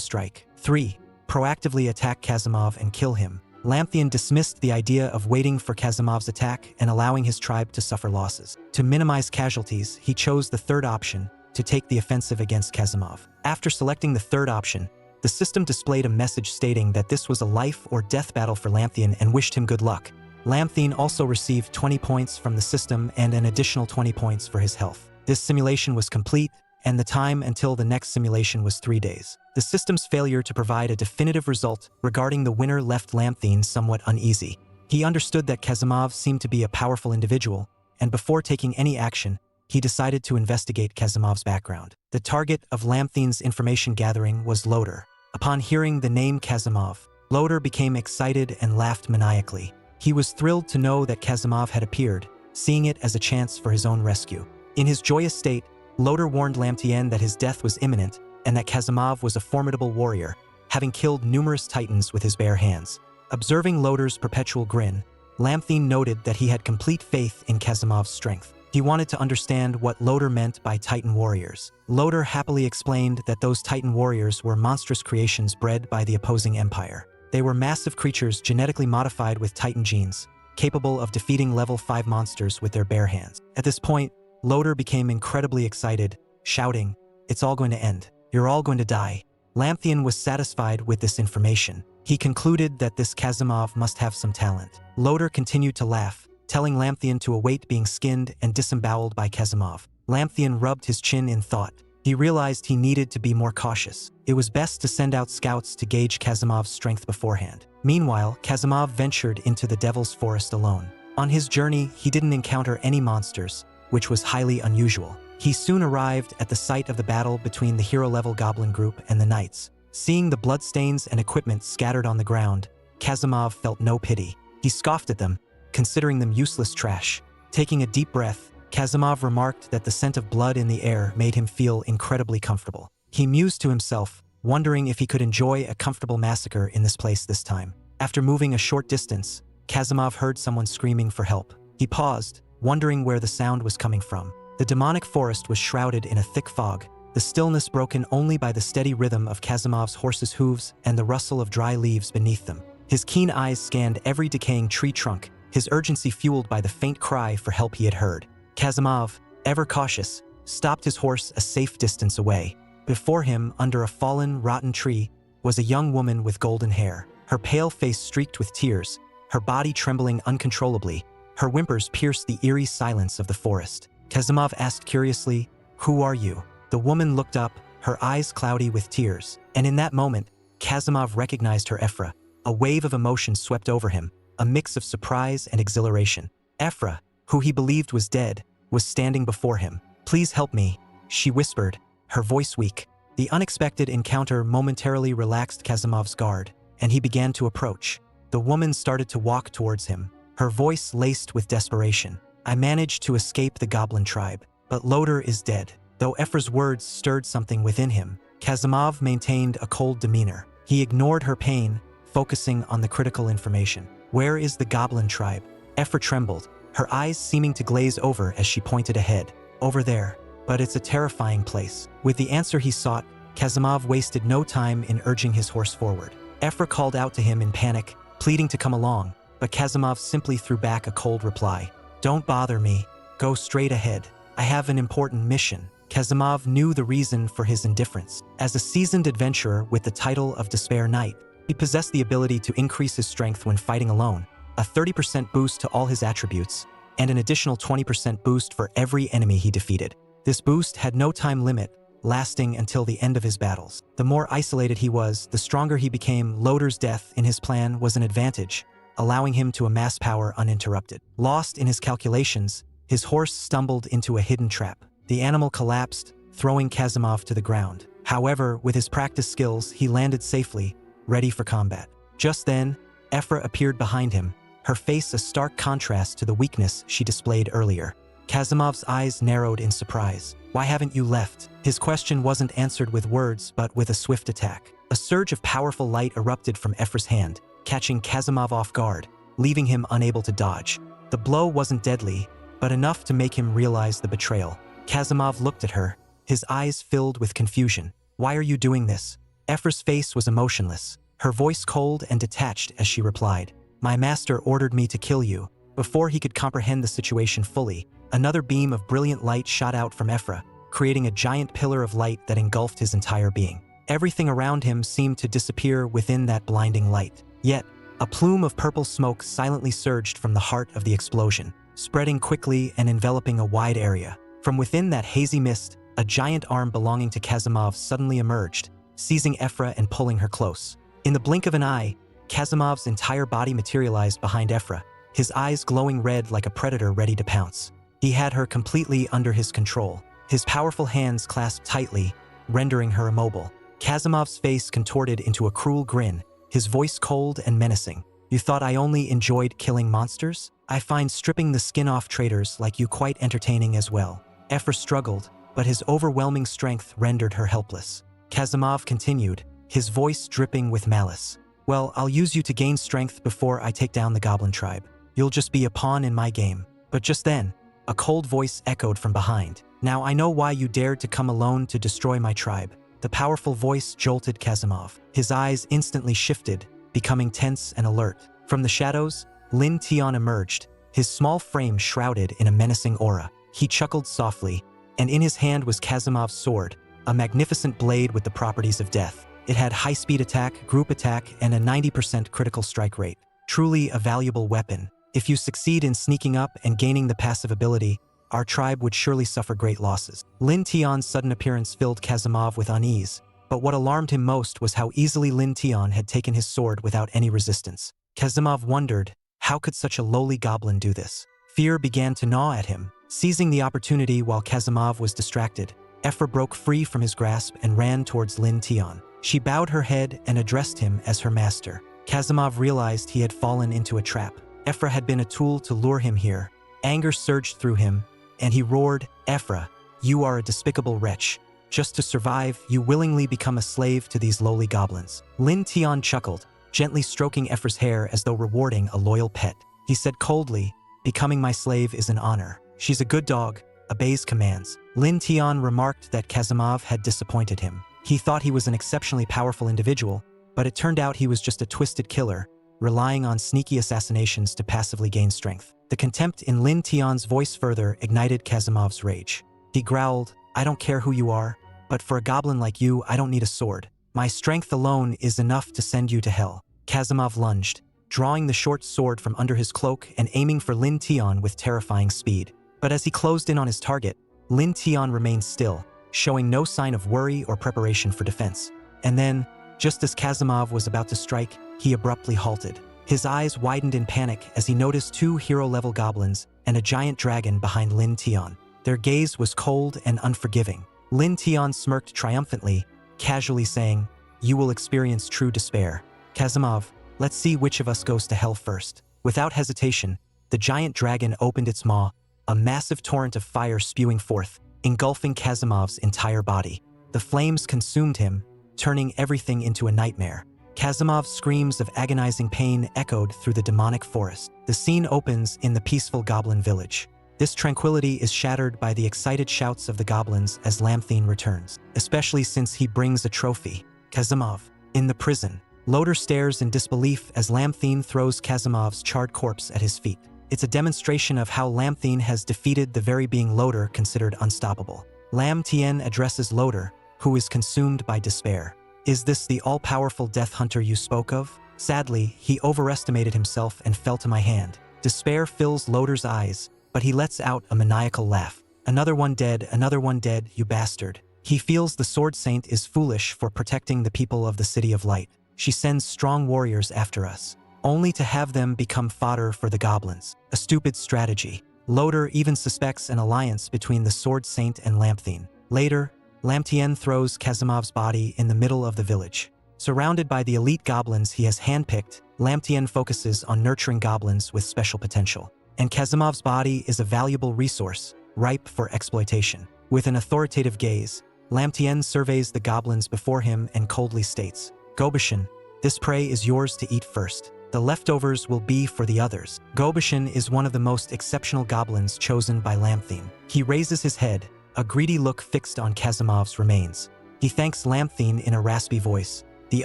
strike. 3. Proactively attack Kazimov and kill him. Lamthine dismissed the idea of waiting for Kazimov's attack and allowing his tribe to suffer losses. To minimize casualties, he chose the third option, to take the offensive against Kazimov. After selecting the third option, the system displayed a message stating that this was a life or death battle for Lamthine and wished him good luck. Lamthine also received 20 points from the system and an additional 20 points for his health. This simulation was complete, and the time until the next simulation was 3 days. The system's failure to provide a definitive result regarding the winner left Lamthine somewhat uneasy. He understood that Kazimov seemed to be a powerful individual, and before taking any action, he decided to investigate Kazimov's background. The target of Lamthine's information gathering was Loader. Upon hearing the name Kazimov, Loader became excited and laughed maniacally. He was thrilled to know that Kazimov had appeared, seeing it as a chance for his own rescue. In his joyous state, Loader warned Lamthine that his death was imminent and that Kazimov was a formidable warrior, having killed numerous titans with his bare hands. Observing Loader's perpetual grin, Lamthine noted that he had complete faith in Kazimov's strength. He wanted to understand what Loader meant by Titan warriors. Loader happily explained that those Titan warriors were monstrous creations bred by the opposing empire. They were massive creatures genetically modified with Titan genes, capable of defeating level 5 monsters with their bare hands. At this point, Loader became incredibly excited, shouting, "It's all going to end. You're all going to die." Lamthine was satisfied with this information. He concluded that this Kazimov must have some talent. Loader continued to laugh, telling Lamthine to await being skinned and disemboweled by Kazimov. Lamthine rubbed his chin in thought. He realized he needed to be more cautious. It was best to send out scouts to gauge Kazimov's strength beforehand. Meanwhile, Kazimov ventured into the Devil's Forest alone. On his journey, he didn't encounter any monsters, which was highly unusual. He soon arrived at the site of the battle between the hero-level goblin group and the knights. Seeing the bloodstains and equipment scattered on the ground, Kazimov felt no pity. He scoffed at them, considering them useless trash. Taking a deep breath, Kazimov remarked that the scent of blood in the air made him feel incredibly comfortable. He mused to himself, wondering if he could enjoy a comfortable massacre in this place this time. After moving a short distance, Kazimov heard someone screaming for help. He paused, wondering where the sound was coming from. The demonic forest was shrouded in a thick fog, the stillness broken only by the steady rhythm of Kazimov's horse's hooves and the rustle of dry leaves beneath them. His keen eyes scanned every decaying tree trunk, his urgency fueled by the faint cry for help he had heard. Kazimov, ever cautious, stopped his horse a safe distance away. Before him, under a fallen, rotten tree, was a young woman with golden hair, her pale face streaked with tears, her body trembling uncontrollably. Her whimpers pierced the eerie silence of the forest. Kazimov asked curiously, "Who are you?" The woman looked up, her eyes cloudy with tears, and in that moment, Kazimov recognized her Ephra. A wave of emotion swept over him, a mix of surprise and exhilaration. Ephra, who he believed was dead, was standing before him. "Please help me," she whispered, her voice weak. The unexpected encounter momentarily relaxed Kazimov's guard, and he began to approach. The woman started to walk towards him, her voice laced with desperation. "I managed to escape the goblin tribe, but Loader is dead." Though Ephra's words stirred something within him, Kazimov maintained a cold demeanor. He ignored her pain, focusing on the critical information. "Where is the goblin tribe?" Ephra trembled, her eyes seeming to glaze over as she pointed ahead. "Over there, but it's a terrifying place." With the answer he sought, Kazimov wasted no time in urging his horse forward. Ephra called out to him in panic, pleading to come along, but Kazimov simply threw back a cold reply. "Don't bother me. Go straight ahead. I have an important mission." Kazimov knew the reason for his indifference. As a seasoned adventurer with the title of Despair Knight, he possessed the ability to increase his strength when fighting alone, a 30% boost to all his attributes, and an additional 20% boost for every enemy he defeated. This boost had no time limit, lasting until the end of his battles. The more isolated he was, the stronger he became. Loader's death in his plan was an advantage, allowing him to amass power uninterrupted. Lost in his calculations, his horse stumbled into a hidden trap. The animal collapsed, throwing Kazimov to the ground. However, with his practice skills, he landed safely, ready for combat. Just then, Ephra appeared behind him, her face a stark contrast to the weakness she displayed earlier. Kazimov's eyes narrowed in surprise. "Why haven't you left?" His question wasn't answered with words, but with a swift attack. A surge of powerful light erupted from Ephra's hand, catching Kazimov off guard, leaving him unable to dodge. The blow wasn't deadly, but enough to make him realize the betrayal. Kazimov looked at her, his eyes filled with confusion. "Why are you doing this?" Ephra's face was emotionless, her voice cold and detached as she replied, "My master ordered me to kill you." Before he could comprehend the situation fully, another beam of brilliant light shot out from Ephra, creating a giant pillar of light that engulfed his entire being. Everything around him seemed to disappear within that blinding light. Yet, a plume of purple smoke silently surged from the heart of the explosion, spreading quickly and enveloping a wide area. From within that hazy mist, a giant arm belonging to Kazimov suddenly emerged, seizing Ephra and pulling her close. In the blink of an eye, Kazimov's entire body materialized behind Ephra, his eyes glowing red like a predator ready to pounce. He had her completely under his control, his powerful hands clasped tightly, rendering her immobile. Kazimov's face contorted into a cruel grin, his voice cold and menacing. "You thought I only enjoyed killing monsters? I find stripping the skin off traitors like you quite entertaining as well." Ephra struggled, but his overwhelming strength rendered her helpless. Kazimov continued, his voice dripping with malice. "Well, I'll use you to gain strength before I take down the Goblin tribe. You'll just be a pawn in my game." But just then, a cold voice echoed from behind. "Now I know why you dared to come alone to destroy my tribe." The powerful voice jolted Kazimov. His eyes instantly shifted, becoming tense and alert. From the shadows, Lin Tian emerged, his small frame shrouded in a menacing aura. He chuckled softly, and in his hand was Kazimov's sword, a magnificent blade with the properties of death. It had high-speed attack, group attack, and a 90% critical strike rate. Truly a valuable weapon. If you succeed in sneaking up and gaining the passive ability, our tribe would surely suffer great losses. Lin Tian's sudden appearance filled Kazimov with unease, but what alarmed him most was how easily Lin Tian had taken his sword without any resistance. Kazimov wondered, how could such a lowly goblin do this? Fear began to gnaw at him. Seizing the opportunity while Kazimov was distracted, Ephra broke free from his grasp and ran towards Lin Tian. She bowed her head and addressed him as her master. Kazimov realized he had fallen into a trap. Ephra had been a tool to lure him here. Anger surged through him, and he roared, "Ephra, you are a despicable wretch. Just to survive, you willingly become a slave to these lowly goblins." Lin Tian chuckled, gently stroking Ephra's hair as though rewarding a loyal pet. He said coldly, "Becoming my slave is an honor. She's a good dog, obeys commands." Lin Tian remarked that Kazimov had disappointed him. He thought he was an exceptionally powerful individual, but it turned out he was just a twisted killer, relying on sneaky assassinations to passively gain strength. The contempt in Lin Tian's voice further ignited Kazimov's rage. He growled, "I don't care who you are, but for a goblin like you, I don't need a sword. My strength alone is enough to send you to hell." Kazimov lunged, drawing the short sword from under his cloak and aiming for Lin Tian with terrifying speed. But as he closed in on his target, Lin Tian remained still, showing no sign of worry or preparation for defense. And then, just as Kazimov was about to strike, he abruptly halted. His eyes widened in panic as he noticed two hero-level goblins and a giant dragon behind Lin Tian. Their gaze was cold and unforgiving. Lin Tian smirked triumphantly, casually saying, "You will experience true despair. Kazimov, let's see which of us goes to hell first." Without hesitation, the giant dragon opened its maw, a massive torrent of fire spewing forth, engulfing Kazimov's entire body. The flames consumed him, turning everything into a nightmare. Kazimov's screams of agonizing pain echoed through the demonic forest. The scene opens in the peaceful goblin village. This tranquility is shattered by the excited shouts of the goblins as Lamthine returns, especially since he brings a trophy. Kazimov. In the prison, Loder stares in disbelief as Lamthine throws Kazimov's charred corpse at his feet. It's a demonstration of how Lamthine has defeated the very being Loder considered unstoppable. Lam Tien addresses Loder, who is consumed by despair. "Is this the all-powerful death hunter you spoke of?" Sadly, he overestimated himself and fell to my hand. Despair fills Loder's eyes, but he lets out a maniacal laugh. Another one dead, you bastard." He feels the Sword Saint is foolish for protecting the people of the City of Light. She sends strong warriors after us. only to have them become fodder for the goblins. A stupid strategy. Loader even suspects an alliance between the Sword Saint and Lamthine. Later, Lamtien throws Kasimov's body in the middle of the village. Surrounded by the elite goblins he has handpicked, Lamtien focuses on nurturing goblins with special potential. And Kasimov's body is a valuable resource, ripe for exploitation. With an authoritative gaze, Lamtien surveys the goblins before him and coldly states, "Gobishin, this prey is yours to eat first. The leftovers will be for the others." Gobishin is one of the most exceptional goblins chosen by Lamthine. He raises his head, a greedy look fixed on Kasimov's remains. He thanks Lamthine in a raspy voice. The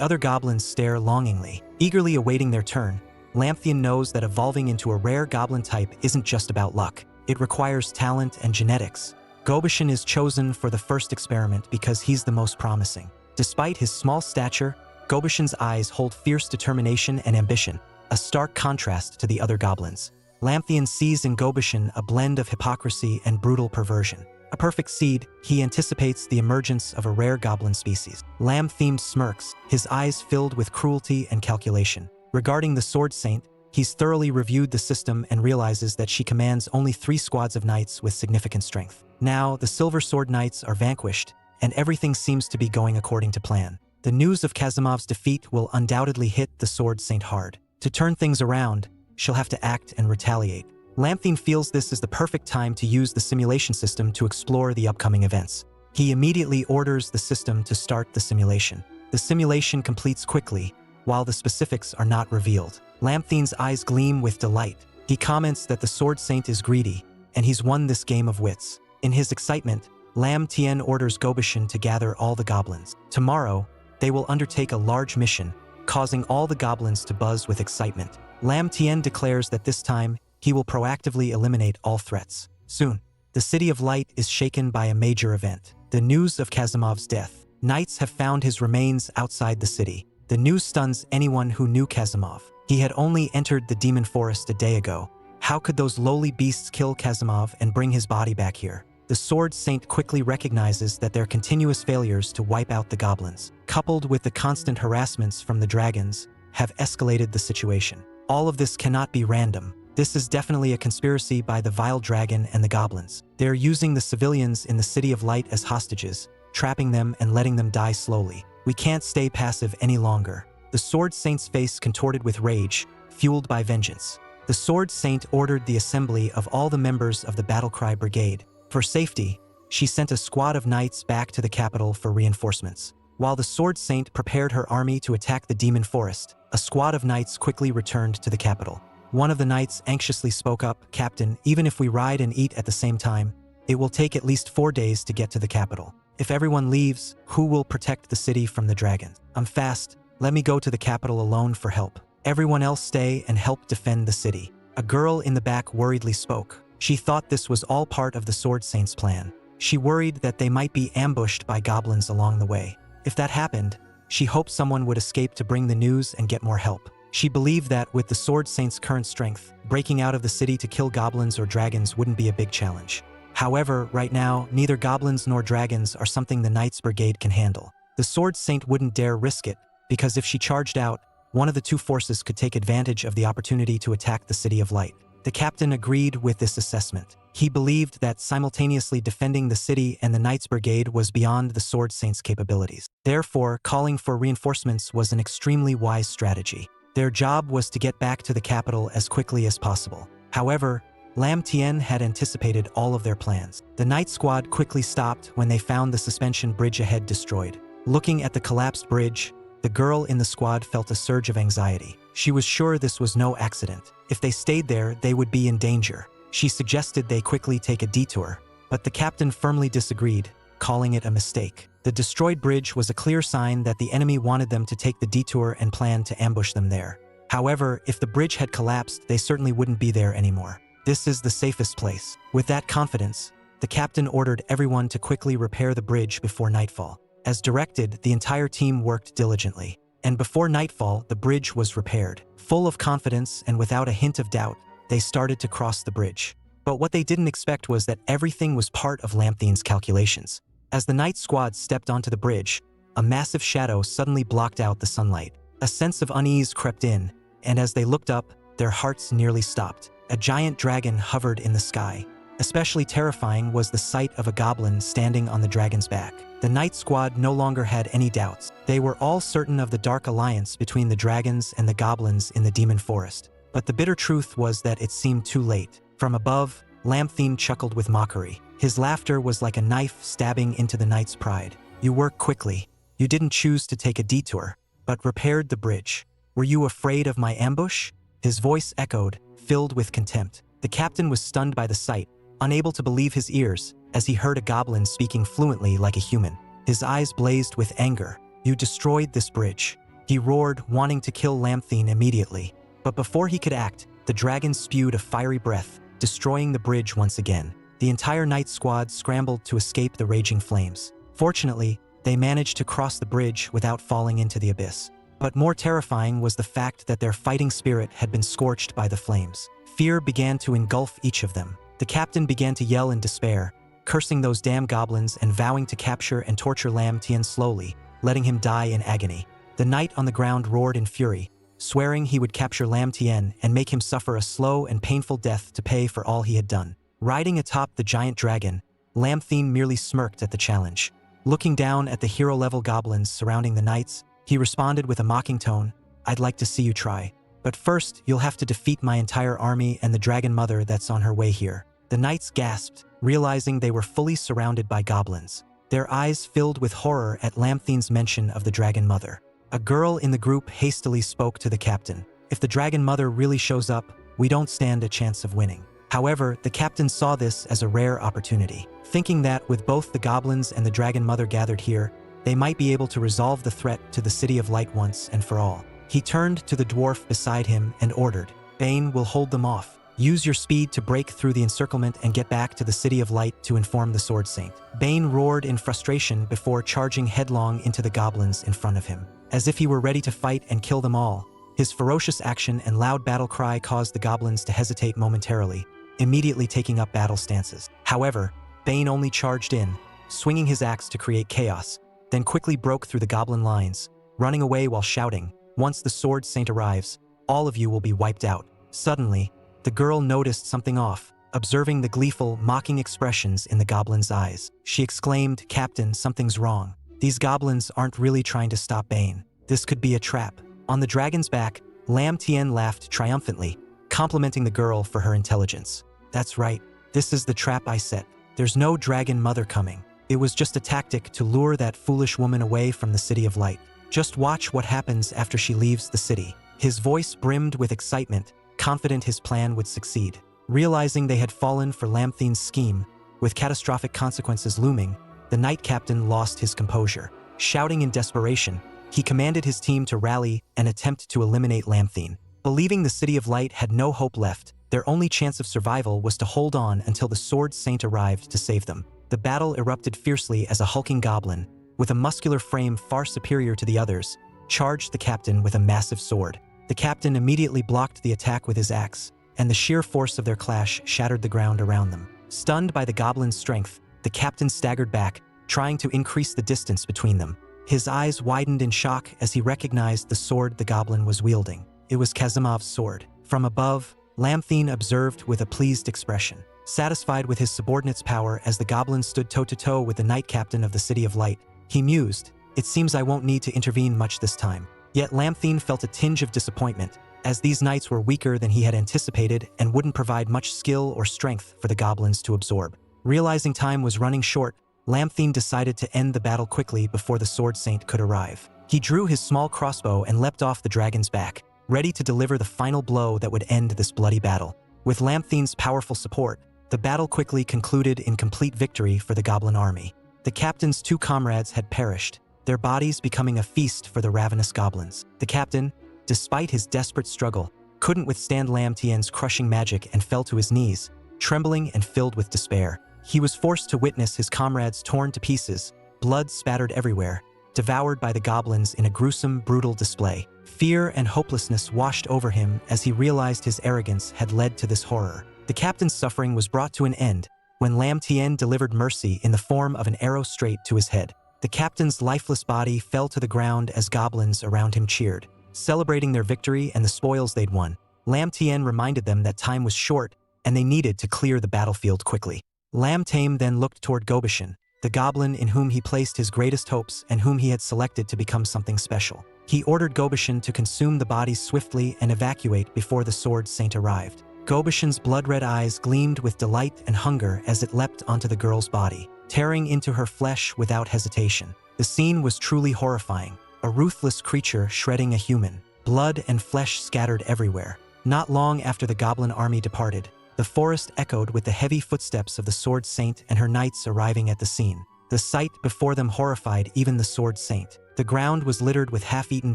other goblins stare longingly, eagerly awaiting their turn. Lamthine knows that evolving into a rare goblin type isn't just about luck. It requires talent and genetics. Gobishin is chosen for the first experiment because he's the most promising. Despite his small stature, Gobishin's eyes hold fierce determination and ambition, a stark contrast to the other goblins. Lamthian sees in Gobishin a blend of hypocrisy and brutal perversion. A perfect seed, he anticipates the emergence of a rare goblin species. Lamb-themed smirks, his eyes filled with cruelty and calculation. Regarding the Sword Saint, he's thoroughly reviewed the system and realizes that she commands only 3 squads of knights with significant strength. Now, the Silver Sword Knights are vanquished, and everything seems to be going according to plan. The news of Kasimov's defeat will undoubtedly hit the Sword Saint hard. To turn things around, she'll have to act and retaliate. Lamthine feels this is the perfect time to use the simulation system to explore the upcoming events. He immediately orders the system to start the simulation. The simulation completes quickly, while the specifics are not revealed. Lamthine's eyes gleam with delight. He comments that the Sword Saint is greedy, and he's won this game of wits. In his excitement, Lamtien orders Gobishin to gather all the goblins. Tomorrow, they will undertake a large mission, causing all the goblins to buzz with excitement. Lamtien declares that this time, he will proactively eliminate all threats. Soon, the City of Light is shaken by a major event. The news of Kasimov's death. Knights have found his remains outside the city. The news stuns anyone who knew Kasimov. He had only entered the Demon Forest a day ago. How could those lowly beasts kill Kasimov and bring his body back here? The Sword Saint quickly recognizes that their continuous failures to wipe out the goblins, coupled with the constant harassments from the dragons, have escalated the situation. All of this cannot be random. This is definitely a conspiracy by the Vile Dragon and the goblins. They're using the civilians in the City of Light as hostages, trapping them and letting them die slowly. We can't stay passive any longer. The Sword Saint's face contorted with rage, fueled by vengeance. The Sword Saint ordered the assembly of all the members of the Battlecry Brigade. For safety, she sent a squad of knights back to the capital for reinforcements. While the Sword Saint prepared her army to attack the Demon Forest, a squad of knights quickly returned to the capital. One of the knights anxiously spoke up, "Captain, even if we ride and eat at the same time, it will take at least 4 days to get to the capital. If everyone leaves, who will protect the city from the dragons? I'm fast. Let me go to the capital alone for help. Everyone else stay and help defend the city." A girl in the back worriedly spoke. She thought this was all part of the Sword Saint's plan. She worried that they might be ambushed by goblins along the way. If that happened, she hoped someone would escape to bring the news and get more help. She believed that with the Sword Saint's current strength, breaking out of the city to kill goblins or dragons wouldn't be a big challenge. However, right now, neither goblins nor dragons are something the Knights Brigade can handle. The Sword Saint wouldn't dare risk it, because if she charged out, one of the two forces could take advantage of the opportunity to attack the City of Light. The captain agreed with this assessment. He believed that simultaneously defending the city and the Knights Brigade was beyond the Sword Saint's capabilities. Therefore, calling for reinforcements was an extremely wise strategy. Their job was to get back to the capital as quickly as possible. However, Lam Tien had anticipated all of their plans. The Knight Squad quickly stopped when they found the suspension bridge ahead destroyed. Looking at the collapsed bridge, the girl in the squad felt a surge of anxiety. She was sure this was no accident. If they stayed there, they would be in danger. She suggested they quickly take a detour, but the captain firmly disagreed, calling it a mistake. The destroyed bridge was a clear sign that the enemy wanted them to take the detour and planned to ambush them there. However, if the bridge had collapsed, they certainly wouldn't be there anymore. This is the safest place. With that confidence, the captain ordered everyone to quickly repair the bridge before nightfall. As directed, the entire team worked diligently, and before nightfall, the bridge was repaired. Full of confidence and without a hint of doubt, they started to cross the bridge. But what they didn't expect was that everything was part of Lamthine's calculations. As the Knight Squad stepped onto the bridge, a massive shadow suddenly blocked out the sunlight. A sense of unease crept in, and as they looked up, their hearts nearly stopped. A giant dragon hovered in the sky. Especially terrifying was the sight of a goblin standing on the dragon's back. The Night Squad no longer had any doubts. They were all certain of the dark alliance between the dragons and the goblins in the demon forest. But the bitter truth was that it seemed too late. From above, Lamthine chuckled with mockery. His laughter was like a knife stabbing into the knight's pride. You work quickly. You didn't choose to take a detour, but repaired the bridge. Were you afraid of my ambush? His voice echoed, filled with contempt. The captain was stunned by the sight, unable to believe his ears, as he heard a goblin speaking fluently like a human. His eyes blazed with anger. You destroyed this bridge. He roared, wanting to kill Lamthine immediately. But before he could act, the dragon spewed a fiery breath, destroying the bridge once again. The entire Night Squad scrambled to escape the raging flames. Fortunately, they managed to cross the bridge without falling into the abyss. But more terrifying was the fact that their fighting spirit had been scorched by the flames. Fear began to engulf each of them. The captain began to yell in despair, cursing those damn goblins and vowing to capture and torture Lamthine slowly, letting him die in agony. The knight on the ground roared in fury, swearing he would capture Lamthine and make him suffer a slow and painful death to pay for all he had done. Riding atop the giant dragon, Lamthine merely smirked at the challenge. Looking down at the hero-level goblins surrounding the knights, he responded with a mocking tone, "I'd like to see you try. But first, you'll have to defeat my entire army and the dragon mother that's on her way here." The knights gasped, realizing they were fully surrounded by goblins. Their eyes filled with horror at Lamthine's mention of the dragon mother. A girl in the group hastily spoke to the captain. "If the dragon mother really shows up, we don't stand a chance of winning." However, the captain saw this as a rare opportunity. Thinking that with both the goblins and the dragon mother gathered here, they might be able to resolve the threat to the City of Light once and for all. He turned to the dwarf beside him and ordered, "Bane will hold them off. Use your speed to break through the encirclement and get back to the City of Light to inform the Sword Saint." Bane roared in frustration before charging headlong into the goblins in front of him. As if he were ready to fight and kill them all, his ferocious action and loud battle cry caused the goblins to hesitate momentarily, immediately taking up battle stances. However, Bane only charged in, swinging his axe to create chaos, then quickly broke through the goblin lines, running away while shouting, "Once the Sword Saint arrives, all of you will be wiped out." Suddenly, the girl noticed something off, observing the gleeful, mocking expressions in the goblin's eyes. She exclaimed, "Captain, something's wrong. These goblins aren't really trying to stop Bane. This could be a trap." On the dragon's back, Lamthine laughed triumphantly, complimenting the girl for her intelligence. "That's right. This is the trap I set. There's no dragon mother coming. It was just a tactic to lure that foolish woman away from the City of Light. Just watch what happens after she leaves the city." His voice brimmed with excitement, confident his plan would succeed. Realizing they had fallen for Lamthine's scheme, with catastrophic consequences looming, the knight captain lost his composure. Shouting in desperation, he commanded his team to rally and attempt to eliminate Lamthine. Believing the City of Light had no hope left, their only chance of survival was to hold on until the Sword Saint arrived to save them. The battle erupted fiercely as a hulking goblin, with a muscular frame far superior to the others, charged the captain with a massive sword. The captain immediately blocked the attack with his axe, and the sheer force of their clash shattered the ground around them. Stunned by the goblin's strength, the captain staggered back, trying to increase the distance between them. His eyes widened in shock as he recognized the sword the goblin was wielding. It was Kazimov's sword. From above, Lamthine observed with a pleased expression. Satisfied with his subordinate's power as the goblin stood toe-to-toe with the knight captain of the City of Light, he mused, "It seems I won't need to intervene much this time." Yet Lamthine felt a tinge of disappointment, as these knights were weaker than he had anticipated and wouldn't provide much skill or strength for the goblins to absorb. Realizing time was running short, Lamthine decided to end the battle quickly before the Sword Saint could arrive. He drew his small crossbow and leapt off the dragon's back, ready to deliver the final blow that would end this bloody battle. With Lamthine's powerful support, the battle quickly concluded in complete victory for the goblin army. The captain's two comrades had perished, their bodies becoming a feast for the ravenous goblins. The captain, despite his desperate struggle, couldn't withstand Lamthine's crushing magic and fell to his knees, trembling and filled with despair. He was forced to witness his comrades torn to pieces, blood spattered everywhere, devoured by the goblins in a gruesome, brutal display. Fear and hopelessness washed over him as he realized his arrogance had led to this horror. The captain's suffering was brought to an end when Lamthine delivered mercy in the form of an arrow straight to his head. The captain's lifeless body fell to the ground as goblins around him cheered. celebrating their victory and the spoils they'd won. Lam Tien reminded them that time was short and they needed to clear the battlefield quickly. Lam Tame then looked toward Gobishin, the goblin in whom he placed his greatest hopes and whom he had selected to become something special. He ordered Gobishin to consume the bodies swiftly and evacuate before the Sword Saint arrived. Gobishin's blood-red eyes gleamed with delight and hunger as it leapt onto the girl's body, tearing into her flesh without hesitation. The scene was truly horrifying, a ruthless creature shredding a human, blood and flesh scattered everywhere. Not long after the goblin army departed, the forest echoed with the heavy footsteps of the Sword Saint and her knights arriving at the scene. The sight before them horrified even the Sword Saint. The ground was littered with half-eaten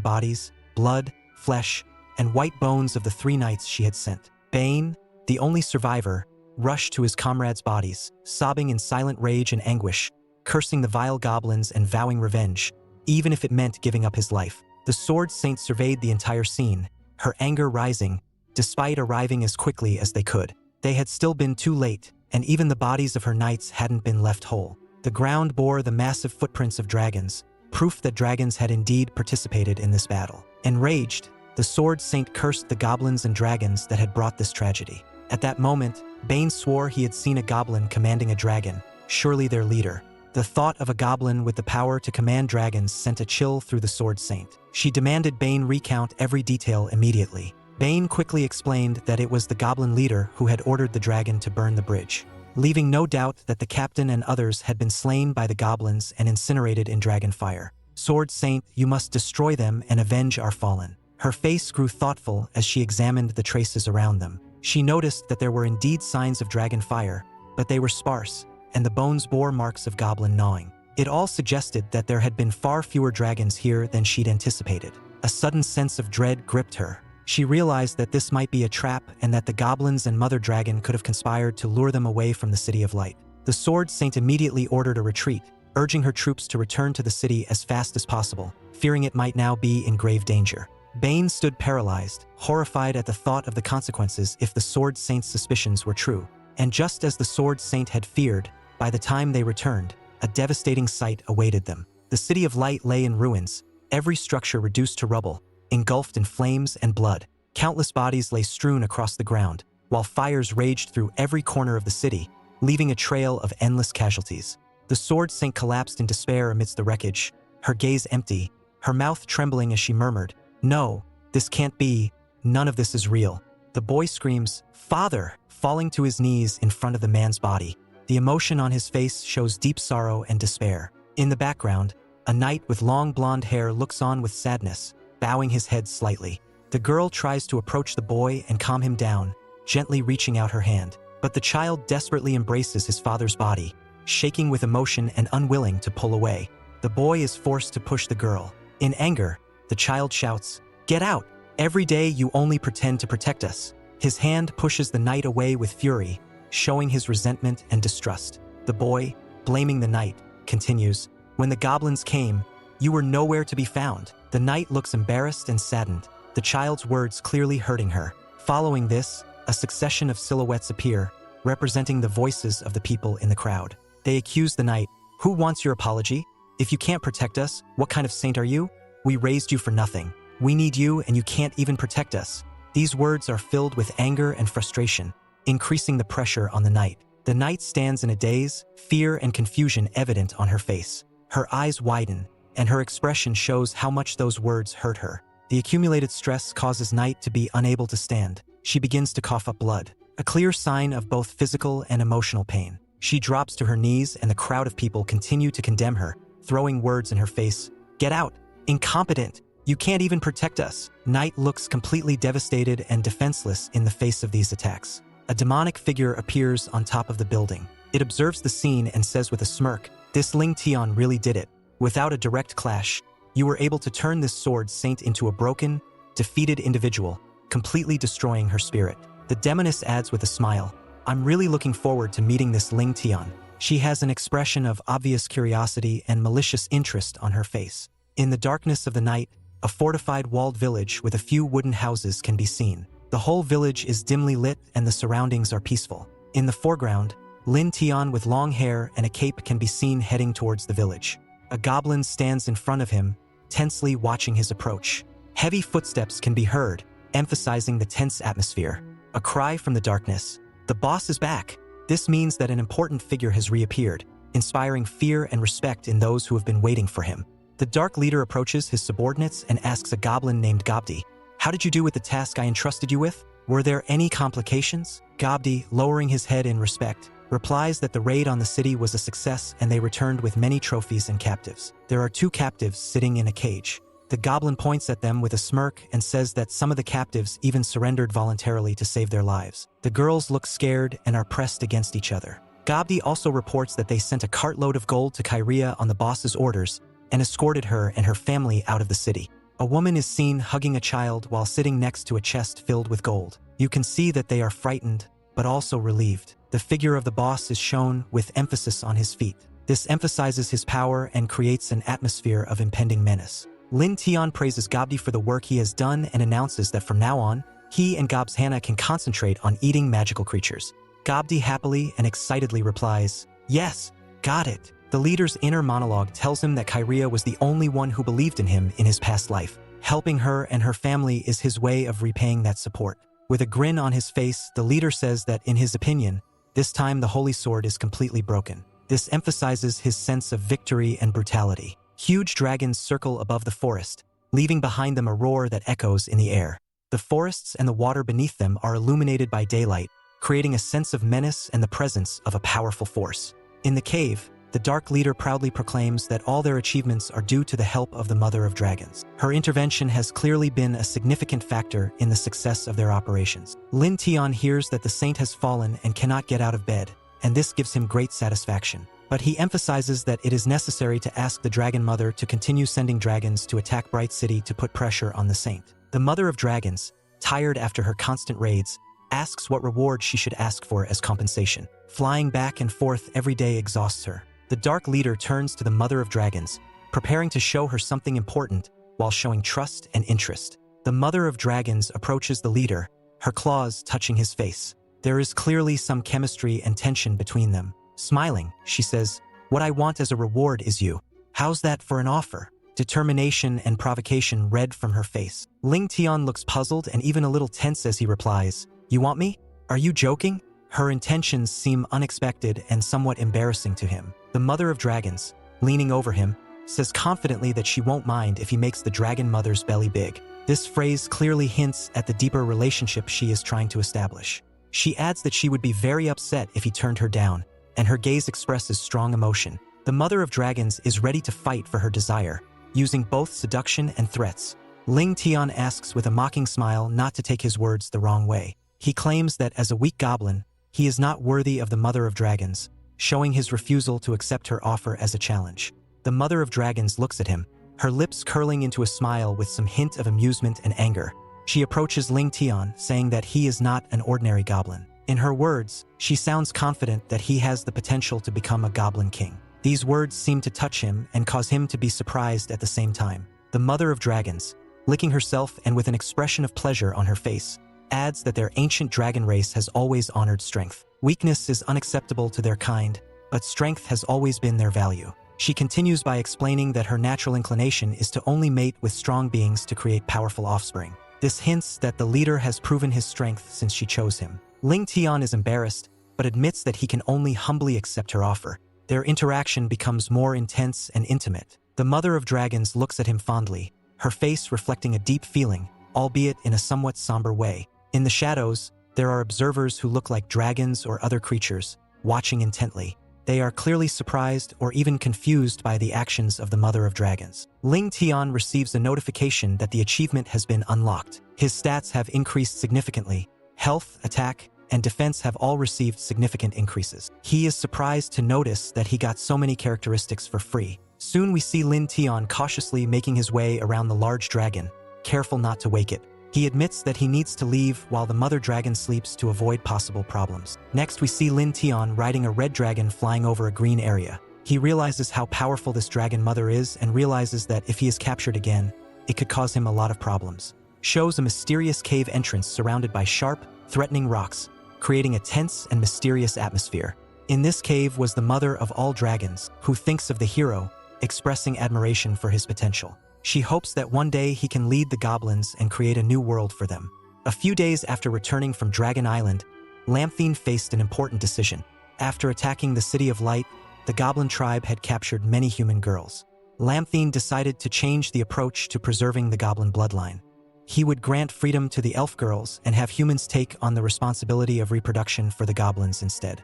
bodies, blood, flesh, and white bones of the 3 knights she had sent. Bane, the only survivor, rushed to his comrades' bodies, sobbing in silent rage and anguish, cursing the vile goblins and vowing revenge, even if it meant giving up his life. The Sword Saint surveyed the entire scene, her anger rising, despite arriving as quickly as they could. They had still been too late, and even the bodies of her knights hadn't been left whole. The ground bore the massive footprints of dragons, proof that dragons had indeed participated in this battle. Enraged, the Sword Saint cursed the goblins and dragons that had brought this tragedy. At that moment, Bane swore he had seen a goblin commanding a dragon, surely their leader. The thought of a goblin with the power to command dragons sent a chill through the Sword Saint. She demanded Bane recount every detail immediately. Bane quickly explained that it was the goblin leader who had ordered the dragon to burn the bridge, leaving no doubt that the captain and others had been slain by the goblins and incinerated in dragon fire. Sword Saint, you must destroy them and avenge our fallen. Her face grew thoughtful as she examined the traces around them. She noticed that there were indeed signs of dragon fire, but they were sparse, and the bones bore marks of goblin gnawing. It all suggested that there had been far fewer dragons here than she'd anticipated. A sudden sense of dread gripped her. She realized that this might be a trap and that the goblins and Mother Dragon could have conspired to lure them away from the City of Light. The Sword Saint immediately ordered a retreat, urging her troops to return to the city as fast as possible, fearing it might now be in grave danger. Bane stood paralyzed, horrified at the thought of the consequences if the Sword Saint's suspicions were true. And just as the Sword Saint had feared, by the time they returned, a devastating sight awaited them. The City of Light lay in ruins, every structure reduced to rubble, engulfed in flames and blood. Countless bodies lay strewn across the ground, while fires raged through every corner of the city, leaving a trail of endless casualties. The Sword Saint collapsed in despair amidst the wreckage, her gaze empty, her mouth trembling as she murmured, "No, this can't be. None of this is real." The boy screams, "Father!" falling to his knees in front of the man's body. The emotion on his face shows deep sorrow and despair. In the background, a knight with long blonde hair looks on with sadness, bowing his head slightly. The girl tries to approach the boy and calm him down, gently reaching out her hand. But the child desperately embraces his father's body, shaking with emotion and unwilling to pull away. The boy is forced to push the girl. In anger, the child shouts, "Get out! Every day you only pretend to protect us." His hand pushes the knight away with fury, showing his resentment and distrust. The boy, blaming the knight, continues, "When the goblins came, you were nowhere to be found." The knight looks embarrassed and saddened, the child's words clearly hurting her. Following this, a succession of silhouettes appear, representing the voices of the people in the crowd. They accuse the knight, "Who wants your apology? If you can't protect us, what kind of saint are you? We raised you for nothing. We need you and you can't even protect us." These words are filled with anger and frustration, increasing the pressure on the knight. The knight stands in a daze, fear and confusion evident on her face. Her eyes widen, and her expression shows how much those words hurt her. The accumulated stress causes Knight to be unable to stand. She begins to cough up blood, a clear sign of both physical and emotional pain. She drops to her knees and the crowd of people continue to condemn her, throwing words in her face. "Get out! Incompetent! You can't even protect us!" Knight looks completely devastated and defenseless in the face of these attacks. A demonic figure appears on top of the building. It observes the scene and says with a smirk, "This Ling Tian really did it. Without a direct clash, you were able to turn this Sword Saint into a broken, defeated individual, completely destroying her spirit." The demoness adds with a smile, "I'm really looking forward to meeting this Ling Tian." She has an expression of obvious curiosity and malicious interest on her face. In the darkness of the night, a fortified walled village with a few wooden houses can be seen. The whole village is dimly lit and the surroundings are peaceful. In the foreground, Lin Tian with long hair and a cape can be seen heading towards the village. A goblin stands in front of him, tensely watching his approach. Heavy footsteps can be heard, emphasizing the tense atmosphere. A cry from the darkness. The boss is back. This means that an important figure has reappeared, inspiring fear and respect in those who have been waiting for him. The dark leader approaches his subordinates and asks a goblin named Gobdi, "How did you do with the task I entrusted you with? Were there any complications?" Gobdi, lowering his head in respect, replies that the raid on the city was a success and they returned with many trophies and captives. There are 2 captives sitting in a cage. The goblin points at them with a smirk and says that some of the captives even surrendered voluntarily to save their lives. The girls look scared and are pressed against each other. Gobdi also reports that they sent a cartload of gold to Kyria on the boss's orders and escorted her and her family out of the city. A woman is seen hugging a child while sitting next to a chest filled with gold. You can see that they are frightened, but also relieved. The figure of the boss is shown with emphasis on his feet. This emphasizes his power and creates an atmosphere of impending menace. Lin Tian praises Gobdi for the work he has done and announces that from now on, he and Gob's Hannah can concentrate on eating magical creatures. Gobdi happily and excitedly replies, "Yes, got it." The leader's inner monologue tells him that Kyria was the only one who believed in him in his past life. Helping her and her family is his way of repaying that support. With a grin on his face, the leader says that, in his opinion, this time the Holy Sword is completely broken. This emphasizes his sense of victory and brutality. Huge dragons circle above the forest, leaving behind them a roar that echoes in the air. The forests and the water beneath them are illuminated by daylight, creating a sense of menace and the presence of a powerful force. In the cave, the Dark Leader proudly proclaims that all their achievements are due to the help of the Mother of Dragons. Her intervention has clearly been a significant factor in the success of their operations. Lin Tian hears that the saint has fallen and cannot get out of bed, and this gives him great satisfaction. But he emphasizes that it is necessary to ask the Dragon Mother to continue sending dragons to attack Bright City to put pressure on the saint. The Mother of Dragons, tired after her constant raids, asks what reward she should ask for as compensation. Flying back and forth every day exhausts her. The Dark Leader turns to the Mother of Dragons, preparing to show her something important while showing trust and interest. The Mother of Dragons approaches the leader, her claws touching his face. There is clearly some chemistry and tension between them. Smiling, she says, "What I want as a reward is you. How's that for an offer?" Determination and provocation read from her face. Ling Tian looks puzzled and even a little tense as he replies, "You want me? Are you joking?" Her intentions seem unexpected and somewhat embarrassing to him. The Mother of Dragons, leaning over him, says confidently that she won't mind if he makes the Dragon Mother's belly big. This phrase clearly hints at the deeper relationship she is trying to establish. She adds that she would be very upset if he turned her down, and her gaze expresses strong emotion. The Mother of Dragons is ready to fight for her desire, using both seduction and threats. Ling Tian asks with a mocking smile not to take his words the wrong way. He claims that as a weak goblin, he is not worthy of the Mother of Dragons, showing his refusal to accept her offer as a challenge. The Mother of Dragons looks at him, her lips curling into a smile with some hint of amusement and anger. She approaches Ling Tian, saying that he is not an ordinary goblin. In her words, she sounds confident that he has the potential to become a goblin king. These words seem to touch him and cause him to be surprised at the same time. The Mother of Dragons, licking herself and with an expression of pleasure on her face, adds that their ancient dragon race has always honored strength. Weakness is unacceptable to their kind, but strength has always been their value. She continues by explaining that her natural inclination is to only mate with strong beings to create powerful offspring. This hints that the leader has proven his strength since she chose him. Ling Tian is embarrassed, but admits that he can only humbly accept her offer. Their interaction becomes more intense and intimate. The Mother of Dragons looks at him fondly, her face reflecting a deep feeling, albeit in a somewhat somber way. In the shadows, there are observers who look like dragons or other creatures, watching intently. They are clearly surprised or even confused by the actions of the Mother of Dragons. Ling Tian receives a notification that the achievement has been unlocked. His stats have increased significantly. Health, attack, and defense have all received significant increases. He is surprised to notice that he got so many characteristics for free. Soon we see Lin Tian cautiously making his way around the large dragon, careful not to wake it. He admits that he needs to leave while the mother dragon sleeps to avoid possible problems. Next we see Lin Tian riding a red dragon flying over a green area. He realizes how powerful this dragon mother is and realizes that if he is captured again, it could cause him a lot of problems. Shows a mysterious cave entrance surrounded by sharp, threatening rocks, creating a tense and mysterious atmosphere. In this cave was the mother of all dragons, who thinks of the hero, expressing admiration for his potential. She hopes that one day he can lead the goblins and create a new world for them. A few days after returning from Dragon Island, Lamthine faced an important decision. After attacking the City of Light, the goblin tribe had captured many human girls. Lamthine decided to change the approach to preserving the goblin bloodline. He would grant freedom to the elf girls and have humans take on the responsibility of reproduction for the goblins instead.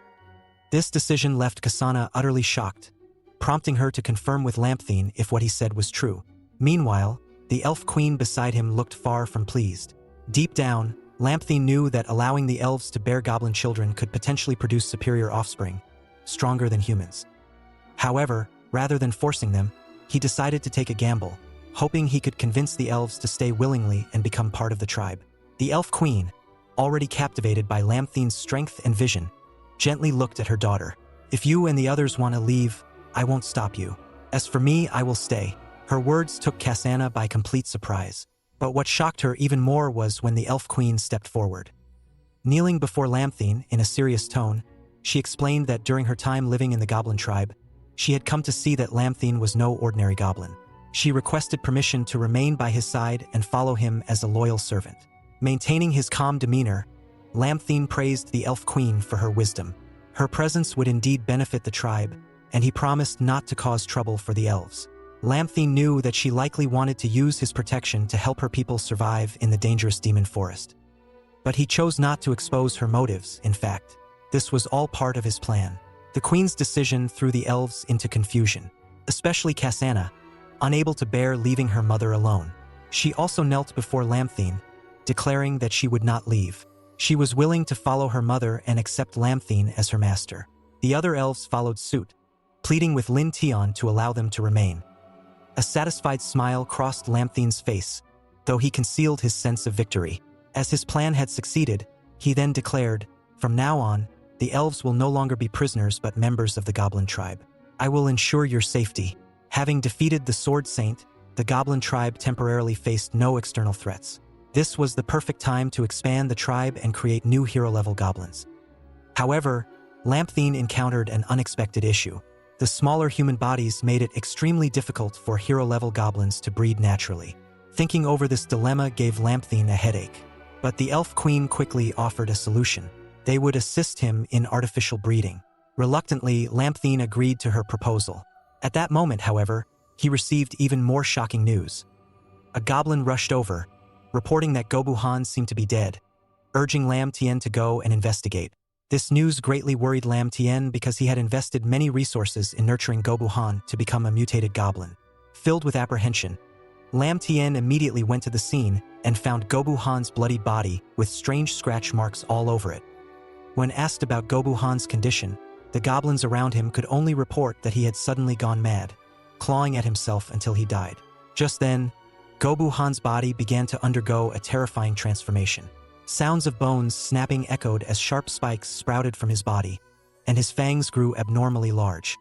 This decision left Kasana utterly shocked, prompting her to confirm with Lamthine if what he said was true. Meanwhile, the elf queen beside him looked far from pleased. Deep down, Lamthine knew that allowing the elves to bear goblin children could potentially produce superior offspring, stronger than humans. However, rather than forcing them, he decided to take a gamble, hoping he could convince the elves to stay willingly and become part of the tribe. The elf queen, already captivated by Lamthine's strength and vision, gently looked at her daughter. "If you and the others want to leave, I won't stop you. As for me, I will stay." Her words took Kasana by complete surprise. But what shocked her even more was when the elf queen stepped forward. Kneeling before Lamthine in a serious tone, she explained that during her time living in the goblin tribe, she had come to see that Lamthine was no ordinary goblin. She requested permission to remain by his side and follow him as a loyal servant. Maintaining his calm demeanor, Lamthine praised the elf queen for her wisdom. Her presence would indeed benefit the tribe, and he promised not to cause trouble for the elves. Lamthine knew that she likely wanted to use his protection to help her people survive in the dangerous demon forest. But he chose not to expose her motives. In fact, this was all part of his plan. The queen's decision threw the elves into confusion, especially Kasana, unable to bear leaving her mother alone. She also knelt before Lamthine, declaring that she would not leave. She was willing to follow her mother and accept Lamthine as her master. The other elves followed suit, pleading with Lin Tion to allow them to remain. A satisfied smile crossed Lamthine's face, though he concealed his sense of victory. As his plan had succeeded, he then declared, "From now on, the elves will no longer be prisoners but members of the goblin tribe. I will ensure your safety." Having defeated the Sword Saint, the goblin tribe temporarily faced no external threats. This was the perfect time to expand the tribe and create new hero-level goblins. However, Lamthine encountered an unexpected issue. The smaller human bodies made it extremely difficult for hero-level goblins to breed naturally. Thinking over this dilemma gave Lamthine a headache. But the elf queen quickly offered a solution. They would assist him in artificial breeding. Reluctantly, Lamthine agreed to her proposal. At that moment, however, he received even more shocking news. A goblin rushed over, reporting that Gobuhan seemed to be dead, urging Lam Tien to go and investigate. This news greatly worried Lam Tien because he had invested many resources in nurturing Gobuhan to become a mutated goblin. Filled with apprehension, Lam Tien immediately went to the scene and found Gobuhan's bloody body with strange scratch marks all over it. When asked about Gobuhan's condition, the goblins around him could only report that he had suddenly gone mad, clawing at himself until he died. Just then, Gobuhan's body began to undergo a terrifying transformation. Sounds of bones snapping echoed as sharp spikes sprouted from his body, and his fangs grew abnormally large.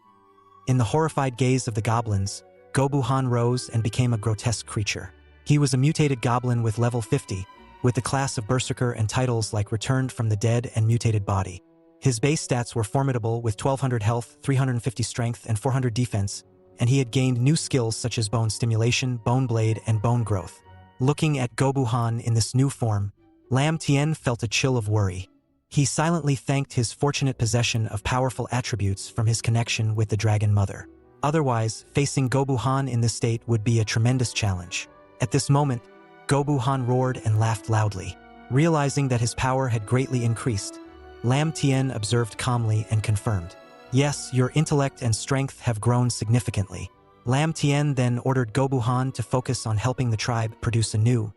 In the horrified gaze of the goblins, Gobuhan rose and became a grotesque creature. He was a mutated goblin with level 50, with the class of Berserker and titles like Returned from the Dead and Mutated Body. His base stats were formidable with 1200 health, 350 strength, and 400 defense, and he had gained new skills such as bone stimulation, bone blade, and bone growth. Looking at Gobuhan in this new form, Lam Tien felt a chill of worry. He silently thanked his fortunate possession of powerful attributes from his connection with the Dragon Mother. Otherwise, facing Gobuhan in this state would be a tremendous challenge. At this moment, Gobuhan roared and laughed loudly. Realizing that his power had greatly increased, Lam Tien observed calmly and confirmed, "Yes, your intellect and strength have grown significantly." Lam Tien then ordered Gobuhan to focus on helping the tribe produce a new,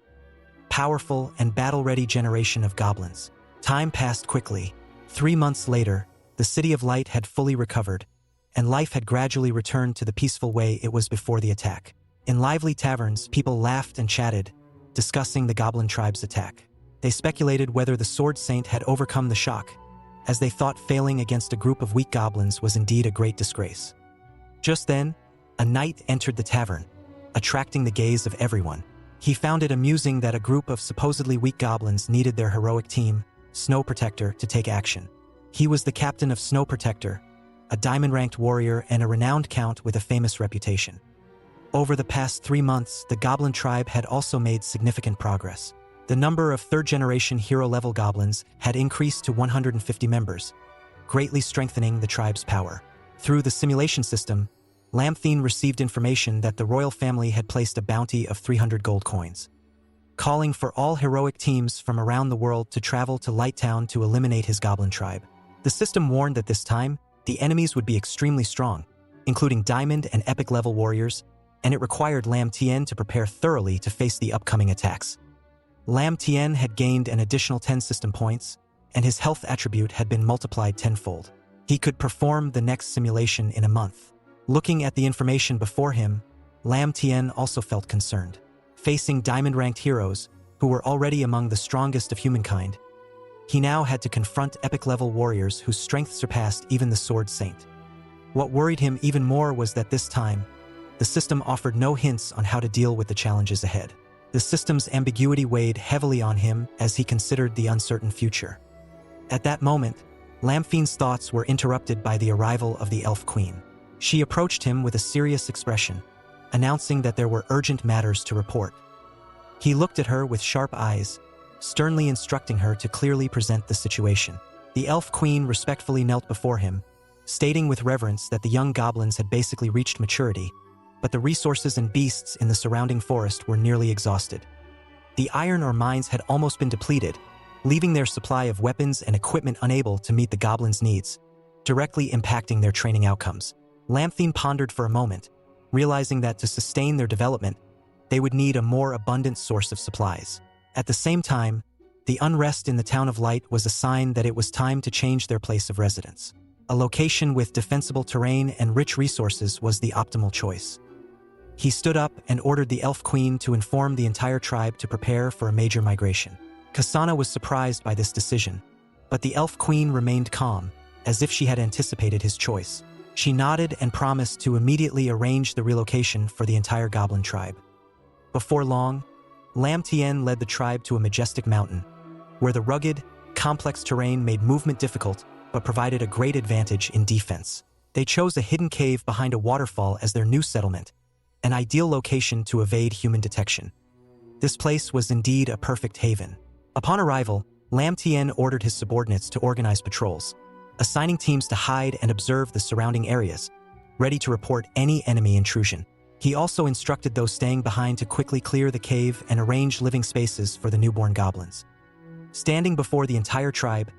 powerful, and battle-ready generation of goblins. Time passed quickly. 3 months later, the City of Light had fully recovered, and life had gradually returned to the peaceful way it was before the attack. In lively taverns, people laughed and chatted, discussing the goblin tribe's attack. They speculated whether the Sword Saint had overcome the shock, as they thought failing against a group of weak goblins was indeed a great disgrace. Just then, a knight entered the tavern, attracting the gaze of everyone. He found it amusing that a group of supposedly weak goblins needed their heroic team, Snow Protector, to take action. He was the captain of Snow Protector, a diamond-ranked warrior and a renowned count with a famous reputation. Over the past 3 months, the Goblin tribe had also made significant progress. The number of third-generation hero-level goblins had increased to 150 members, greatly strengthening the tribe's power. Through the simulation system, Lamthine received information that the royal family had placed a bounty of 300 gold coins, calling for all heroic teams from around the world to travel to Lighttown to eliminate his goblin tribe. The system warned that this time, the enemies would be extremely strong, including diamond and epic level warriors, and it required Lam Tien to prepare thoroughly to face the upcoming attacks. Lam Tien had gained an additional 10 system points, and his health attribute had been multiplied tenfold. He could perform the next simulation in a month. Looking at the information before him, Lam Tien also felt concerned. Facing diamond-ranked heroes, who were already among the strongest of humankind, he now had to confront epic-level warriors whose strength surpassed even the Sword Saint. What worried him even more was that this time, the system offered no hints on how to deal with the challenges ahead. The system's ambiguity weighed heavily on him as he considered the uncertain future. At that moment, Lamthine's thoughts were interrupted by the arrival of the Elf Queen. She approached him with a serious expression, announcing that there were urgent matters to report. He looked at her with sharp eyes, sternly instructing her to clearly present the situation. The Elf Queen respectfully knelt before him, stating with reverence that the young goblins had basically reached maturity, but the resources and beasts in the surrounding forest were nearly exhausted. The iron ore mines had almost been depleted, leaving their supply of weapons and equipment unable to meet the goblins' needs, directly impacting their training outcomes. Lamthine pondered for a moment, realizing that to sustain their development, they would need a more abundant source of supplies. At the same time, the unrest in the Town of Light was a sign that it was time to change their place of residence. A location with defensible terrain and rich resources was the optimal choice. He stood up and ordered the Elf Queen to inform the entire tribe to prepare for a major migration. Kasana was surprised by this decision, but the Elf Queen remained calm, as if she had anticipated his choice. She nodded and promised to immediately arrange the relocation for the entire Goblin tribe. Before long, Lam Tien led the tribe to a majestic mountain, where the rugged, complex terrain made movement difficult but provided a great advantage in defense. They chose a hidden cave behind a waterfall as their new settlement, an ideal location to evade human detection. This place was indeed a perfect haven. Upon arrival, Lam Tien ordered his subordinates to organize patrols, assigning teams to hide and observe the surrounding areas, ready to report any enemy intrusion. He also instructed those staying behind to quickly clear the cave and arrange living spaces for the newborn goblins. Standing before the entire tribe,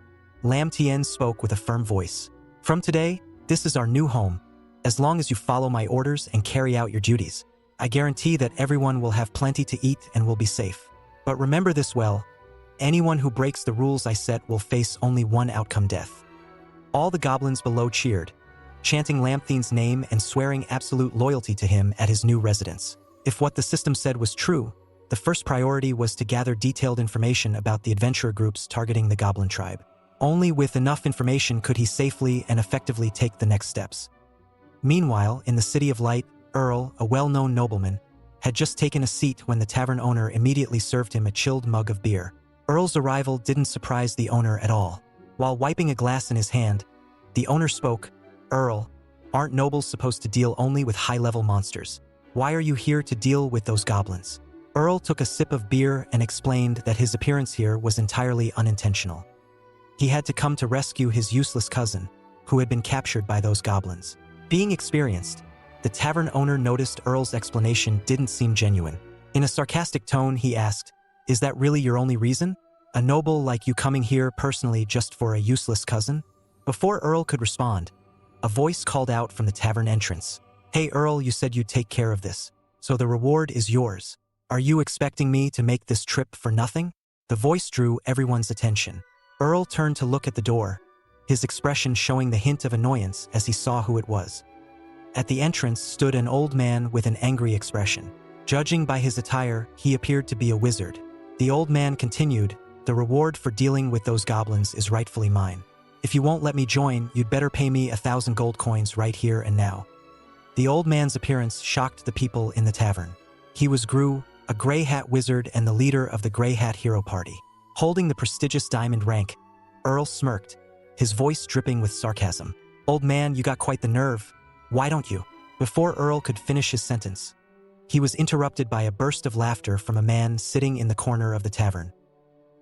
Lam Tien spoke with a firm voice. "From today, this is our new home. As long as you follow my orders and carry out your duties, I guarantee that everyone will have plenty to eat and will be safe. But remember this well, anyone who breaks the rules I set will face only one outcome: death." All the goblins below cheered, chanting Lamthine's name and swearing absolute loyalty to him at his new residence. If what the system said was true, the first priority was to gather detailed information about the adventurer groups targeting the Goblin tribe. Only with enough information could he safely and effectively take the next steps. Meanwhile, in the City of Light, Earl, a well-known nobleman, had just taken a seat when the tavern owner immediately served him a chilled mug of beer. Earl's arrival didn't surprise the owner at all. While wiping a glass in his hand, the owner spoke. "Earl, aren't nobles supposed to deal only with high-level monsters? Why are you here to deal with those goblins?" Earl took a sip of beer and explained that his appearance here was entirely unintentional. He had to come to rescue his useless cousin, who had been captured by those goblins. Being experienced, the tavern owner noticed Earl's explanation didn't seem genuine. In a sarcastic tone, he asked, "Is that really your only reason? A noble like you coming here personally just for a useless cousin?" Before Earl could respond, a voice called out from the tavern entrance. "Hey Earl, you said you'd take care of this, so the reward is yours. Are you expecting me to make this trip for nothing?" The voice drew everyone's attention. Earl turned to look at the door, his expression showing the hint of annoyance as he saw who it was. At the entrance stood an old man with an angry expression. Judging by his attire, he appeared to be a wizard. The old man continued, "The reward for dealing with those goblins is rightfully mine. If you won't let me join, you'd better pay me 1,000 gold coins right here and now." The old man's appearance shocked the people in the tavern. He was Gru, a gray hat wizard and the leader of the Gray Hat Hero Party. Holding the prestigious diamond rank, Earl smirked, his voice dripping with sarcasm. "Old man, you got quite the nerve. Why don't you?" Before Earl could finish his sentence, He was interrupted by a burst of laughter from a man sitting in the corner of the tavern.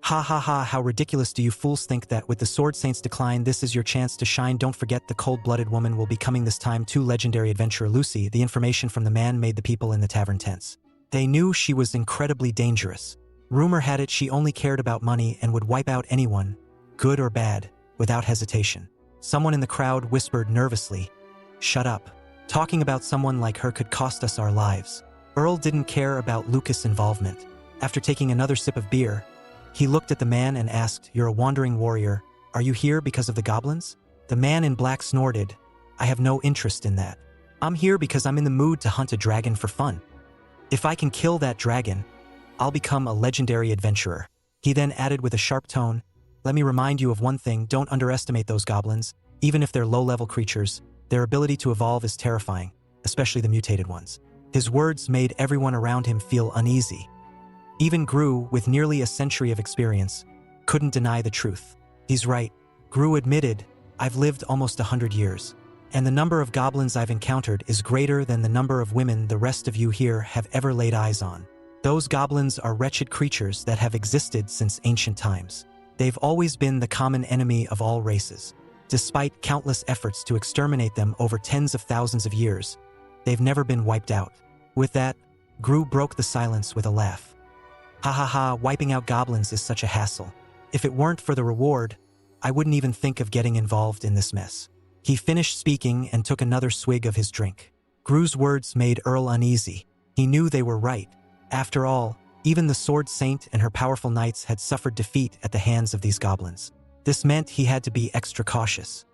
"Ha ha ha, how ridiculous do you fools think that with the Sword Saint's decline this is your chance to shine? Don't forget the cold-blooded woman will be coming this time too. Legendary adventurer Lucy." The information from the man made the people in the tavern tense. They knew she was incredibly dangerous. Rumor had it she only cared about money and would wipe out anyone, good or bad, without hesitation. Someone in the crowd whispered nervously, "Shut up. Talking about someone like her could cost us our lives." Earl didn't care about Lucas' involvement. After taking another sip of beer, he looked at the man and asked, "You're a wandering warrior. Are you here because of the goblins?" The man in black snorted, "I have no interest in that. I'm here because I'm in the mood to hunt a dragon for fun. If I can kill that dragon, I'll become a legendary adventurer." He then added with a sharp tone, "Let me remind you of one thing, don't underestimate those goblins. Even if they're low-level creatures, their ability to evolve is terrifying, especially the mutated ones." His words made everyone around him feel uneasy. Even Gru, with nearly a century of experience, couldn't deny the truth. "He's right," Gru admitted, "I've lived almost 100 years, and the number of goblins I've encountered is greater than the number of women the rest of you here have ever laid eyes on. Those goblins are wretched creatures that have existed since ancient times. They've always been the common enemy of all races. Despite countless efforts to exterminate them over tens of thousands of years, they've never been wiped out." With that, Gru broke the silence with a laugh. "Ha ha ha, wiping out goblins is such a hassle. If it weren't for the reward, I wouldn't even think of getting involved in this mess." He finished speaking and took another swig of his drink. Gru's words made Earl uneasy. He knew they were right. After all, even the Sword Saint and her powerful knights had suffered defeat at the hands of these goblins. This meant he had to be extra cautious.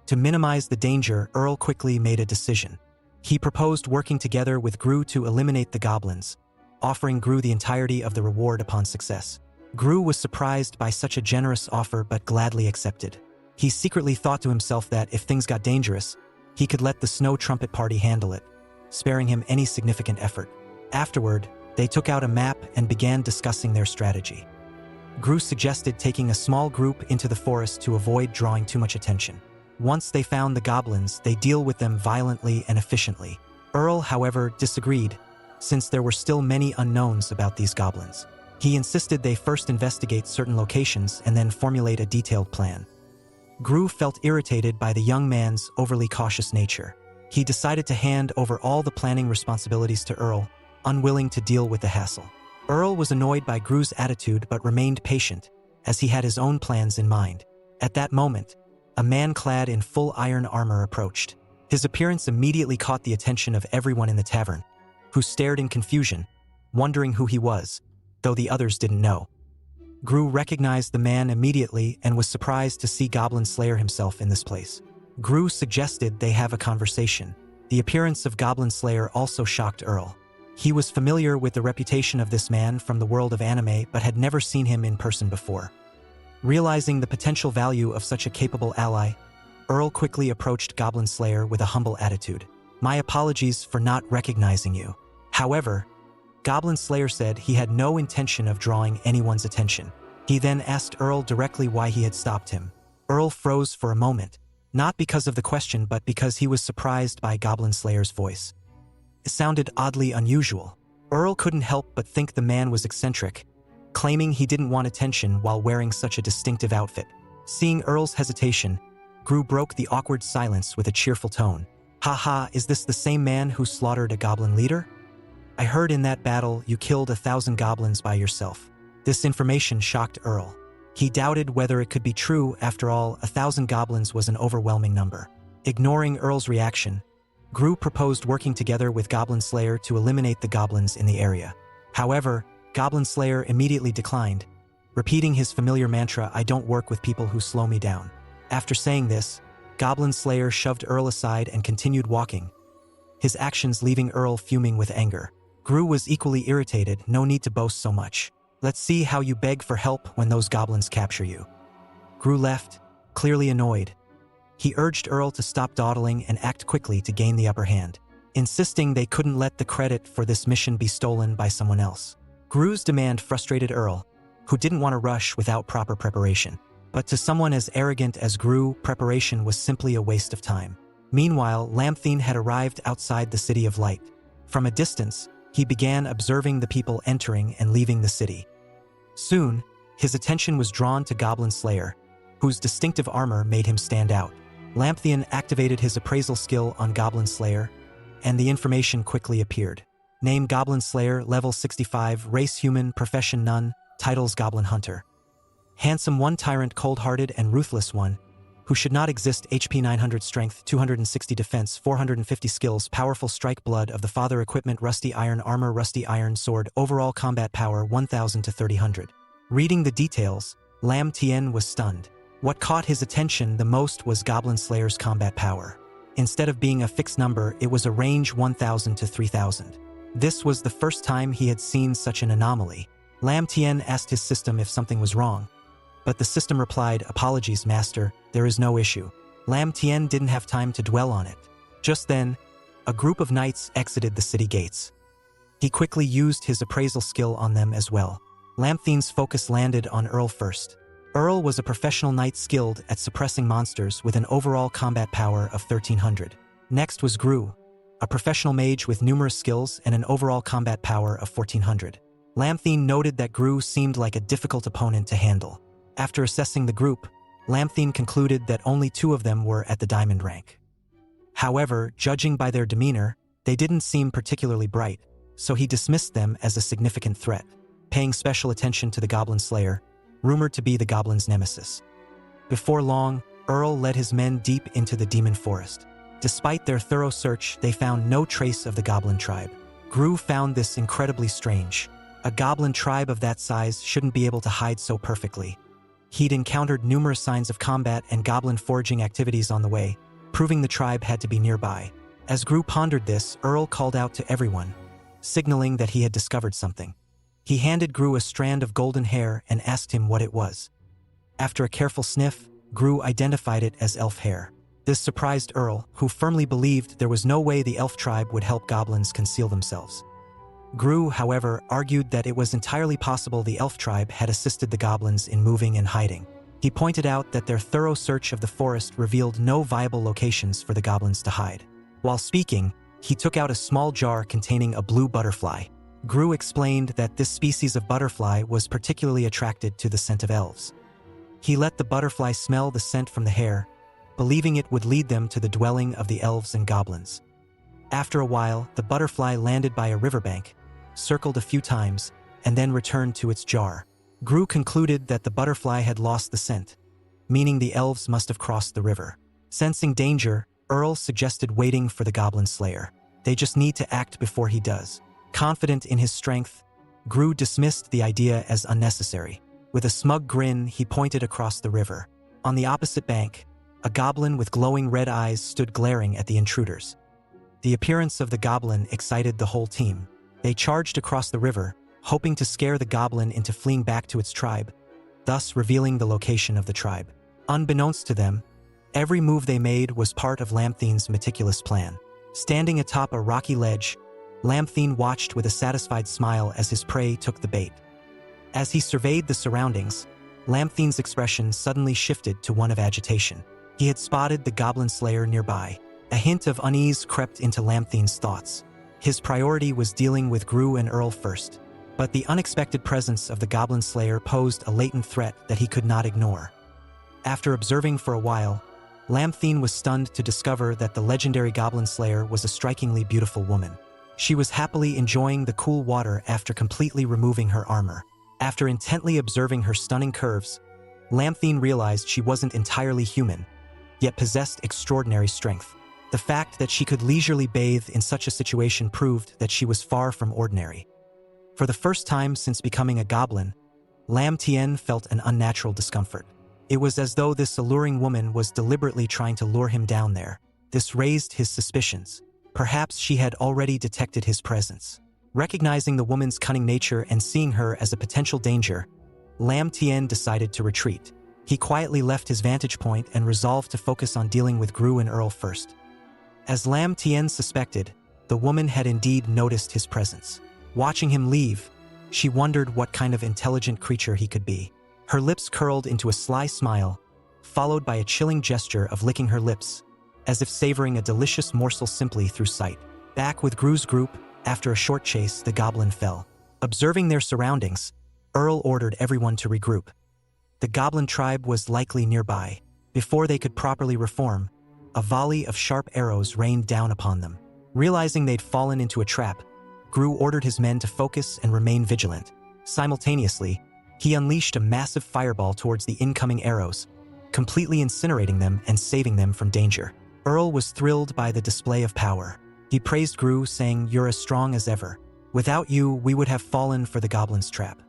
To minimize the danger, Earl quickly made a decision. He proposed working together with Gru to eliminate the goblins, offering Gru the entirety of the reward upon success. Gru was surprised by such a generous offer but gladly accepted. He secretly thought to himself that if things got dangerous, he could let the Snow Trumpet Party handle it, sparing him any significant effort. Afterward, they took out a map and began discussing their strategy. Gru suggested taking a small group into the forest to avoid drawing too much attention. Once they found the goblins, they deal with them violently and efficiently. Earl, however, disagreed, since there were still many unknowns about these goblins. He insisted they first investigate certain locations and then formulate a detailed plan. Gru felt irritated by the young man's overly cautious nature. He decided to hand over all the planning responsibilities to Earl, unwilling to deal with the hassle. Earl was annoyed by Gru's attitude but remained patient, as he had his own plans in mind. At that moment, a man clad in full iron armor approached. His appearance immediately caught the attention of everyone in the tavern, who stared in confusion, wondering who he was, though the others didn't know. Gru recognized the man immediately and was surprised to see Goblin Slayer himself in this place. Gru suggested they have a conversation. The appearance of Goblin Slayer also shocked Earl. He was familiar with the reputation of this man from the world of anime but had never seen him in person before. Realizing the potential value of such a capable ally, Earl quickly approached Goblin Slayer with a humble attitude. "My apologies for not recognizing you." However, Goblin Slayer said he had no intention of drawing anyone's attention. He then asked Earl directly why he had stopped him. Earl froze for a moment, not because of the question but because he was surprised by Goblin Slayer's voice. It sounded oddly unusual. Earl couldn't help but think the man was eccentric, claiming he didn't want attention while wearing such a distinctive outfit. Seeing Earl's hesitation, Gru broke the awkward silence with a cheerful tone. "Haha, is this the same man who slaughtered a goblin leader? I heard in that battle you killed 1,000 goblins by yourself." This information shocked Earl. He doubted whether it could be true. After all, 1,000 goblins was an overwhelming number. Ignoring Earl's reaction, Gru proposed working together with Goblin Slayer to eliminate the goblins in the area. However, Goblin Slayer immediately declined, repeating his familiar mantra, "I don't work with people who slow me down." After saying this, Goblin Slayer shoved Earl aside and continued walking, his actions leaving Earl fuming with anger. Gru was equally irritated. "No need to boast so much. Let's see how you beg for help when those goblins capture you." Gru left, clearly annoyed. He urged Earl to stop dawdling and act quickly to gain the upper hand, insisting they couldn't let the credit for this mission be stolen by someone else. Gru's demand frustrated Earl, who didn't want to rush without proper preparation. But to someone as arrogant as Gru, preparation was simply a waste of time. Meanwhile, Lamthine had arrived outside the City of Light. From a distance, he began observing the people entering and leaving the city. Soon, his attention was drawn to Goblin Slayer, whose distinctive armor made him stand out. Lampthian activated his appraisal skill on Goblin Slayer, and the information quickly appeared. Name Goblin Slayer, level 65, race human, profession none, titles Goblin Hunter. Handsome 1, tyrant, cold-hearted and ruthless 1, who should not exist, HP 900 strength, 260 defense, 450 skills, powerful strike, blood of the father, equipment, rusty iron armor, rusty iron sword, overall combat power 1000 to 300. Reading the details, Lam Tien was stunned. What caught his attention the most was Goblin Slayer's combat power. Instead of being a fixed number, it was a range 1000 to 3000. This was the first time he had seen such an anomaly. Lam Tien asked his system if something was wrong, but the system replied, "Apologies, master, there is no issue." Lam Tien didn't have time to dwell on it. Just then, a group of knights exited the city gates. He quickly used his appraisal skill on them as well. Lamthien's focus landed on Earl first. Earl was a professional knight skilled at suppressing monsters with an overall combat power of 1300. Next was Gru, a professional mage with numerous skills and an overall combat power of 1400. Lamthien noted that Gru seemed like a difficult opponent to handle. After assessing the group, Lamthien concluded that only 2 of them were at the diamond rank. However, judging by their demeanor, they didn't seem particularly bright, so he dismissed them as a significant threat, paying special attention to the Goblin Slayer, rumored to be the Goblin's nemesis. Before long, Earl led his men deep into the demon forest. Despite their thorough search, they found no trace of the Goblin tribe. Gru found this incredibly strange. A Goblin tribe of that size shouldn't be able to hide so perfectly. He'd encountered numerous signs of combat and Goblin foraging activities on the way, proving the tribe had to be nearby. As Gru pondered this, Earl called out to everyone, signaling that he had discovered something. He handed Gru a strand of golden hair and asked him what it was. After a careful sniff, Gru identified it as elf hair. This surprised Earl, who firmly believed there was no way the elf tribe would help goblins conceal themselves. Gru, however, argued that it was entirely possible the elf tribe had assisted the goblins in moving and hiding. He pointed out that their thorough search of the forest revealed no viable locations for the goblins to hide. While speaking, he took out a small jar containing a blue butterfly. Gru explained that this species of butterfly was particularly attracted to the scent of elves. He let the butterfly smell the scent from the hair, believing it would lead them to the dwelling of the elves and goblins. After a while, the butterfly landed by a riverbank, circled a few times, and then returned to its jar. Gru concluded that the butterfly had lost the scent, meaning the elves must have crossed the river. Sensing danger, Earl suggested waiting for the Goblin Slayer. They just need to act before he does. Confident in his strength, Gru dismissed the idea as unnecessary. With a smug grin, he pointed across the river. On the opposite bank, a goblin with glowing red eyes stood glaring at the intruders. The appearance of the goblin excited the whole team. They charged across the river, hoping to scare the goblin into fleeing back to its tribe, thus revealing the location of the tribe. Unbeknownst to them, every move they made was part of Lamthien's meticulous plan. Standing atop a rocky ledge, Lamthien watched with a satisfied smile as his prey took the bait. As he surveyed the surroundings, Lamthien's expression suddenly shifted to one of agitation. He had spotted the Goblin Slayer nearby. A hint of unease crept into Lamthien's thoughts. His priority was dealing with Gru and Earl first, but the unexpected presence of the Goblin Slayer posed a latent threat that he could not ignore. After observing for a while, Lamthien was stunned to discover that the legendary Goblin Slayer was a strikingly beautiful woman. She was happily enjoying the cool water after completely removing her armor. After intently observing her stunning curves, Lamthien realized she wasn't entirely human, yet possessed extraordinary strength. The fact that she could leisurely bathe in such a situation proved that she was far from ordinary. For the first time since becoming a goblin, Lam Tien felt an unnatural discomfort. It was as though this alluring woman was deliberately trying to lure him down there. This raised his suspicions. Perhaps she had already detected his presence. Recognizing the woman's cunning nature and seeing her as a potential danger, Lam Tien decided to retreat. He quietly left his vantage point and resolved to focus on dealing with Gru and Earl first. As Lam Tien suspected, the woman had indeed noticed his presence. Watching him leave, she wondered what kind of intelligent creature he could be. Her lips curled into a sly smile, followed by a chilling gesture of licking her lips, as if savoring a delicious morsel simply through sight. Back with Gru's group, After a short chase, the goblin fell. Observing their surroundings, Earl ordered everyone to regroup. The goblin tribe was likely nearby. Before they could properly reform, a volley of sharp arrows rained down upon them. Realizing they'd fallen into a trap, Gru ordered his men to focus and remain vigilant. Simultaneously, he unleashed a massive fireball towards the incoming arrows, completely incinerating them and saving them from danger. Earl was thrilled by the display of power. He praised Gru, saying, "You're as strong as ever. Without you, we would have fallen for the goblin's trap."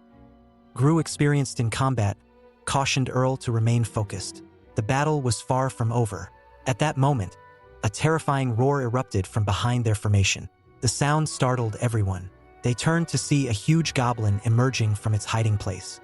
Gru, experienced in combat, cautioned Earl to remain focused. The battle was far from over. At that moment, a terrifying roar erupted from behind their formation. The sound startled everyone. They turned to see a huge goblin emerging from its hiding place.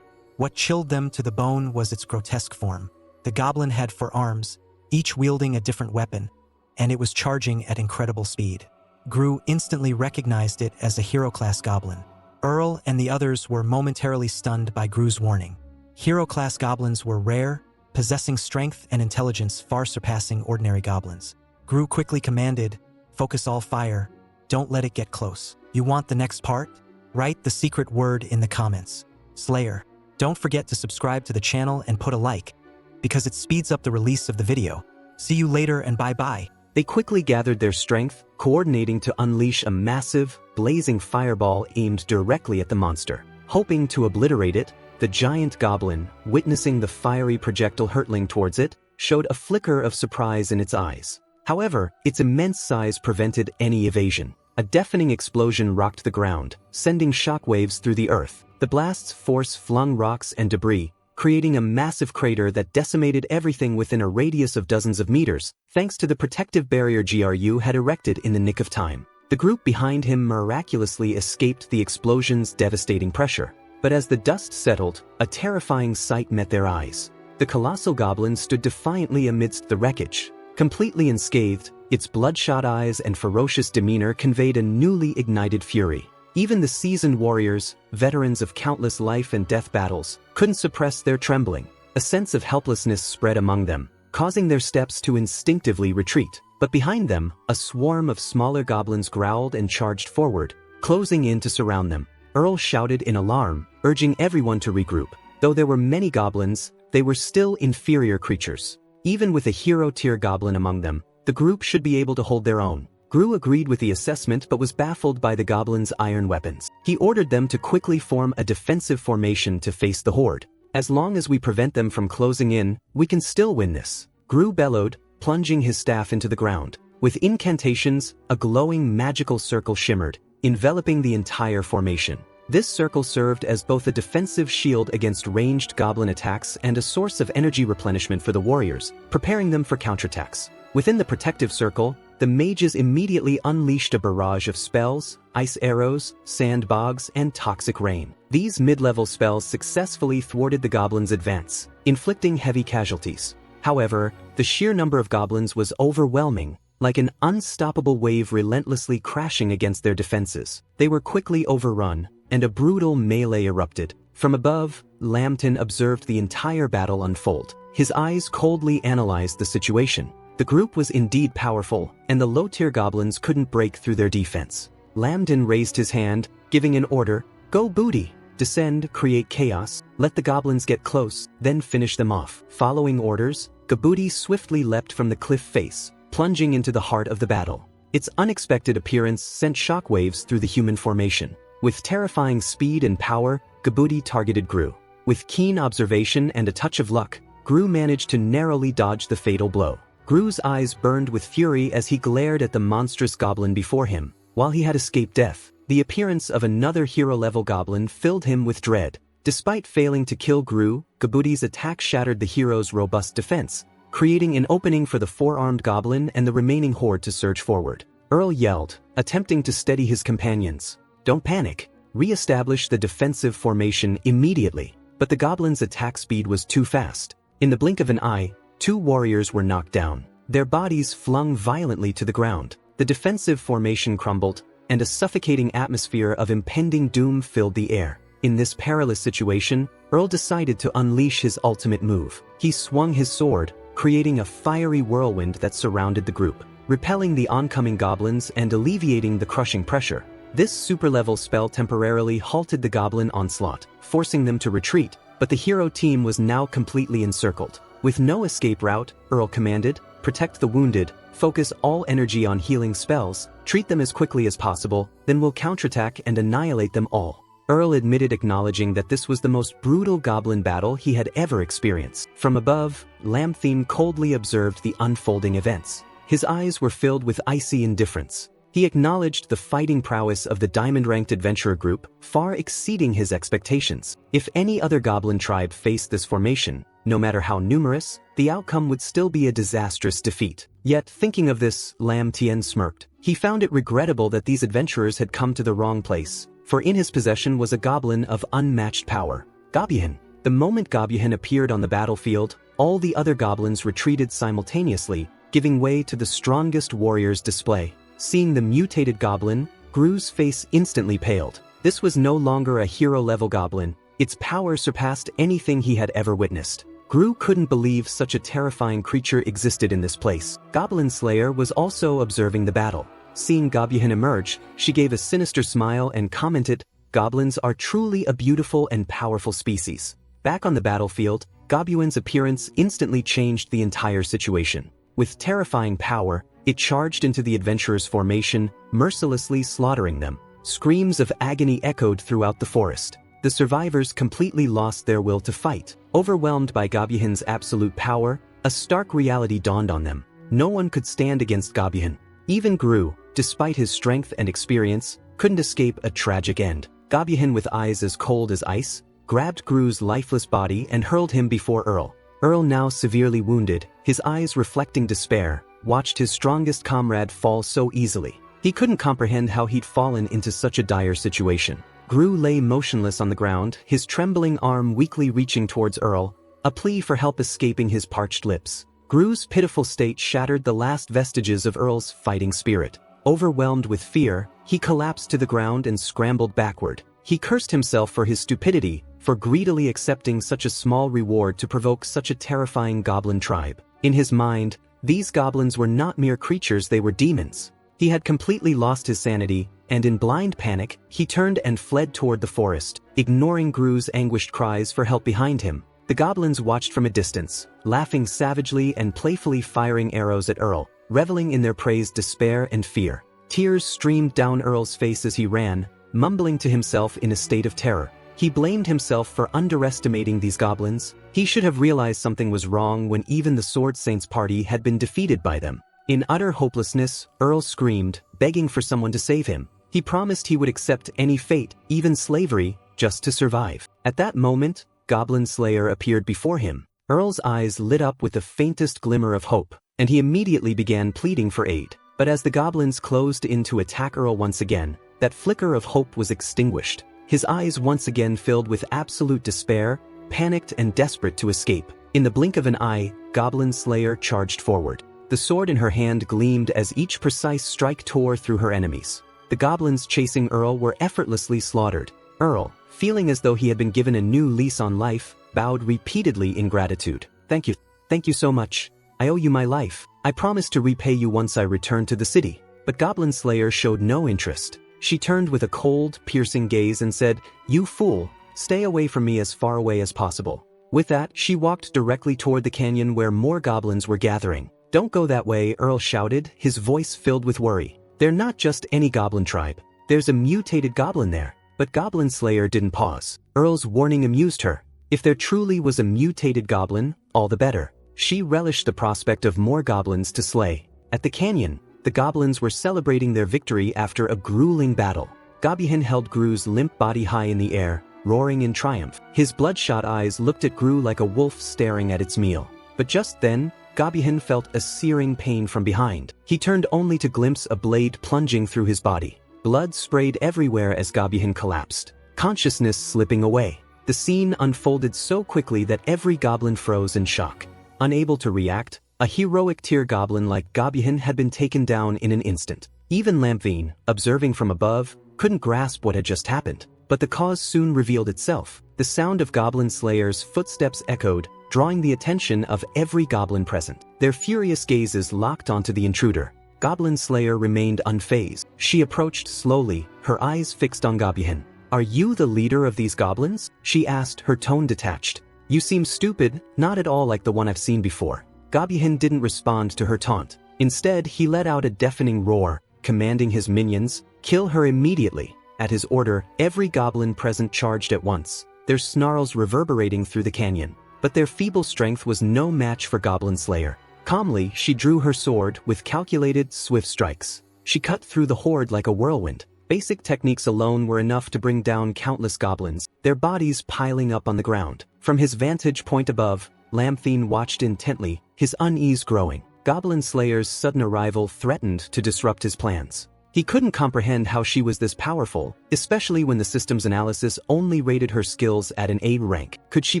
What chilled them to the bone was its grotesque form. The goblin had 4 arms, each wielding a different weapon, and it was charging at incredible speed. Gru instantly recognized it as a hero-class goblin. Earl and the others were momentarily stunned by Gru's warning. Hero-class goblins were rare, possessing strength and intelligence far surpassing ordinary goblins. Gru quickly commanded, "Focus all fire. Don't let it get close. You want the next part? Write the secret word in the comments. Slayer." Don't forget to subscribe to the channel and put a like, because it speeds up the release of the video. See you later and bye-bye. They quickly gathered their strength, coordinating to unleash a massive, blazing fireball aimed directly at the monster. Hoping to obliterate it, the giant goblin, witnessing the fiery projectile hurtling towards it, showed a flicker of surprise in its eyes. However, its immense size prevented any evasion. A deafening explosion rocked the ground, sending shockwaves through the earth. The blast's force flung rocks and debris, creating a massive crater that decimated everything within a radius of dozens of meters, thanks to the protective barrier Gru had erected in the nick of time. The group behind him miraculously escaped the explosion's devastating pressure. But as the dust settled, a terrifying sight met their eyes. The colossal goblin stood defiantly amidst the wreckage. Completely unscathed, its bloodshot eyes and ferocious demeanor conveyed a newly ignited fury. Even the seasoned warriors, veterans of countless life and death battles, couldn't suppress their trembling. A sense of helplessness spread among them, causing their steps to instinctively retreat. But behind them, a swarm of smaller goblins growled and charged forward, closing in to surround them. Earl shouted in alarm, urging everyone to regroup. Though there were many goblins, they were still inferior creatures. Even with a hero-tier goblin among them, the group should be able to hold their own. Gru agreed with the assessment but was baffled by the goblins' iron weapons. He ordered them to quickly form a defensive formation to face the horde. "As long as we prevent them from closing in, we can still win this," Gru bellowed, plunging his staff into the ground. With incantations, a glowing magical circle shimmered, enveloping the entire formation. This circle served as both a defensive shield against ranged goblin attacks and a source of energy replenishment for the warriors, preparing them for counterattacks. Within the protective circle, the mages immediately unleashed a barrage of spells, ice arrows, sand bogs, and toxic rain. These mid-level spells successfully thwarted the goblins' advance, inflicting heavy casualties. However, the sheer number of goblins was overwhelming, like an unstoppable wave relentlessly crashing against their defenses. They were quickly overrun, and a brutal melee erupted. From above, Lambton observed the entire battle unfold. His eyes coldly analyzed the situation. The group was indeed powerful, and the low-tier goblins couldn't break through their defense. Lambton raised his hand, giving an order, "Go booty! Descend, create chaos, let the goblins get close, then finish them off." Following orders, Gabooti swiftly leapt from the cliff face, plunging into the heart of the battle. Its unexpected appearance sent shockwaves through the human formation. With terrifying speed and power, Gabooti targeted Gru. With keen observation and a touch of luck, Gru managed to narrowly dodge the fatal blow. Gru's eyes burned with fury as he glared at the monstrous goblin before him. While he had escaped death, the appearance of another hero-level goblin filled him with dread. Despite failing to kill Gru, Gabooti's attack shattered the hero's robust defense, creating an opening for the 4-armed goblin and the remaining horde to surge forward. Earl yelled, attempting to steady his companions. "Don't panic. Re-establish the defensive formation immediately." But the goblin's attack speed was too fast. In the blink of an eye, 2 warriors were knocked down, their bodies flung violently to the ground. The defensive formation crumbled, and a suffocating atmosphere of impending doom filled the air. In this perilous situation, Earl decided to unleash his ultimate move. He swung his sword, creating a fiery whirlwind that surrounded the group. repelling the oncoming goblins and alleviating the crushing pressure. This super-level spell temporarily halted the goblin onslaught, forcing them to retreat, but the hero team was now completely encircled. With no escape route, Earl commanded, "Protect the wounded, focus all energy on healing spells, treat them as quickly as possible, then we'll counterattack and annihilate them all." Earl admitted, acknowledging that this was the most brutal goblin battle he had ever experienced. From above, Lamthine coldly observed the unfolding events. His eyes were filled with icy indifference. He acknowledged the fighting prowess of the diamond-ranked adventurer group, far exceeding his expectations. If any other goblin tribe faced this formation, no matter how numerous, the outcome would still be a disastrous defeat. Yet, thinking of this, Lamthine smirked. He found it regrettable that these adventurers had come to the wrong place, for in his possession was a goblin of unmatched power, Goblin. The moment Goblin appeared on the battlefield, all the other goblins retreated simultaneously, giving way to the strongest warrior's display. Seeing the mutated goblin, Gru's face instantly paled. This was no longer a hero-level goblin. Its power surpassed anything he had ever witnessed. Gru couldn't believe such a terrifying creature existed in this place. Goblin Slayer was also observing the battle. Seeing Goblin emerge, she gave a sinister smile and commented, "Goblins are truly a beautiful and powerful species." Back on the battlefield, Goblin's appearance instantly changed the entire situation. With terrifying power, it charged into the adventurers' formation, mercilessly slaughtering them. Screams of agony echoed throughout the forest. The survivors completely lost their will to fight. Overwhelmed by Goblin's absolute power, a stark reality dawned on them. No one could stand against Goblin. Even Gru, despite his strength and experience, couldn't escape a tragic end. Goblin, with eyes as cold as ice, grabbed Gru's lifeless body and hurled him before Earl. Earl, now severely wounded, his eyes reflecting despair, watched his strongest comrade fall so easily. He couldn't comprehend how he'd fallen into such a dire situation. Gru lay motionless on the ground, his trembling arm weakly reaching towards Earl, a plea for help escaping his parched lips. Gru's pitiful state shattered the last vestiges of Earl's fighting spirit. Overwhelmed with fear, he collapsed to the ground and scrambled backward. He cursed himself for his stupidity, for greedily accepting such a small reward to provoke such a terrifying goblin tribe. In his mind, these goblins were not mere creatures, they were demons. He had completely lost his sanity, and in blind panic, he turned and fled toward the forest, ignoring Gru's anguished cries for help behind him. The goblins watched from a distance, laughing savagely and playfully firing arrows at Earl, reveling in their prey's despair and fear. Tears streamed down Earl's face as he ran, mumbling to himself in a state of terror. He blamed himself for underestimating these goblins. He should have realized something was wrong when even the Sword Saints party had been defeated by them. In utter hopelessness, Earl screamed, begging for someone to save him. He promised he would accept any fate, even slavery, just to survive. At that moment, Goblin Slayer appeared before him. Earl's eyes lit up with the faintest glimmer of hope, and he immediately began pleading for aid. But as the goblins closed in to attack Earl once again, that flicker of hope was extinguished. His eyes once again filled with absolute despair, panicked and desperate to escape. In the blink of an eye, Goblin Slayer charged forward. The sword in her hand gleamed as each precise strike tore through her enemies. The goblins chasing Earl were effortlessly slaughtered. Earl, feeling as though he had been given a new lease on life, bowed repeatedly in gratitude. Thank you so much. I owe you my life. I promise to repay you once I return to the city." But Goblin Slayer showed no interest. She turned with a cold, piercing gaze and said, "You fool, stay away from me as far away as possible." With that, she walked directly toward the canyon where more goblins were gathering. "Don't go that way," Earl shouted, his voice filled with worry. "They're not just any goblin tribe. There's a mutated goblin there." But Goblin Slayer didn't pause. Earl's warning amused her. If there truly was a mutated goblin, all the better. She relished the prospect of more goblins to slay. At the canyon, the goblins were celebrating their victory after a grueling battle. Goblin held Gru's limp body high in the air, roaring in triumph. His bloodshot eyes looked at Gru like a wolf staring at its meal. But just then, Goblin felt a searing pain from behind. He turned only to glimpse a blade plunging through his body. Blood sprayed everywhere as Goblin collapsed, consciousness slipping away. The scene unfolded so quickly that every goblin froze in shock. Unable to react, a heroic tier goblin like Goblin had been taken down in an instant. Even Lamthine, observing from above, couldn't grasp what had just happened. But the cause soon revealed itself. The sound of Goblin Slayer's footsteps echoed, drawing the attention of every goblin present. Their furious gazes locked onto the intruder. Goblin Slayer remained unfazed. She approached slowly, her eyes fixed on Goblin. "Are you the leader of these goblins?" she asked, her tone detached. "You seem stupid, not at all like the one I've seen before." Goblin didn't respond to her taunt. Instead, he let out a deafening roar, commanding his minions, "Kill her immediately." At his order, every goblin present charged at once, their snarls reverberating through the canyon. But their feeble strength was no match for Goblin Slayer. Calmly, she drew her sword with calculated, swift strikes. She cut through the horde like a whirlwind. Basic techniques alone were enough to bring down countless goblins, their bodies piling up on the ground. From his vantage point above, Lamthine watched intently, his unease growing. Goblin Slayer's sudden arrival threatened to disrupt his plans. He couldn't comprehend how she was this powerful, especially when the system's analysis only rated her skills at an A rank. Could she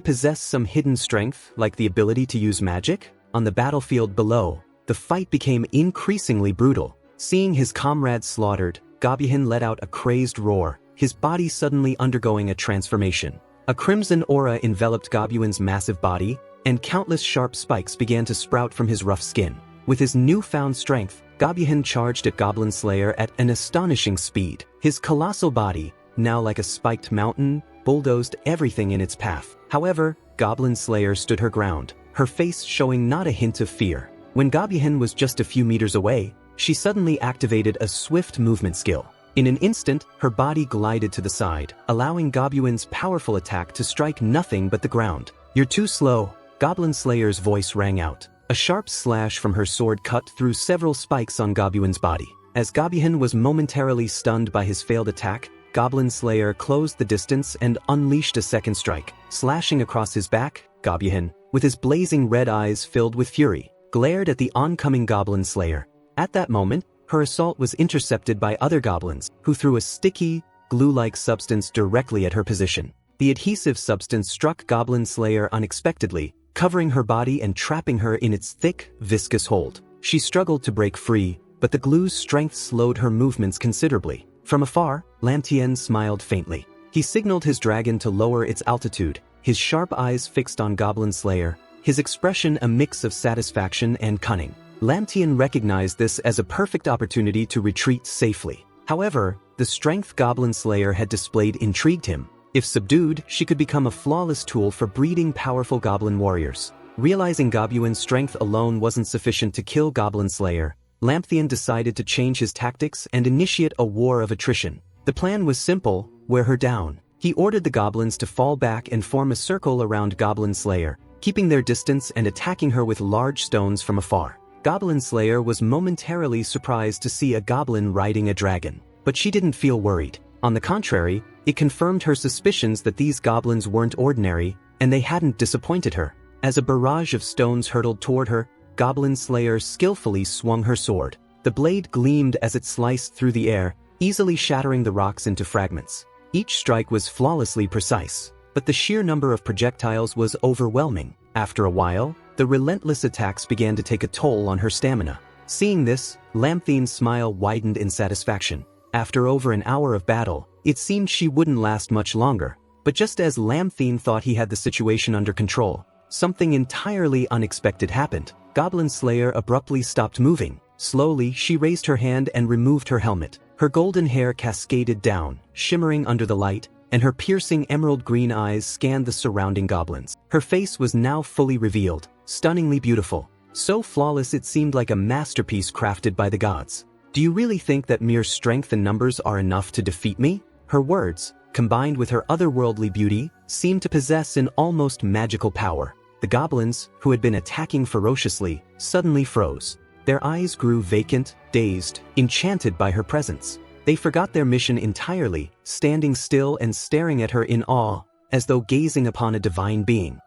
possess some hidden strength, like the ability to use magic? On the battlefield below, the fight became increasingly brutal. Seeing his comrades slaughtered, Goblin let out a crazed roar, his body suddenly undergoing a transformation. A crimson aura enveloped Goblin's massive body, and countless sharp spikes began to sprout from his rough skin. With his newfound strength, Goblin charged at Goblin Slayer at an astonishing speed. His colossal body, now like a spiked mountain, bulldozed everything in its path. However, Goblin Slayer stood her ground, her face showing not a hint of fear. When Goblin was just a few meters away, she suddenly activated a swift movement skill. In an instant, her body glided to the side, allowing Goblin's powerful attack to strike nothing but the ground. "You're too slow," Goblin Slayer's voice rang out. A sharp slash from her sword cut through several spikes on Goblin's body. As Goblin was momentarily stunned by his failed attack, Goblin Slayer closed the distance and unleashed a second strike. Slashing across his back, Goblin, with his blazing red eyes filled with fury, glared at the oncoming Goblin Slayer. At that moment, her assault was intercepted by other goblins, who threw a sticky, glue-like substance directly at her position. The adhesive substance struck Goblin Slayer unexpectedly, covering her body and trapping her in its thick, viscous hold. She struggled to break free, but the glue's strength slowed her movements considerably. From afar, Lamthine smiled faintly. He signaled his dragon to lower its altitude, his sharp eyes fixed on Goblin Slayer, his expression a mix of satisfaction and cunning. Lamthine recognized this as a perfect opportunity to retreat safely. However, the strength Goblin Slayer had displayed intrigued him. If subdued, she could become a flawless tool for breeding powerful goblin warriors. Realizing Goblin's strength alone wasn't sufficient to kill Goblin Slayer, Lamthine decided to change his tactics and initiate a war of attrition. The plan was simple: wear her down. He ordered the goblins to fall back and form a circle around Goblin Slayer, keeping their distance and attacking her with large stones from afar. Goblin Slayer was momentarily surprised to see a goblin riding a dragon, but she didn't feel worried. On the contrary, it confirmed her suspicions that these goblins weren't ordinary, and they hadn't disappointed her. As a barrage of stones hurtled toward her, Goblin Slayer skillfully swung her sword. The blade gleamed as it sliced through the air, easily shattering the rocks into fragments. Each strike was flawlessly precise, but the sheer number of projectiles was overwhelming. After a while, the relentless attacks began to take a toll on her stamina. Seeing this, Lamthine's smile widened in satisfaction. After over an hour of battle, it seemed she wouldn't last much longer. But just as Lamthine thought he had the situation under control, something entirely unexpected happened. Goblin Slayer abruptly stopped moving. Slowly, she raised her hand and removed her helmet. Her golden hair cascaded down, shimmering under the light, and her piercing emerald green eyes scanned the surrounding goblins. Her face was now fully revealed, stunningly beautiful, so flawless it seemed like a masterpiece crafted by the gods. "Do you really think that mere strength and numbers are enough to defeat me?" Her words, combined with her otherworldly beauty, seemed to possess an almost magical power. The goblins, who had been attacking ferociously, suddenly froze. Their eyes grew vacant, dazed, enchanted by her presence. They forgot their mission entirely, standing still and staring at her in awe, as though gazing upon a divine being.